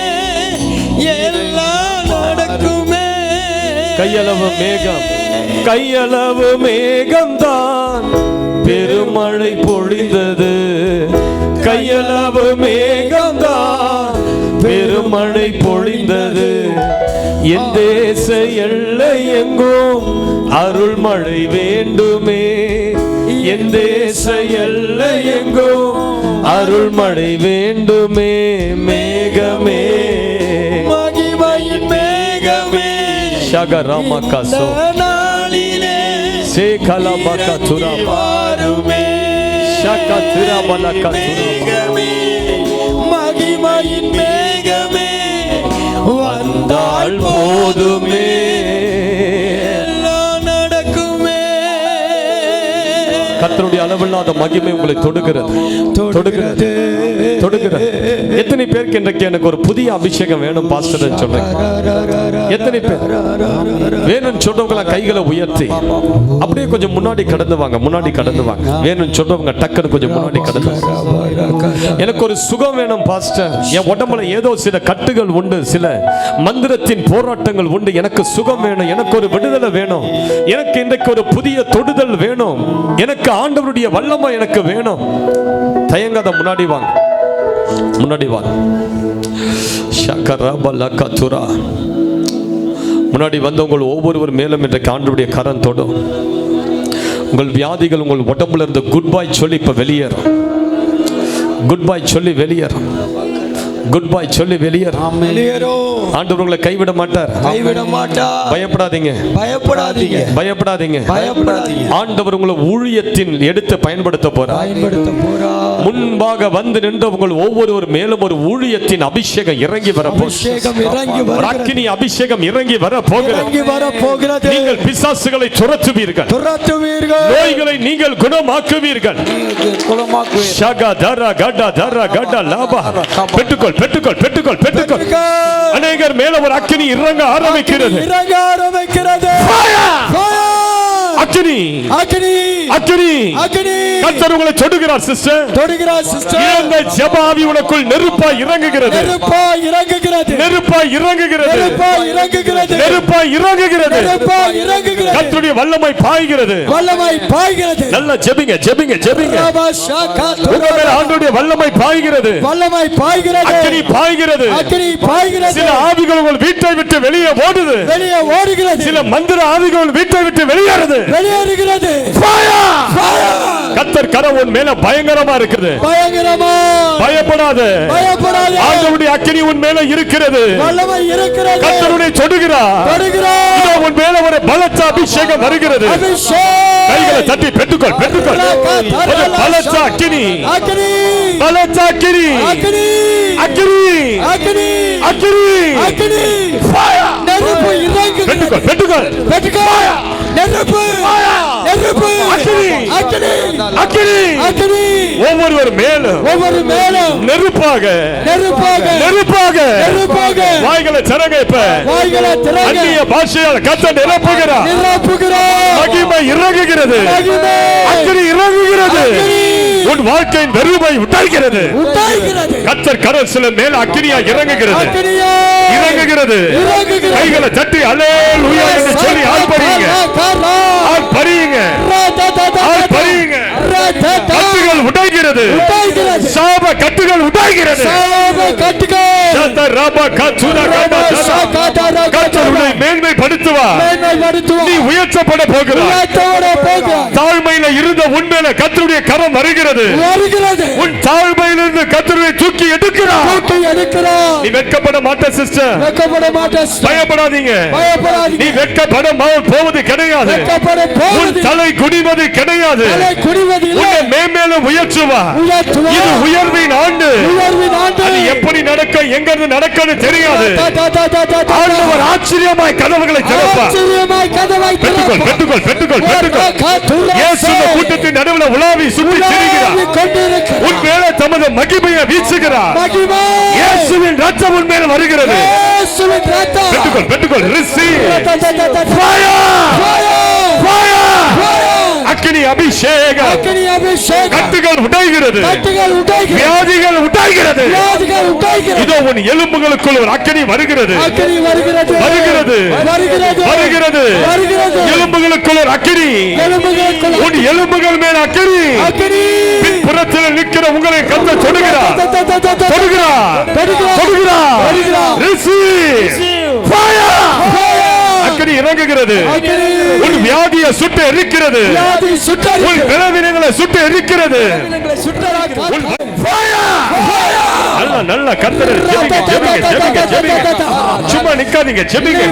எல்லாம் நடக்குமே. கையளவு மேகம், கையளவு மேகம்தான் பெருமழை பொழிந்தது. கையளவு மேகம்தான் பெருமழை பொழிந்தது. என் தேச எல்லை எங்கும் அருள் மழை வேண்டுமே. என் தேச எல்லை எங்கும் அருள் மழை வேண்டுமே. மேகமே மகிமையின் மேகமே ஷகரமகசோ நாளிலே சேகலபகதுரபா வாருமே. ஷகதுரபலகதுரபா மகிமையின் மேகமே வந்தால் போதுமே எல்லாம் நடக்குமே. கர்த்தருடைய அளவில்லாத மகிமை உங்களை தொடுகிறது, தொடுகிறது, தொடுகிறது. எத்தனை பேருக்கு இன்றைக்கு எனக்கு ஒரு புதிய அபிஷேகம் வேணும் பாஸ்டர் சொல்றேன்? எத்தனை பேர் வேணும் சொல்றவங்க கைகளை உயர்த்தி அப்படியே கொஞ்சம் முன்னாடி கடந்து வாங்க, முன்னாடி கடந்து வாங்க. வேணும் சொல்றவங்க டக்குன்னு கொஞ்சம் முன்னாடி கடந்து வாங்க. எனக்கு ஒரு சுகம் வேணும் பாஸ்டர். என் உடம்புல ஏதோ சில கட்டுகள் உண்டு, சில மந்திரத்தின் போராட்டங்கள் உண்டு. எனக்கு சுகம் வேணும், எனக்கு ஒரு விடுதலை வேணும், எனக்கு இன்றைக்கு ஒரு புதிய தொடுதல் வேணும், எனக்கு ஆண்டவருடைய வல்லமை எனக்கு வேணும். தயங்காத முன்னாடி வாங்க, முன்னாடி வாங்க. ஷகரபலகதுரா முன்னாடி வந்தவங்க ஒவ்வொருவர் மேலும் இன்றைக்கு ஆண்டவருடைய கரம் தொடும். உங்கள் வியாதிகள் உங்கள் உடம்புல இருந்து குட் பை சொல்லி இப்ப வெளியேறும். குட் பை சொல்லி வெளியேறும். குட் பை சொல்லி வெளியேறும். ஆண்டவர் உங்களை கைவிட மாட்டார், கைவிட மாட்டார். பயப்படாதீங்க, பயப்படாதீங்க, பயப்படாதீங்க, பயப்படாதீங்க. ஆண்டவர் உங்களை ஊழியத்தின் எடுத்து பயன்படுத்த போறார். பயன்படுத்த போறார். முன்பாக வந்து நின்ற உங்கள் ஒவ்வொருவர் மேலும் ஒரு ஊழியத்தின் அபிஷேகம் இறங்கி அபிஷேகம் இறங்கி வரப்போகிறது. அக்கினி அபிஷேகம் இறங்கி வர இறங்கி வர போகிறது. நீங்கள் பிசாசுகளை துரத்துவீர்கள், துரத்துவீர்கள். நோய்களை நீங்கள் குணமாக்குவீர்கள். குணமாக்குவீர்கள். ஷகா தரா கடா தரா கடா லாபா. பெற்றுக்கொள், பெற்றுக்கொள், பெற்றுக்கொள், பெற்றுக்கொள். அநேகர் மேல ஒரு அக்கினி இறங்க ஆரம்பிக்கிறது. இறங்க ஆரம்பிக்கிறது. அக்கினி, அக்கினி, அக்கினி, அக்கினி. கர்த்தர் உங்களை தொடுகிறார் சிஸ்டர், தொடுகிறார் சிஸ்டர். இந்த ஜெபாவி உனக்குள் நெருப்பாய் இறங்குகிறது, நெருப்பாய் இறங்குகிறது, நெருப்பாய் இறங்குகிறது, நெருப்பாய் இறங்குகிறது, நெருப்பாய் இறங்குகிறது, நெருப்பாய் இறங்குகிறது. கர்த்தருடைய வல்லமை பாய்கிறது, வல்லமை பாய்கிறது. நல்ல ஜெபிங்க, ஜெபிங்க, ஜெபிங்க. உங்க மேல ஆண்டவருடைய வல்லமை பாய்கிறது, வல்லமை பாய்கிறது, அக்கினி பாய்கிறது, அக்கினி பாய்கிறது. சில ஆவிகள் உங்கள் வீட்டை விட்டு வெளியே ஓடுது, வெளியே ஓடுகிறது. சில மந்திர ஆவிகள் வீட்டை விட்டு வெளியேறுது, வெளியேறுகிறது. கர்த்தர் கரம் உன் மேல பயங்கரமா இருக்குது. பயங்கரமா பயப்படாத, பயப்படாத. ஆண்டவருடைய அக்கினி உன் மேல இருக்கிறது, வல்லமை இருக்கிறது. கர்த்தருடைய தொடுகிறார். தொடுகிறார். இதோ உன் மேல ஒரு பலத்த அபிஷேகம் வருகிறது. அபிஷேகம். கைகளை தட்டி பெற்றுக்கொள், பெற்றுக்கொள். ஒரு பலத்த அக்கினி, அக்கினி, பலத்த அக்கினி, அக்கினி, அக்கினி, அக்கினி, அக்கினி, அக்கினி. நெருப்பு இறங்குகிறது. பெற்றுக்கொள், பெற்றுக்கொள். பெற்றுக்கொள். நெருப்பு, நெருப்பு, அக்கினி, அக்கினி, அக்கினி. அக்கினி. ஒவ்வொரு மேலும், ஒவ்வொரு மேலும் நெருப்பாக, நெருப்பாக, நெருப்பாக, நெருப்பாக. வாய்களை திறங்க. இப்ப வாய்களை திறங்க. அந்நிய பாஷையால் கர்த்தர் நிரப்புகிறார். நிரப்புகிறார். மகிமை இறங்குகிறது, மகிமை. அக்கினி இறங்குகிறது, அக்கினி. உன் வாழ்க்கையின் வெறுமை உண்டாகிறது. உண்டாகிறது. கர்த்தர் கரம் சில மேல அக்கினியா இறங்குகிறது, அக்கினியா இறங்குகிறது. இறங்குகிறது. கைகளை தட்டி அல்லேலூயா என்று சொல்லி ஆர்ப்பரியுங்க, ஆர்ப்பரியுங்க, ஆர்ப்பரியுங்க. கட்டுகள் உடைகிறது, உடைகிறது. சாப கட்டுகள் உடைகிறது. சாப கட்டுகள். கர்த்தர் உன்னை மேன்மைப்படுத்துவார், மேன்மைப்படுத்துவார். நீ உயர்த்தப்பட போகிறாய். உயர்த்தப்பட போகிறாய். தாழ்மையில இருந்த உன் மேல கர்த்தருடைய கரம் வருகிறது, வருகிறது. உன் தாழ்மையிலிருந்து கர்த்தரை தூக்கி எடுக்கிறார். தூக்கி எடுக்கிறார். நீ வெட்கப்பட மாட்ட சிஸ்டர், வெட்கப்பட மாட்டாய். பயப்படாதீங்க, பயப்படாதீங்க. நீ வெட்கப்பட போவது கிடையாது, வெட்கப்பட உன் போவது தலை குனிவது கிடையாது, தலை குனிவது இல்லை. உன்னை மேலும் உயர்த்துவார். உயர்த்துவார். இது உயர்வின் ஆண்டு. உயர்வின் ஆண்டு. அது எப்படி நடக்கும், எங்கிருந்து நடக்கும்னு தெரியாது. ஆண்டவர் ஆச்சரியமாய் கதவுகளை திறப்பார். ஆச்சரியமாய் கதவை பெற்றுக்கொள், பெற்றுக்கொள், பெற்றுக்கொள், பெற்றுக்கொள். இயேசு இந்த கூட்டத்தின் நடுவில் உலாவி சுற்றி திரிகிறார். உன் மேலே தமது மகிமையை வீசுகிறார். மகிமை. இயேசுவின் ரத்தம் உன் மேல் வருகிறது. இயேசுவின் ரத்தம். பெற்றுக்கொள், பெற்றுக்கொள். Receive Fire. அக்கினி அபிஷேகம். அக்கினி அபிஷேகம். கட்டுகள் உடைகிறது. கட்டுகள் உடைகிறது. வியாதிகள் உடைகிறது. வியாதிகள் உடைகிறது. இதோ உன் எலும்புகளுக்குள் ஒரு அக்கினி வருகிறது. அக்கினி வருகிறது. வருகிறது. வருகிறது. வருகிறது. வருகிறது. எலும்புகளுக்குள் ஒரு அக்கினி. எலும்புகளுக்குள் உன் எலும்புகள் மேல் அக்கினி. அக்கினி. பின்புறத்தில் நிற்கிற உங்களை கர்த்தர் தொடுகிறார். தொடுகிறார். தொடுகிறார். Receive fire. அக்கினி இறங்குகிறது. உன் வியாதியை சுட்டு எரிக்கிறது. உன் பலவீனங்களை சுட்டு எரிக்கிறது. நல்ல நல்ல கர்த்தரை ஜெபிங்க, ஜெபிங்க, ஜெபிங்க, ஜெபிங்க. சும்மா நிக்காதீங்க, ஜெபிங்க.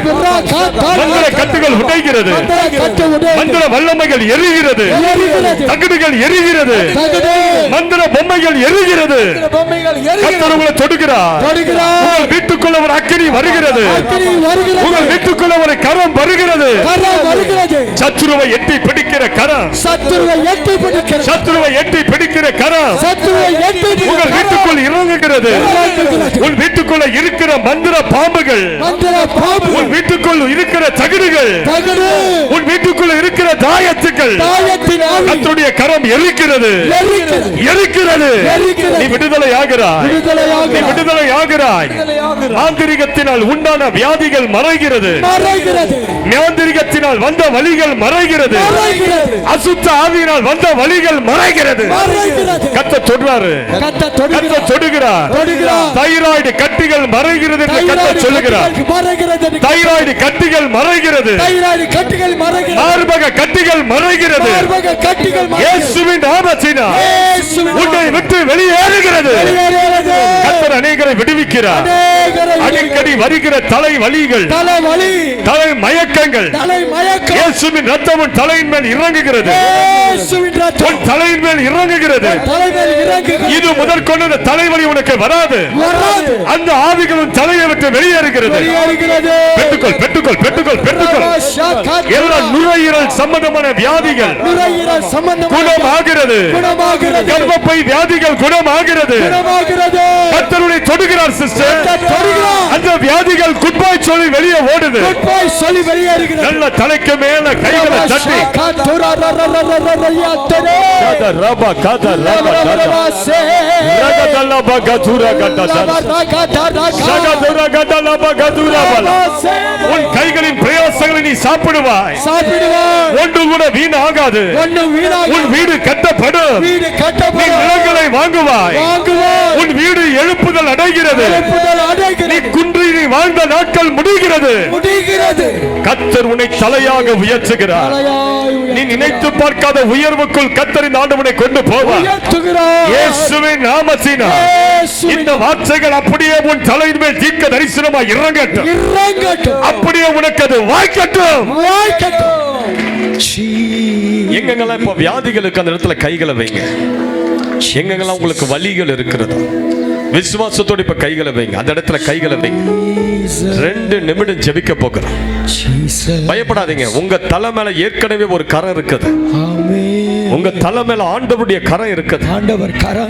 மந்திர கட்டுகள் உடைகிறது. மந்திர வல்லமைகள் எரிகிறது. தகடுகள் எரிகிறது. மந்திர பொம்மைகள் எரிகிறது. கர்த்தர் உங்களை தொடுகிறார். உங்கள் வீட்டுக்குள்ள ஒரு அக்கினி வருகிறது. உங்கள் வீட்டுக்குள்ள ஒரு கரம் வருகிறது. சத்துருவை எட்டி பிடிக்கிற கரம். சத்துருவை எட்டி பிடிக்கிற கரம் உங்கள் வீட்டுக்குள் இறங்குகிறது. உன் வீட்டுக்குள்ள இருக்கிற மந்திர பாம்புகள், உன் வீட்டுக்குள் இருக்கிற தகடுகள், உன் வீட்டுக்குள்ள இருக்கிற தாயத்துக்கள், கர்த்தருடைய கரம் எரிக்கிறது. எரிக்கிறது. நீ விடுதலை ஆகிறாய். நீ விடுதலை ஆகிறாய். மாந்திரிகத்தினால் உண்டான வியாதிகள் மறைகிறது. மாந்திரிகத்தினால் வந்த வலிகள் மறைகிறது. அசுத்த ஆவியினால் வந்த வலிகள் மறைகிறது. கர்த்தர் தொடுறாரு. கர்த்தர் தொடுகிறார். தைராய்டு கட்டிகள் மறைகிறது என்று கர்த்தர் சொல்லுகிறார். தைராய்டு கட்டிகள் மறைகிறது. மார்பக கட்டிகள் மறைகிறது. இயேசுவின் நாமத்தினால் உன்னை விட்டு வெளியேறுகிறது. கர்த்தர் அநேகரை விடுவிக்கிறார். அடிக்கடி வருகிற தலை வலிகள், தலை மயக்கங்கள், இயேசுவின் ரத்தம் உன் தலையின் மேல் இறங்குகிறது. உன் தலையின் மேல் இறங்குகிறது. இது முதற்கொண்டு தலைவலி உனக்கு வராது. அந்த ஆவிகளும் தலையை விட்டு வெளியேறுகிறது. பெற்றுக்கொள், பெற்றுக்கொள், பெற்றுக்கொள், பெற்றுக்கொள். எல்லா நுரையீரல் சம்பந்தமான வியாதிகள் குணமாகிறது. கர்ப்பப்பை வியாதிகள் குணமாகிறது. கர்த்தருடைய தொடுகிறார் சிஸ்டர். அந்த வியாதிகள் குட் பை சொல்லி வெளியே ஓடுது. நல்ல தலைக்கு மேல கைகளை தட்டி உன் கைகளின் பிரயாசங்களை நீ சாப்பிடுவாய். ஒன்று கூட வீண் ஆகாது. உன் வீடு கட்டப்படும். நீ நிலங்களை வாங்குவாய். உன் வீடு எழுப்புதல் அடைகிறது. நீ குன்றில் வாழ்ந்த நாட்கள் முடிகிறது. கர்த்தர் உன்னை தலையாக உயர்த்துகிறார். நீ நினைத்து பார்க்காத உயர்வுக்குள் கர்த்தரின் ஆண்டவனை கொண்டு போவார். இயேசுவின் நாமத்தினால் இந்த வார்த்தைகள் அப்படியே உன் தலையின் மேல் தீர்க்க தரிசனமாய் இறங்கட்டும். அப்படியே உனக்கு அது வாய்க்கட்டும். எங்கெங்கெல்லாம் இப்ப வியாதிகளுக்கு அந்த இடத்துல கைகளை வைங்க. எங்கெங்கெல்லாம் உங்களுக்கு வலிகள் இருக்கிறது, விசுவாசத்தோடு இப்ப கைகளை வைங்க. அந்த இடத்துல கைகளை வைங்க. 2 நிமிடம் ஜெபிக்க போகிறோம். பயப்படாதீங்க. உங்க தலை மேல ஏற்கனவே ஒரு கரம் இருக்குது. உங்க தலை மேல ஆண்டவருடைய கரம் இருக்குது.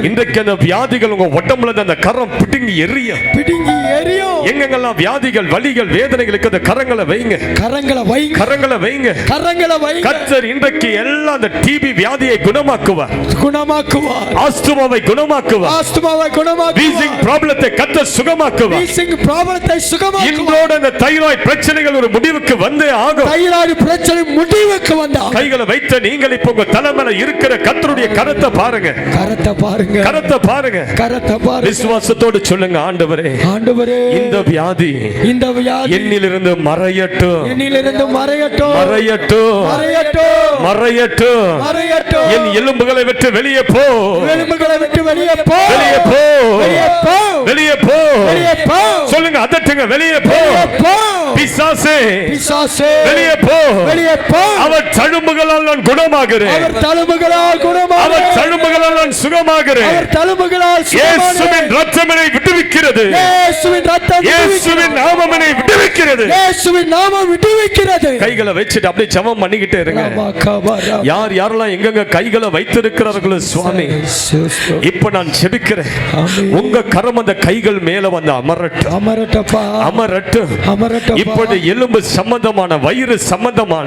இன்றைக்கு அந்த வியாதிகள் உங்க உடம்புல அந்த கரம் பிடுங்கி எரியும். எங்கெங்கெல்லாம் வியாதிகள், வலிகள், வேதனைகளுக்கு அந்த கரங்களை வைங்க. கரங்களை வைங்க. கர்த்தர் இன்றைக்கு எல்லாம் அந்த டிபி வியாதியை குணமாக்குவார். ஆஸ்துமாவை குணமாக்குவார். வீசிங் ப்ராப்ளத்தை கர்த்தர் சுகமாக்குவார். இன்றோட அந்த தைராய்டு பிரச்சனைகள் ஒரு முடிவுக்கு வந்தே ஆகும். கைகளை வைத்த நீங்கள் இப்ப உங்க தலை மேல இருக்கிற கர்த்தருடைய கரத்தை பாருங்க. கரத்தை பாருங்க. விசுவாசத்தோடு சொல்லுங்க, ஆண்டவரே, இந்த வியாதி என்னிலிருந்து மறையட்டும். என் எலும்புகளை விட்டு வெளியே போ. வெளியே போ. சொல்லுங்க, அதட்டுங்க, வெளியே போ. பிசாசே வெளியே போ. அவர் தழும்புகளால் நான் குணமாகிறேன். அவர் தழும்புகளால் நான் சுகமாகிறேன். அவர் தழும்புகளால் இயேசுவின் ரத்தம் என்னை விடுவிக்கிறது. இயேசுவின் ரத்தம் இயேசுவின் நாமம் என்னை விடுவிக்கிறது. இயேசுவின் நாமம் விடுவிக்கிறது. கைகளை வச்சுட்டு அப்படியே ஜெபம் பண்ணிக்கிட்டே இருங்க. யார் யாரெல்லாம் எங்கெங்க கைகளை வைத்திருக்கிறார்களோ சுவாமி, இப்ப நான் ஜெபிக்கிறேன், உங்க கரம் அந்த கைகள் மேல வந்து அமரட்டும். அமரட்டப்பா, அமரட்டும். அமரட்டப்பா. இப்பொழுது எலும்பு சம்பந்தமான, வயிறு சம்பந்தமான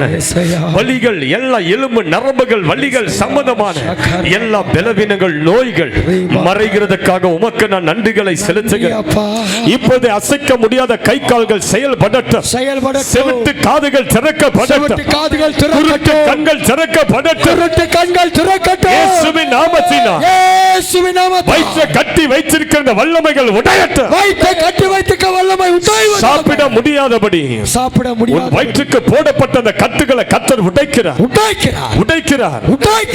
வலிகள், எல்லா எலும்பு நரம்புகள் வலிகள் சம்பந்தமான எல்லா பலவீனங்கள், நோய்கள் மறைகிறதுக்காக உமக்கு நான் நன்றிகளை செலுத்துகிறேன். இப்போது அசைக்க முடியாத கை கால்கள் செயல்படட்டும். செவிட்டு காதுகள் திறக்கப்படட்டும். குருட்டு கண்கள் திறக்கப்படட்டும். இயேசுவின் நாமத்தினால் வயிற்றை கட்டி வைத்திருக்கிற இந்த வல்லமைகள் உடையட்டும். சாப்பிட முடியாதபடி உன் வயிற்றுக்கு போடப்பட்ட அந்த கட்டுகளை கர்த்தர் உடைக்கிறார். உடைக்கிறார்.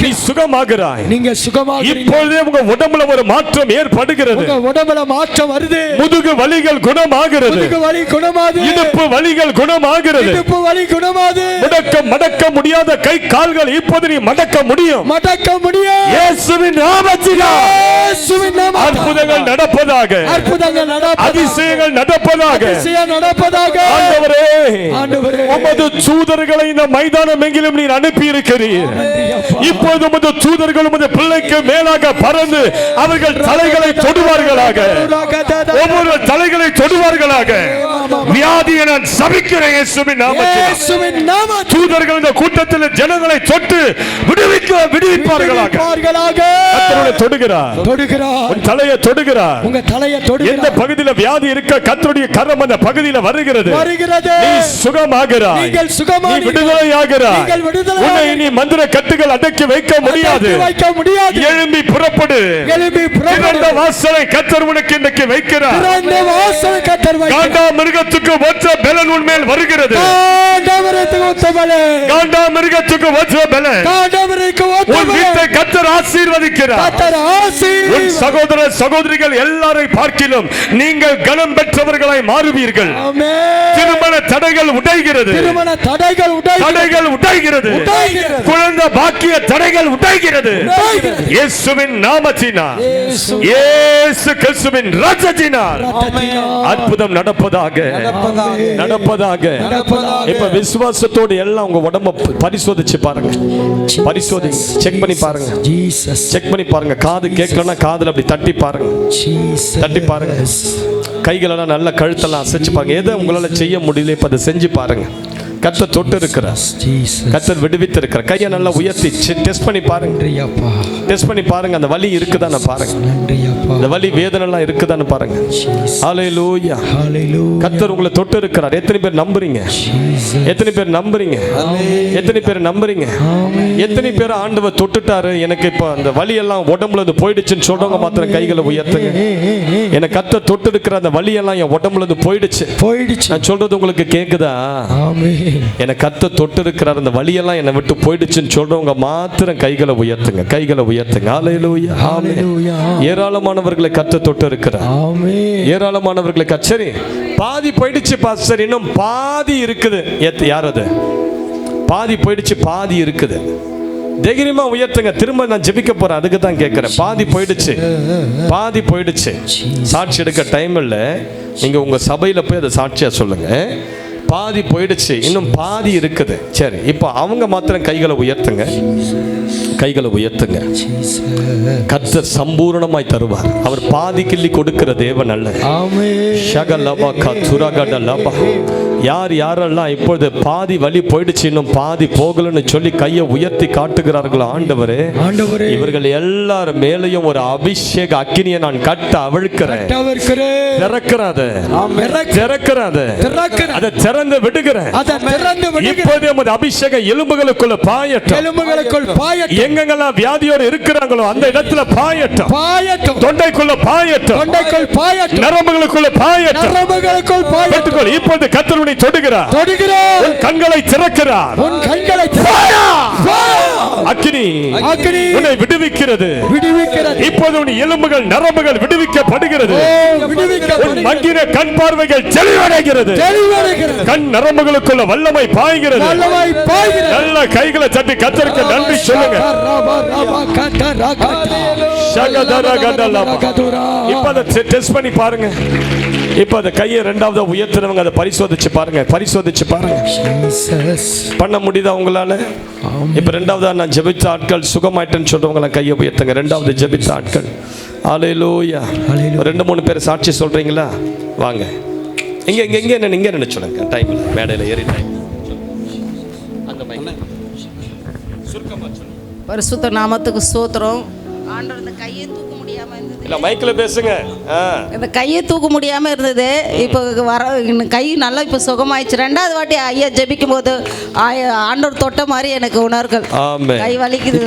நீ சுகமாகிறாய். நீங்க சுகமாகிறீங்க. இப்பொழுதே உங்க உடம்புல ஒரு மாற்றம் ஏற்படுகிறது. உங்க உடம்புல மாற்றம் வருது. முதுகு வலிகள் குணமாகிறது. முதுகு வலி குணமாகுது. இடுப்பு வலிகள் குணமாகிறது. இடுப்பு வலி குணமாகுது. மடக்க முடியாத கை கால்கள் இப்போது நீ மடக்க முடியும். மடக்க முடியும். இயேசுவின் நாமத்தினால் இயேசுவின் நாமத்தினால் அற்புதங்கள் நடப்பதாக. அற்புதங்கள் நடப்பதாக. அதிசயங்கள் நடப்பதாக. அதிசயம் நடப்பதாக. ஆண்டவரே, ஆண்டவரே, உமது தூதர்களை இந்த மைதானம் எங்கிலும் நீர் அனுப்பி இருக்கிறீர். இப்போது உமது தூதர்கள் உமது பிள்ளைக்கு மேலாக பறந்து அவர்கள் தலைகளை தொடுவார்களாக. ஒவ்வொரு தலைகளை தொடுவார்களாக. வியாதியை நான் சபிக்கிறேன் இயேசுவின் நாமத்தில். தூதர்கள் இந்த கூட்டத்தில் ஜனங்களை தொட்டு விடுவிப்பார்களாக. கர்த்தரை தொடுகிறார். உன் தலையை தொடுகிறார். உங்க தலையை தொடுகிறார். எந்த பகுதியில் வியாதி இருக்க கர்த்தருடைய கரம் அந்த பகுதியில் வருகிறது. நீ சுகமாகிறாய். நீங்கள் சுகமாகிறீர்கள். நீ விடுதலையாகிறாய். நீங்கள் விடுதலை. உன்னை நீ மந்திர கட்டுகள் அடக்கி வைக்க முடியாது. எழும்பி புறப்படு. திறந்த வாசலை கர்த்தர் உனக்கு இன்றைக்கு வைக்கிறார். காண்டா மிருகத்துக்கு ஒற்ற பலன் உன் மேல் வருகிறது. காண்டா மிருகத்துக்கு ஒற்ற பலன் உன் வீட்டை கர்த்தர் ஆசீர்வதிக்கிறார். உன் சகோதர சகோதரிகள் எல்லாரையும் பார்க்கிலும் நீங்கள் கனம் பெற்றவர்களாய் மாறுவீர்கள். திருமண தடைகள் உடைகிறது. தடைகள் உடைகிறது. குழந்தை பாக்கிய தடைகள் உடைகிறது. இயேசுவின் நாமத்தினால், இயேசு கிறிஸ்துவின் இரத்தத்தினால் அற்புதம் நடப்பதாக. நடப்பதாக. இப்ப விசுவாசத்தோடு எல்லாம் உங்க உடம்ப பரிசோதிச்சு பாருங்க. பரிசோதிங்க. செக் பண்ணி பாருங்க. செக் பண்ணி பாருங்க. காது கேட்கலன்னா காதுல அப்படி தட்டி பாருங்க. தட்டி பாருங்க. கைகளெல்லாம் நல்ல கழுத்தெல்லாம் அசைச்சு பாருங்க. எதை உங்களால செய்ய முடியல இப்ப அதை செஞ்சு பாருங்க. கர்த்தர் தொட்டு இருக்கிறார். கர்த்தர் விடுவித்து இருக்கிறார். கையை நல்லா உயர்த்தி டெஸ்ட் பண்ணி பாருங்க. டெஸ்ட் பண்ணி பாருங்க. அந்த வலி இருக்குதான்னு பாருங்க. அந்த வலி வேதனை எல்லாம் இருக்குதான்னு பாருங்க. ஹல்லேலூயா. கர்த்தர் உங்களை தொட்டு இருக்கிறார். எத்தனை பேர் நம்புறீங்க? எத்தனை பேர் நம்புறீங்க? எத்தனை பேர் நம்புறீங்க? எத்தனை பேர் ஆண்டவர் தொட்டுட்டாரு, எனக்கு இப்ப அந்த வலி எல்லாம் உடம்புல இருந்து போயிடுச்சுன்னு சொல்றவங்க மாத்திரம் கைகளை உயர்த்துங்க. எனக்கு கர்த்தர் தொட்டு இருக்கிற அந்த வலி எல்லாம் என் உடம்புல இருந்து போயிடுச்சு. நான் சொல்றது உங்களுக்கு கேக்குதா? எனக்கு கர்த்தர் தொட்டு இருக்கிறார், அந்த வலியெல்லாம் என்னை விட்டு போயிடுச்சுன்னு சொல்றவங்க மாத்திரம் கைகளை உயர்த்துங்க. கைகளை உயர்த்துங்க. ஹல்லேலூயா. ஹல்லேலூயா. ஏராளமானவர்களை கர்த்தர் தொட்டு இருக்கிறார். ஏராளமானவர்களை சரி பாதி போயிடுச்சு பாஸ்டர், இன்னும் பாதி இருக்குது. யார் அது? பாதி போயிடுச்சு, பாதி இருக்குது. தைரியமா உயர்த்துங்க. திரும்ப நான் ஜெபிக்க போறேன், அதுக்கு தான் கேட்கிறேன். பாதி போயிடுச்சு, பாதி போயிடுச்சு. சாட்சி எடுக்க டைம் இல்லை. நீங்க உங்க சபையில போய் அதை சாட்சியா சொல்லுங்க. பாதி போயிடுச்சு, இன்னும் பாதி இருக்குது. சரி, இப்போ அவங்க மாத்திரம் கைகளை உயர்த்துங்க. கைகளை உயர்த்துங்க. கர்த்தர் சம்பூரணமாய் தருவார். அவர் பாதி கிள்ளி கொடுக்கிற தேவன் அல்ல. யார் யாரெல்லாம் இப்பொழுது பாதி வலி போயிடுச்சு, இன்னும் பாதி போகலன்னு சொல்லி கையை உயர்த்தி காட்டுகிறார்களோ, ஆண்டவரே இவர்கள் எல்லாரும் மேலையும் ஒரு அபிஷேக அக்கினியை நான் கட்ட அவிழ்க்கிறேன். திறந்து விடுகிறேன். இப்போதே அபிஷேக எலும்புகளுக்குள்ள பாயட்டும். எங்கெங்கெல்லாம் வியாதியோடு இருக்கிறாங்களோ அந்த இடத்துல பாயட்டும். தொண்டைக்குள்ள பாயட்டும். நரம்புகளுக்குள்ள பாயட்டும். இப்போது கர்த்தர் தொடுகிறார். உன் கண்களை திறக்கிறார். அக்கினி உன்னை விடுவிக்கிறது. இப்போது உன் எலும்புகள் நரம்புகள் விடுவிக்கப்படுகிறது. மங்கின கண் பார்வைகள் தெளிவடைகிறது. கண் நரம்புகளுக்குள்ள வல்லமை பாய்கிறது. நல்ல கைகளை தட்டி கர்த்தருக்கு நன்றி சொல்லுங்க. இப்ப அதை டெஸ்ட் பண்ணி பாருங்க. இப்ப அந்த கையை ரெண்டாவது உயர்த்துறவங்க அதை பரிசோதிச்சு பாருங்க, பரிசோதிச்சு பாருங்க. பண்ண முடியுதா உங்களால? இப்ப ரெண்டாவதா நான் ஜெபித்த ஆட்கள் சுகமாயிட்டேன்னு சொல்றவங்கள கையை உயர்த்துங்க. ரெண்டாவது ஜெபித்த ஆட்கள். ஹல்லேலூயா. 2-3 பேர் சாட்சி சொல்றீங்களா? வாங்க. இங்க இங்க இங்க என்ன இங்க நினைச்சுடுங்க. டைம்ல மேடையில ஏறி டைம் அந்த மைக் சுருக்கமா சொல்லுங்க. பரிசுத்த நாமத்துக்கு ஸ்தோத்திரம். ஆண்டவர் இந்த கையை தூக்க முடியாம இருந்தது. இல்ல மைக்ல பேசுங்க. இந்த கையை தூக்க முடியாம இருந்தது. இப்போ கை நல்லா இப்போ சுகமாயிடுச்சு. ரெண்டாவது வாட்டி ஐயா ஜெபிக்கும் போது ஆண்டவர் தொட்ட மாதிரி எனக்கு உணர்வுகள். ஆமென். கை வலிக்குது.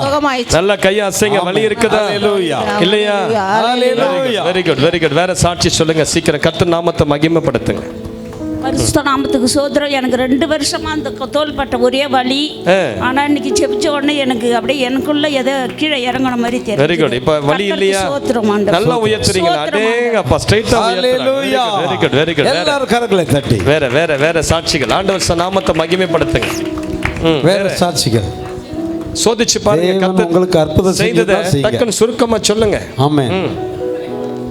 சுகமாயிடுச்சு. நல்ல கையை அசைங்க. வலி இருக்குதா? இல்லையா? Very good very good. வேற சாட்சி சொல்லுங்க சீக்கிரம். கர்த்தர் நாமத்தை மகிமைப்படுத்துங்க. பரிசுத்த நாமத்துக்கு சோதரம். எனக்கு 2 வருஷமா அந்த தோள்பட்ட ஒரே வலி. ஆனா இன்னைக்கு ஜெபிச்ச உடனே எனக்கு அப்படியே எனக்குள்ள ஏதோ கீழே இறங்கன மாதிரி தெரியுது. Very good. இப்ப வலி இல்லையா? நல்லா உயர்த்துறீங்களா? அடேங்கப்பா ஸ்ட்ரைட்டா hallelujah. Very good very good. எல்லாரும் கரங்களை தட்டி வேற சாட்சிகள். ஆண்டவர் நாமத்தை மகிமைப்படுத்துங்க. வேற சாட்சிகள் சோதிச்சு பாருங்க. கர்த்தர் உங்களுக்கு அற்புதம் செய்ததை டக்குன்னு சுருக்கமா சொல்லுங்க. ஆமென்.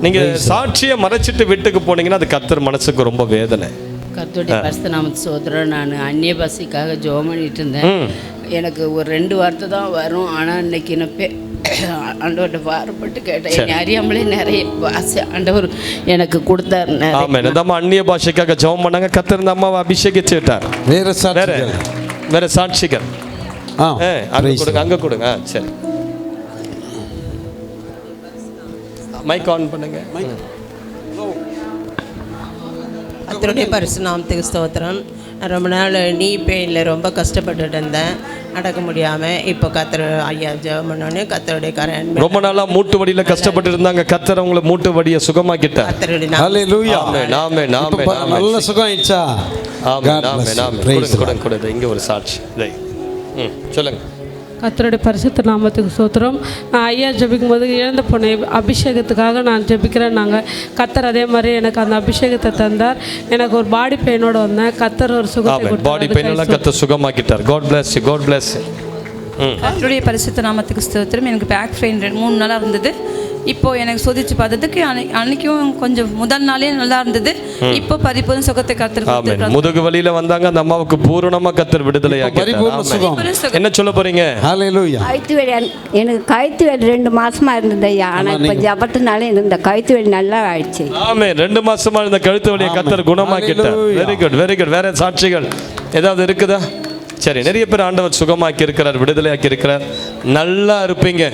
நீங்க சாட்சியை மறைச்சிட்டு வீட்டுக்கு போனீங்கன்னா அது கர்த்தர் மனசுக்கு ரொம்ப வேதனை. கர்த்தருடைய பரிசுத்த நாமத்துக்கு ஸ்தோத்திரம். நான் அந்நிய பாஷைக்காக ஜெபம் பண்ணிட்டு இருந்தேன். எனக்கு ஒரு 2 வார்த்தை தான் வரும். ஆனால் இன்னைக்கு நான் ஆண்டவர்கிட்ட பாரப்பட்டு கேட்டேன். என்னை அறியாமலே நிறைய பாஷை ஆண்டவர் எனக்கு கொடுத்தார். ஆமென். இந்த அம்மா அந்நிய பாஷைக்காக ஜெபம் பண்ணாங்க. கர்த்தர் இந்த அம்மாவை அபிஷேகிச்சு விட்டார். வேற சாட்சிகள். அங்க கொடுங்க. சரி மைக் ஆன் பண்ணுங்க. கர்த்தருடைய பரிசுத்த நாமத்துக்கு ஸ்தோத்திரம். நான் ரொம்ப நாள் நீ பெயினில் ரொம்ப கஷ்டப்பட்டுட்டு இருந்தேன், நடக்க முடியாமல். இப்போ கர்த்தர் ஐயா ஜெபம் பண்ணோன்னே கர்த்தருடைய கரன். ரொம்ப நாளாக மூட்டு வடியில் கஷ்டப்பட்டு இருந்தாங்க. கர்த்தர் அவங்களை மூட்டு வடியை சுகமாக்கிட்டார். கர்த்தருடைய ஹல்லேலூயா. நல்ல சுகம் ஆயிடுச்சா? கொடுங்க. இங்கே ஒரு சாட்சி. சொல்லுங்க. கர்த்தருடைய பரிசுத்த நாமத்துக்கு ஸ்தோத்திரம். நான் ஐயா ஜெபிக்கும் போது இழந்த பொண்ணை அபிஷேகத்துக்காக நான் ஜெபிக்கிறேன். கர்த்தர் அதே மாதிரி எனக்கு அந்த அபிஷேகத்தை தந்தார். எனக்கு ஒரு பாடி பெயினோட வந்தேன். கர்த்தர் ஒரு சுகத்தை பாடி பெயினெல்லாம் கர்த்தர் சுகமாக்கிட்டார். God bless you. God bless you. கர்த்தருடைய பரிசுத்த நாமத்துக்கு ஸ்தோத்திரம். எனக்கு பேக் பெயின் 3 நாளாக இருந்தது. இப்போ எனக்கு சோதிச்சு பார்த்ததுக்கு அன்னைக்கும் கொஞ்சம் முதல் நாளே நல்லா இருந்தது. இப்போ பரிபூர்ண சுகத்தை கர்த்தர். முதுகு வலியில வந்தாங்க. அந்த அம்மாவுக்கு பூரணமா கர்த்தர் விடுதலையாக்கிட்டார். என்ன சொல்ல போறீங்க? ஹல்லேலூயா. கழுத்து வலி எனக்கு கழுத்து வலி 2 மாசமா இருந்தது ஐயா. ஆனா இப்போ ஜபத்தினால இந்த கழுத்து வலி நல்லா ஆயிடுச்சு. ஆமென். 2 மாசமா இந்த கழுத்து வலியை கர்த்தர் குணமாக்கிட்டார். Very good very good. வேற சாட்சிகள் ஏதாவது இருக்குதா? சரி, நிறைய பேர் ஆண்டவர் சுகமாக்கி இருக்கிறார், விடுதலையாக்கி இருக்கிறார். நல்லா இருப்பீங்க,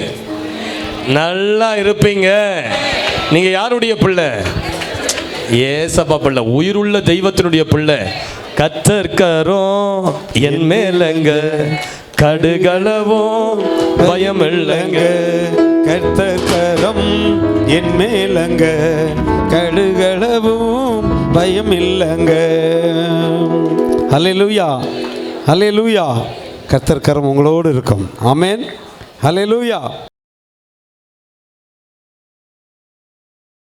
நல்லா இருப்பீங்க. நீங்க யாருடைய பிள்ளை? ஏசப்பா பிள்ளை, உயிருள்ள தெய்வத்தினுடைய பிள்ளை. கத்தர்கரும் என் மேலங்க, கடுகளவும் பயம் இல்லைங்க. கர்த்தரும் என் மேலங்க, கடுகளவும் பயம் இல்லைங்க. ஹல்லேலூயா. ஹல்லேலூயா. கர்த்தர் கரம் உங்களோடு இருக்கும். ஆமென். ஹல்லேலூயா.